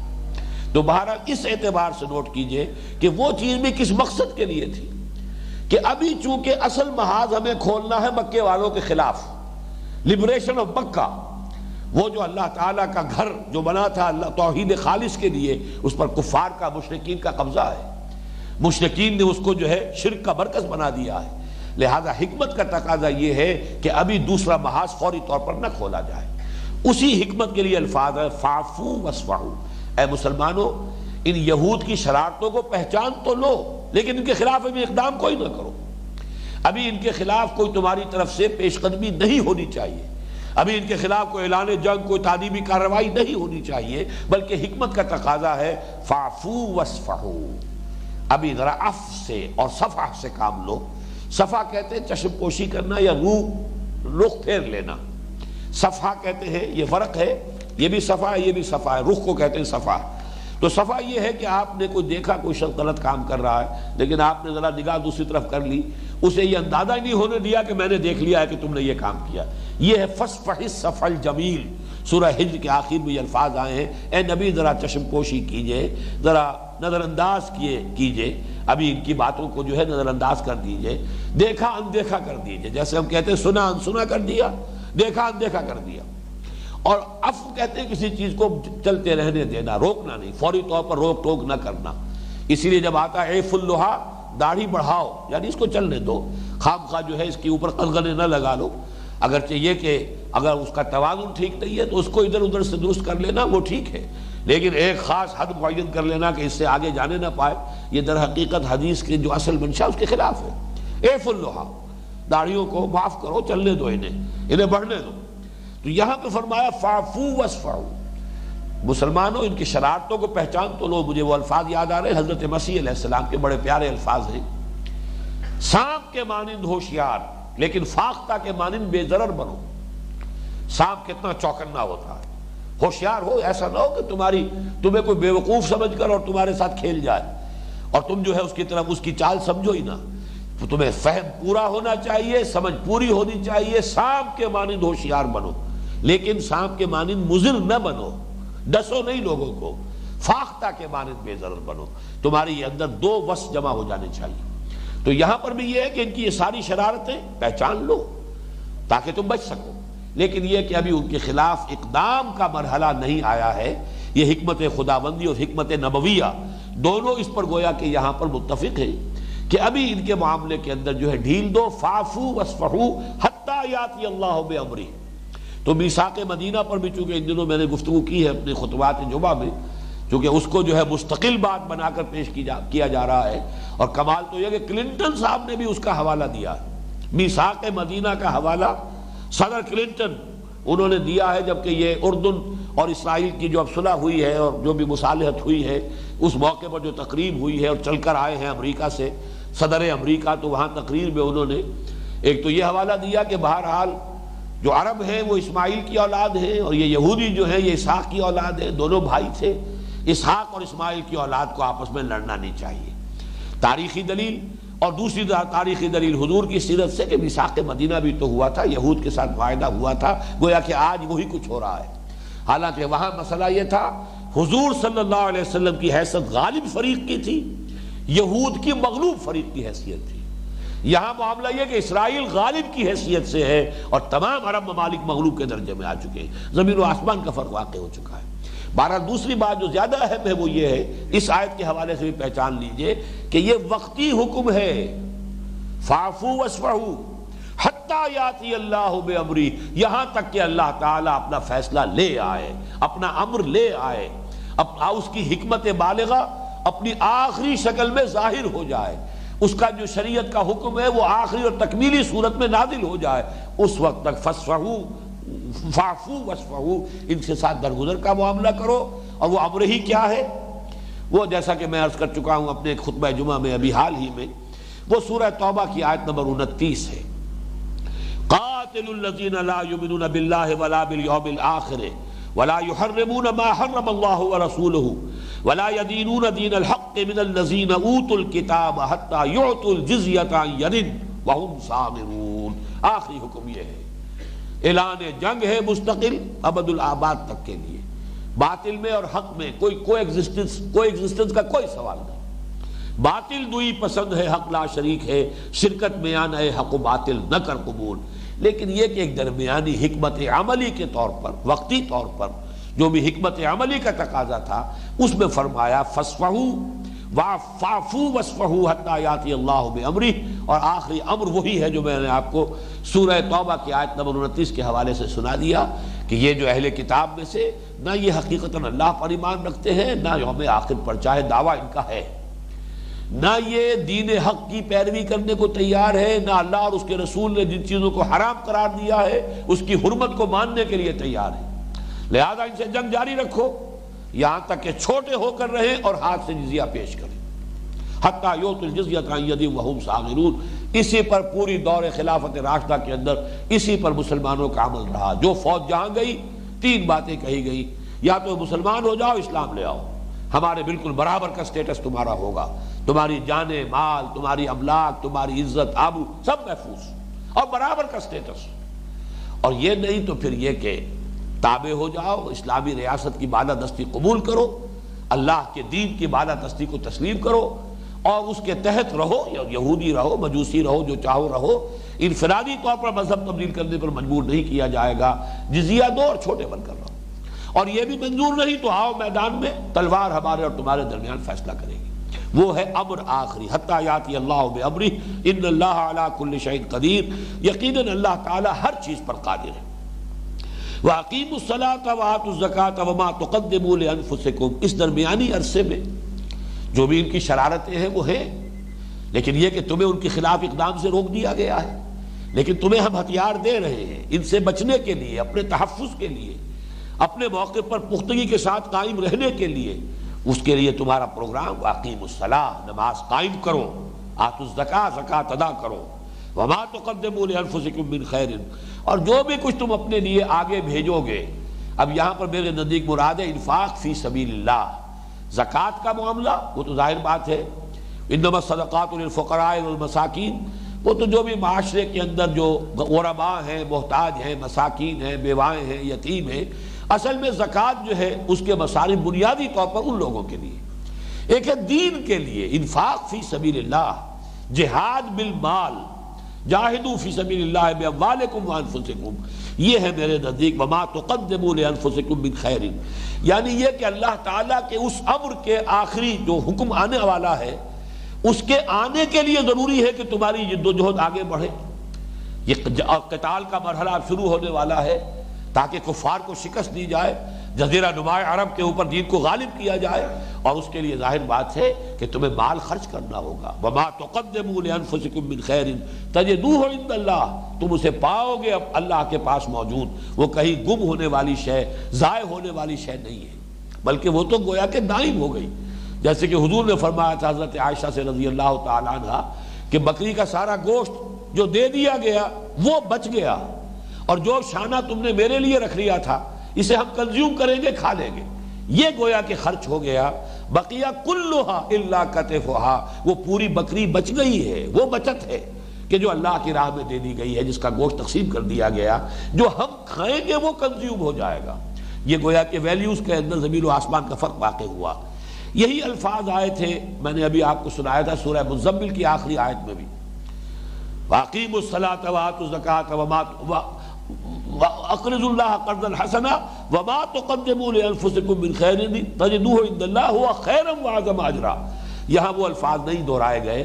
تو بہرحال اس اعتبار سے نوٹ کیجئے کہ وہ چیز بھی کس مقصد کے لیے تھی کہ ابھی چونکہ اصل محاذ ہمیں کھولنا ہے مکے والوں کے خلاف، لبریشن آف مکہ، وہ جو اللہ تعالیٰ کا گھر جو بنا تھا اللہ توحید خالص کے لیے، اس پر کفار کا، مشرکین کا قبضہ ہے، مشرکین نے اس کو جو ہے شرک کا مرکز بنا دیا ہے۔ لہذا حکمت کا تقاضا یہ ہے کہ ابھی دوسرا محاذ فوری طور پر نہ کھولا جائے۔ اسی حکمت کے لیے الفاظ ہے فاعفو واصفحوا، اے مسلمانوں ان یہود کی شرارتوں کو پہچان تو لو، لیکن ان کے خلاف ابھی اقدام کوئی نہ کرو۔ ابھی ان کے خلاف کوئی تمہاری طرف سے پیش قدمی نہیں ہونی چاہیے، ابھی ان کے خلاف کوئی اعلان جنگ، کوئی تعلیمی کارروائی نہیں ہونی چاہیے، بلکہ حکمت کا تقاضا ہے فاعفو واصفحوا، ابھی ذرا عفو سے اور صفح سے کام لو۔ صفح کہتے ہیں چشم پوشی کرنا یا رخ پھیر لینا، صفحہ کہتے ہیں، یہ فرق ہے، یہ بھی صفحہ ہے یہ بھی صفحہ ہے، رخ کو کہتے ہیں صفحہ۔ تو صفحہ یہ ہے کہ آپ نے کوئی دیکھا کوئی شخص غلط کام کر رہا ہے، لیکن آپ نے ذرا نگاہ دوسری طرف کر لی، اسے یہ اندازہ ہی نہیں ہونے دیا کہ میں نے دیکھ لیا ہے کہ تم نے یہ کام کیا۔ یہ ہے فاصفح الصفح الجمیل۔ سورہ ہجر کے آخر میں یہ الفاظ آئے ہیں، اے نبی ذرا چشم پوشی کیجئے، ذرا نظر انداز کیجئے، ابھی ان کی باتوں کو جو ہے نظر انداز کر دیجئے، دیکھا اندیکھا کر دیجئے، جیسے ہم کہتے ہیں سنا انسنا کر دیا، دیکھا اندیکھا کر دیا۔ اور عفو کہتے ہیں کسی چیز کو چلتے رہنے دینا، روکنا نہیں، فوری طور پر روک ٹوک نہ کرنا۔ اسی لیے جب آتا ہے عیف اللحیٰ، داڑھی بڑھاؤ، یعنی اس کو چلنے دو، خام خواہ جو ہے اس کے اوپر قلقلے نہ لگا لو، اگرچہ یہ کہ اگر اس کا توازن ٹھیک نہیں ہے تو اس کو ادھر ادھر سے درست کر لینا وہ ٹھیک ہے، لیکن ایک خاص حد معین کر لینا کہ اس سے آگے جانے نہ پائے، یہ در حقیقت حدیث کے جو اصل منشا اس کے خلاف ہے۔ عیف اللحیٰ، داڑھیوں کو معاف کرو، چلنے دو، انہیں بڑھنے دو۔ تو یہاں پہ فرمایا فاعفو واصفحوا، مسلمانوں ان کی شرارتوں کو پہچان تو لو۔ مجھے وہ الفاظ یاد آ رہے ہیں حضرت مسیح علیہ السلام کے، بڑے پیارے الفاظ ہیں، سانپ کے مانند ہوشیار لیکن فاختہ کے مانند بے ضرر بنو۔ سانپ کتنا چوکنا ہوتا ہے، ہوشیار ہو، ایسا نہ ہو کہ تمہیں کوئی بیوقوف سمجھ کر اور تمہارے ساتھ کھیل جائے اور تم جو ہے اس کی طرف اس کی چال سمجھو ہی نہ۔ تو تمہیں فہم پورا ہونا چاہیے، سمجھ پوری ہونی چاہیے، سانپ کے مانند ہوشیار بنو، لیکن سانپ کے مانند مضر نہ بنو، ڈسو نہیں لوگوں کو، فاختہ کے مانند بے ضرر بنو۔ تمہاری اندر دو وصف جمع ہو جانے چاہیے۔ تو یہاں پر بھی یہ ہے کہ ان کی یہ ساری شرارتیں پہچان لو تاکہ تم بچ سکو، لیکن یہ کہ ابھی ان کے خلاف اقدام کا مرحلہ نہیں آیا ہے۔ یہ حکمت خداوندی اور حکمت نبویہ دونوں اس پر گویا کہ یہاں پر متفق ہیں کہ ابھی ان کے معاملے کے اندر جو ہے ڈھیل دو، فاعفو واصفحوا حتی یاتی اللہ بامرہ۔ تو میثاق مدینہ پر بھی چونکہ ان دنوں میں نے گفتگو کی ہے اپنے خطبات جمعہ میں، چونکہ اس کو جو ہے مستقل بات بنا کر پیش کیا جا رہا ہے، اور کمال تو یہ کہ کلنٹن صاحب نے بھی اس کا حوالہ دیا ہے، میثاق مدینہ کا حوالہ صدر کلنٹن انہوں نے دیا ہے، جبکہ یہ اردن اور اسرائیل کی جو اب صلح ہوئی ہے اور جو بھی مصالحت ہوئی ہے اس موقع پر جو تقریب ہوئی ہے اور چل کر آئے ہیں امریکہ سے صدر امریکہ، تو وہاں تقریر میں انہوں نے ایک تو یہ حوالہ دیا کہ بہرحال جو عرب ہیں وہ اسماعیل کی اولاد ہیں اور یہ یہودی جو ہیں یہ اسحاق کی اولاد ہیں، دونوں بھائی تھے، اسحاق اور اسماعیل کی اولاد کو آپس میں لڑنا نہیں چاہیے۔ تاریخی دلیل، اور دوسری تاریخی دلیل حضور کی سیرت سے کہ میثاق مدینہ بھی تو ہوا تھا، یہود کے ساتھ معاہدہ ہوا تھا، گویا کہ آج وہی کچھ ہو رہا ہے۔ حالانکہ وہاں مسئلہ یہ تھا حضور صلی اللہ علیہ وسلم کی حیثیت غالب فریق کی تھی، یہود کی مغلوب فریق کی حیثیت تھی۔ یہاں معاملہ یہ کہ اسرائیل غالب کی حیثیت سے ہے اور تمام عرب ممالک مغلوب کے درجے میں آ چکے ہیں، زمین و آسمان کا فرق واقع ہو چکا ہے۔ بہرحال دوسری بات جو زیادہ اہم ہے وہ یہ ہے، اس آیت کے حوالے سے بھی پہچان لیجئے کہ یہ وقتی حکم ہے، فاعفو واصفحوا حتی یاتی اللہ بامرہ، یہاں تک کہ اللہ تعالیٰ اپنا فیصلہ لے آئے، اپنا امر لے آئے، اس کی حکمت بالغہ اپنی آخری شکل میں ظاہر ہو جائے، اس کا جو شریعت کا حکم ہے وہ آخری اور تکمیلی صورت میں نازل ہو جائے، اس وقت تک فاعفو واصفحوا، ان کے ساتھ درگزر کا معاملہ کرو۔ اور وہ امر ہی کیا ہے؟ وہ جیسا کہ میں عرض کر چکا ہوں اپنے خطبہ جمعہ میں ابھی حال ہی میں، وہ سورہ توبہ کی آیت نمبر 29 ہے، قاتل الذین لا یؤمنون باللہ ولا بالیوم الآخر ولا يحرمون ما حرم اللہ ورسولہ ولا يدینون دین الحق من الذین اوتوا الکتاب حتی یعطوا الجزیۃ عن ید وہم صاغرون۔ آخری حکم یہ ہے، اعلان جنگ ہے مستقل ابد الآباد تک کے لیے، باطل میں اور حق میں کوئی ایگزسٹنس کا کوئی سوال نہیں، باطل دوئی پسند ہے حق لا شریک ہے، شرکت میں آنا ہے حق و باطل نہ کر قبول، لیکن یہ کہ ایک درمیانی حکمت عملی کے طور پر، وقتی طور پر جو بھی حکمت عملی کا تقاضا تھا اس میں فرمایا فَاصْفَحُوا وَاعْفُوا وَاصْفَحُوا حَتَّىٰ يَأْتِيَ اللَّهُ بِأَمْرِهِ، اور آخری امر وہی ہے جو میں نے آپ کو سورہ توبہ کی آیت نمبر 29 کے حوالے سے سنا دیا کہ یہ جو اہل کتاب میں سے نہ یہ حقیقتاً اللہ پر ایمان رکھتے ہیں، نہ یوم آخر پر چاہے دعویٰ ان کا ہے، نہ یہ دین حق کی پیروی کرنے کو تیار ہے، نہ اللہ اور اس کے رسول نے جن چیزوں کو حرام قرار دیا ہے اس کی حرمت کو ماننے کے لیے تیار ہے۔ لہذا ان سے جنگ جاری رکھو یہاں تک کہ چھوٹے ہو کر رہیں اور ہاتھ سے جزیہ پیش کریں، حتیٰ یؤتوا الجزیۃ عن ید وہم صاغرون۔ اسی پر پوری دور خلافت راشدہ کے اندر اسی پر مسلمانوں کا عمل رہا۔ جو فوج جہاں گئی 3 باتیں کہی گئی، یا تو مسلمان ہو جاؤ، اسلام لے آؤ، ہمارے بالکل برابر کا سٹیٹس تمہارا ہوگا، تمہاری جانیں مال، تمہاری املاک، تمہاری عزت آبرو سب محفوظ اور برابر کا سٹیٹس۔ اور یہ نہیں تو پھر یہ کہ تابع ہو جاؤ، اسلامی ریاست کی بالادستی قبول کرو، اللہ کے دین کی بالادستی کو تسلیم کرو اور اس کے تحت رہو، یہودی رہو، مجوسی رہو، جو چاہو رہو، انفرادی طور پر مذہب تبدیل کرنے پر مجبور نہیں کیا جائے گا، جزیہ دو اور چھوٹے بن کر رہو، اور یہ بھی منظور نہیں تو آؤ میدان میں، تلوار ہمارے اور تمہارے درمیان فیصلہ کرے گی۔ وہ ہے امر آخری، حتیٰ یاتی اللہ بامرہ ان اللہ علی کل شیء قدیر، یقیناً اللہ تعالی ہر چیز پر قادر ہے۔ وَأَقِیمُوا الصَّلَاةَ وَآتُوا الزَّکَاةَ وَمَا تُقَدِّمُوا لِأَنفُسِکُم، اس درمیانی عرصے میں جو بھی ان کی شرارتیں ہیں وہ ہیں، لیکن یہ کہ تمہیں ان کے خلاف اقدام سے روک دیا گیا ہے، لیکن تمہیں ہم ہتھیار دے رہے ہیں ان سے بچنے کے لیے، اپنے تحفظ کے لیے، اپنے موقع پر پختگی کے ساتھ قائم رہنے کے لیے۔ اس کے لیے تمہارا پروگرام وَأَقِیمُوا الصَّلَاةَ، نماز قائم کرو، آتوا الزکاۃ، زکوٰۃ ادا کرو، وَمَا تُقَدِّمُوا لِأَنفُسِکُم مِّن خَیْرٍ، اور جو بھی کچھ تم اپنے لیے آگے بھیجو گے۔ اب یہاں پر میرے نزدیک مراد ہے انفاق فی سبیل اللہ، زکوٰۃ کا معاملہ وہ تو ظاہر بات ہے، انما الصدقات للفقراء والمساکین، وہ تو جو بھی معاشرے کے اندر جو غرباء ہیں، محتاج ہیں، مساکین ہیں، بیوائیں ہیں، یتیم ہیں، اصل میں زکوٰۃ جو ہے اس کے مصارف بنیادی طور پر ان لوگوں کے لیے، ایک ہے دین کے لیے، انفاق فی سبیل اللہ، جہاد بالمال، جاہدوا فی سبیل اللہ باموالکم وانفسکم، یہ ہے میرے نزدیک وما تقدموا لانفسکم من خیر، یعنی یہ کہ اللہ تعالیٰ کے اس امر کے آخری جو حکم آنے والا ہے اس کے آنے کے لیے ضروری ہے کہ تمہاری جد و جہد آگے بڑھے۔ یہ قتال کا مرحلہ اب شروع ہونے والا ہے تاکہ کفار کو شکست دی جائے، جزیرہ نماء عرب کے اوپر دین کو غالب کیا جائے، اور اس کے لیے ظاہر بات ہے کہ تمہیں مال خرچ کرنا ہوگا۔ وَمَا تُقَدِّمُوا لِأَنفُسِكُم مِّن خَيْرٍ تَجِدُوهُ عِندَ اللَّهِ، تم اسے پاؤ گے اب اللہ کے پاس موجود، وہ کہیں گم ہونے والی شے، ضائع ہونے والی شے نہیں ہے، بلکہ وہ تو گویا کہ دائم ہو گئی۔ جیسے کہ حضور نے فرمایا تھا حضرت عائشہ سے رضی اللہ تعالیٰ عنہ کہ بکری کا سارا گوشت جو دے دیا گیا وہ بچ گیا، اور جو شانہ تم نے میرے لیے رکھ لیا تھا اسے ہم کنزیوم کریں گے، کھا لیں گے، یہ گویا کہ خرچ ہو گیا۔ بقیہ کلھا الا کتفھا، وہ پوری بکری بچ گئی ہے، وہ بچت ہے کہ جو اللہ کی راہ میں دے دی گئی ہے، جس کا گوشت تقسیم کر دیا گیا، جو ہم کھائیں گے وہ کنزیوم ہو جائے گا۔ یہ گویا کہ ویلیوز کے اندر زمین و آسمان کا فرق واقع ہوا۔ یہی الفاظ آئے تھے، میں نے ابھی آپ کو سنایا تھا سورہ مزمل کی آخری آیت میں بھی، وَأَقِیمُوا الصَّلَاةَ وَآتُوا الزَّکَاةَ وَأَقْرِضُوا اللَّهَ قَرْضًا حَسَنًا وَمَا تُقَدِّمُوا لِأَنفُسِكُم مِّن خَيْرٍ تَجِدُوهُ عِندَ اللَّهِ هُوَ خَيْرًا وَأَعْظَمَ أَجْرًا۔ یہاں وہ الفاظ نہیں دہرائے گئے،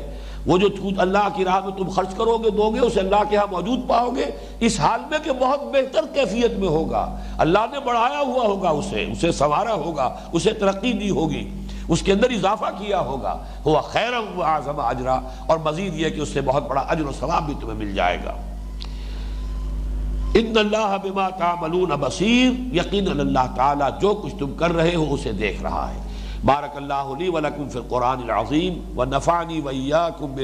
وہ جو اللہ کی راہ میں تم خرچ کرو گے، دو گے، اسے اللہ کے ہاں موجود پاؤ گے، اس حال میں کہ بہت بہتر کیفیت میں ہوگا، اللہ نے بڑھایا ہوا ہوگا، اسے سنوارا ہوگا، اسے ترقی دی ہوگی، اس کے اندر اضافہ کیا ہوگا، ہوا خیرا واعظم اجرا، اور مزید یہ کہ اس سے بہت بڑا اجر و ثواب بھی تمہیں مل جائے گا۔ ان اللہ بما تعملون بصیر، یقیناً اللہ تعالیٰ جو کچھ تم کر رہے ہو اسے دیکھ رہا ہے۔ بارک اللہ لی ولکم فی القرآن العظیم ونفعنی وإیاکم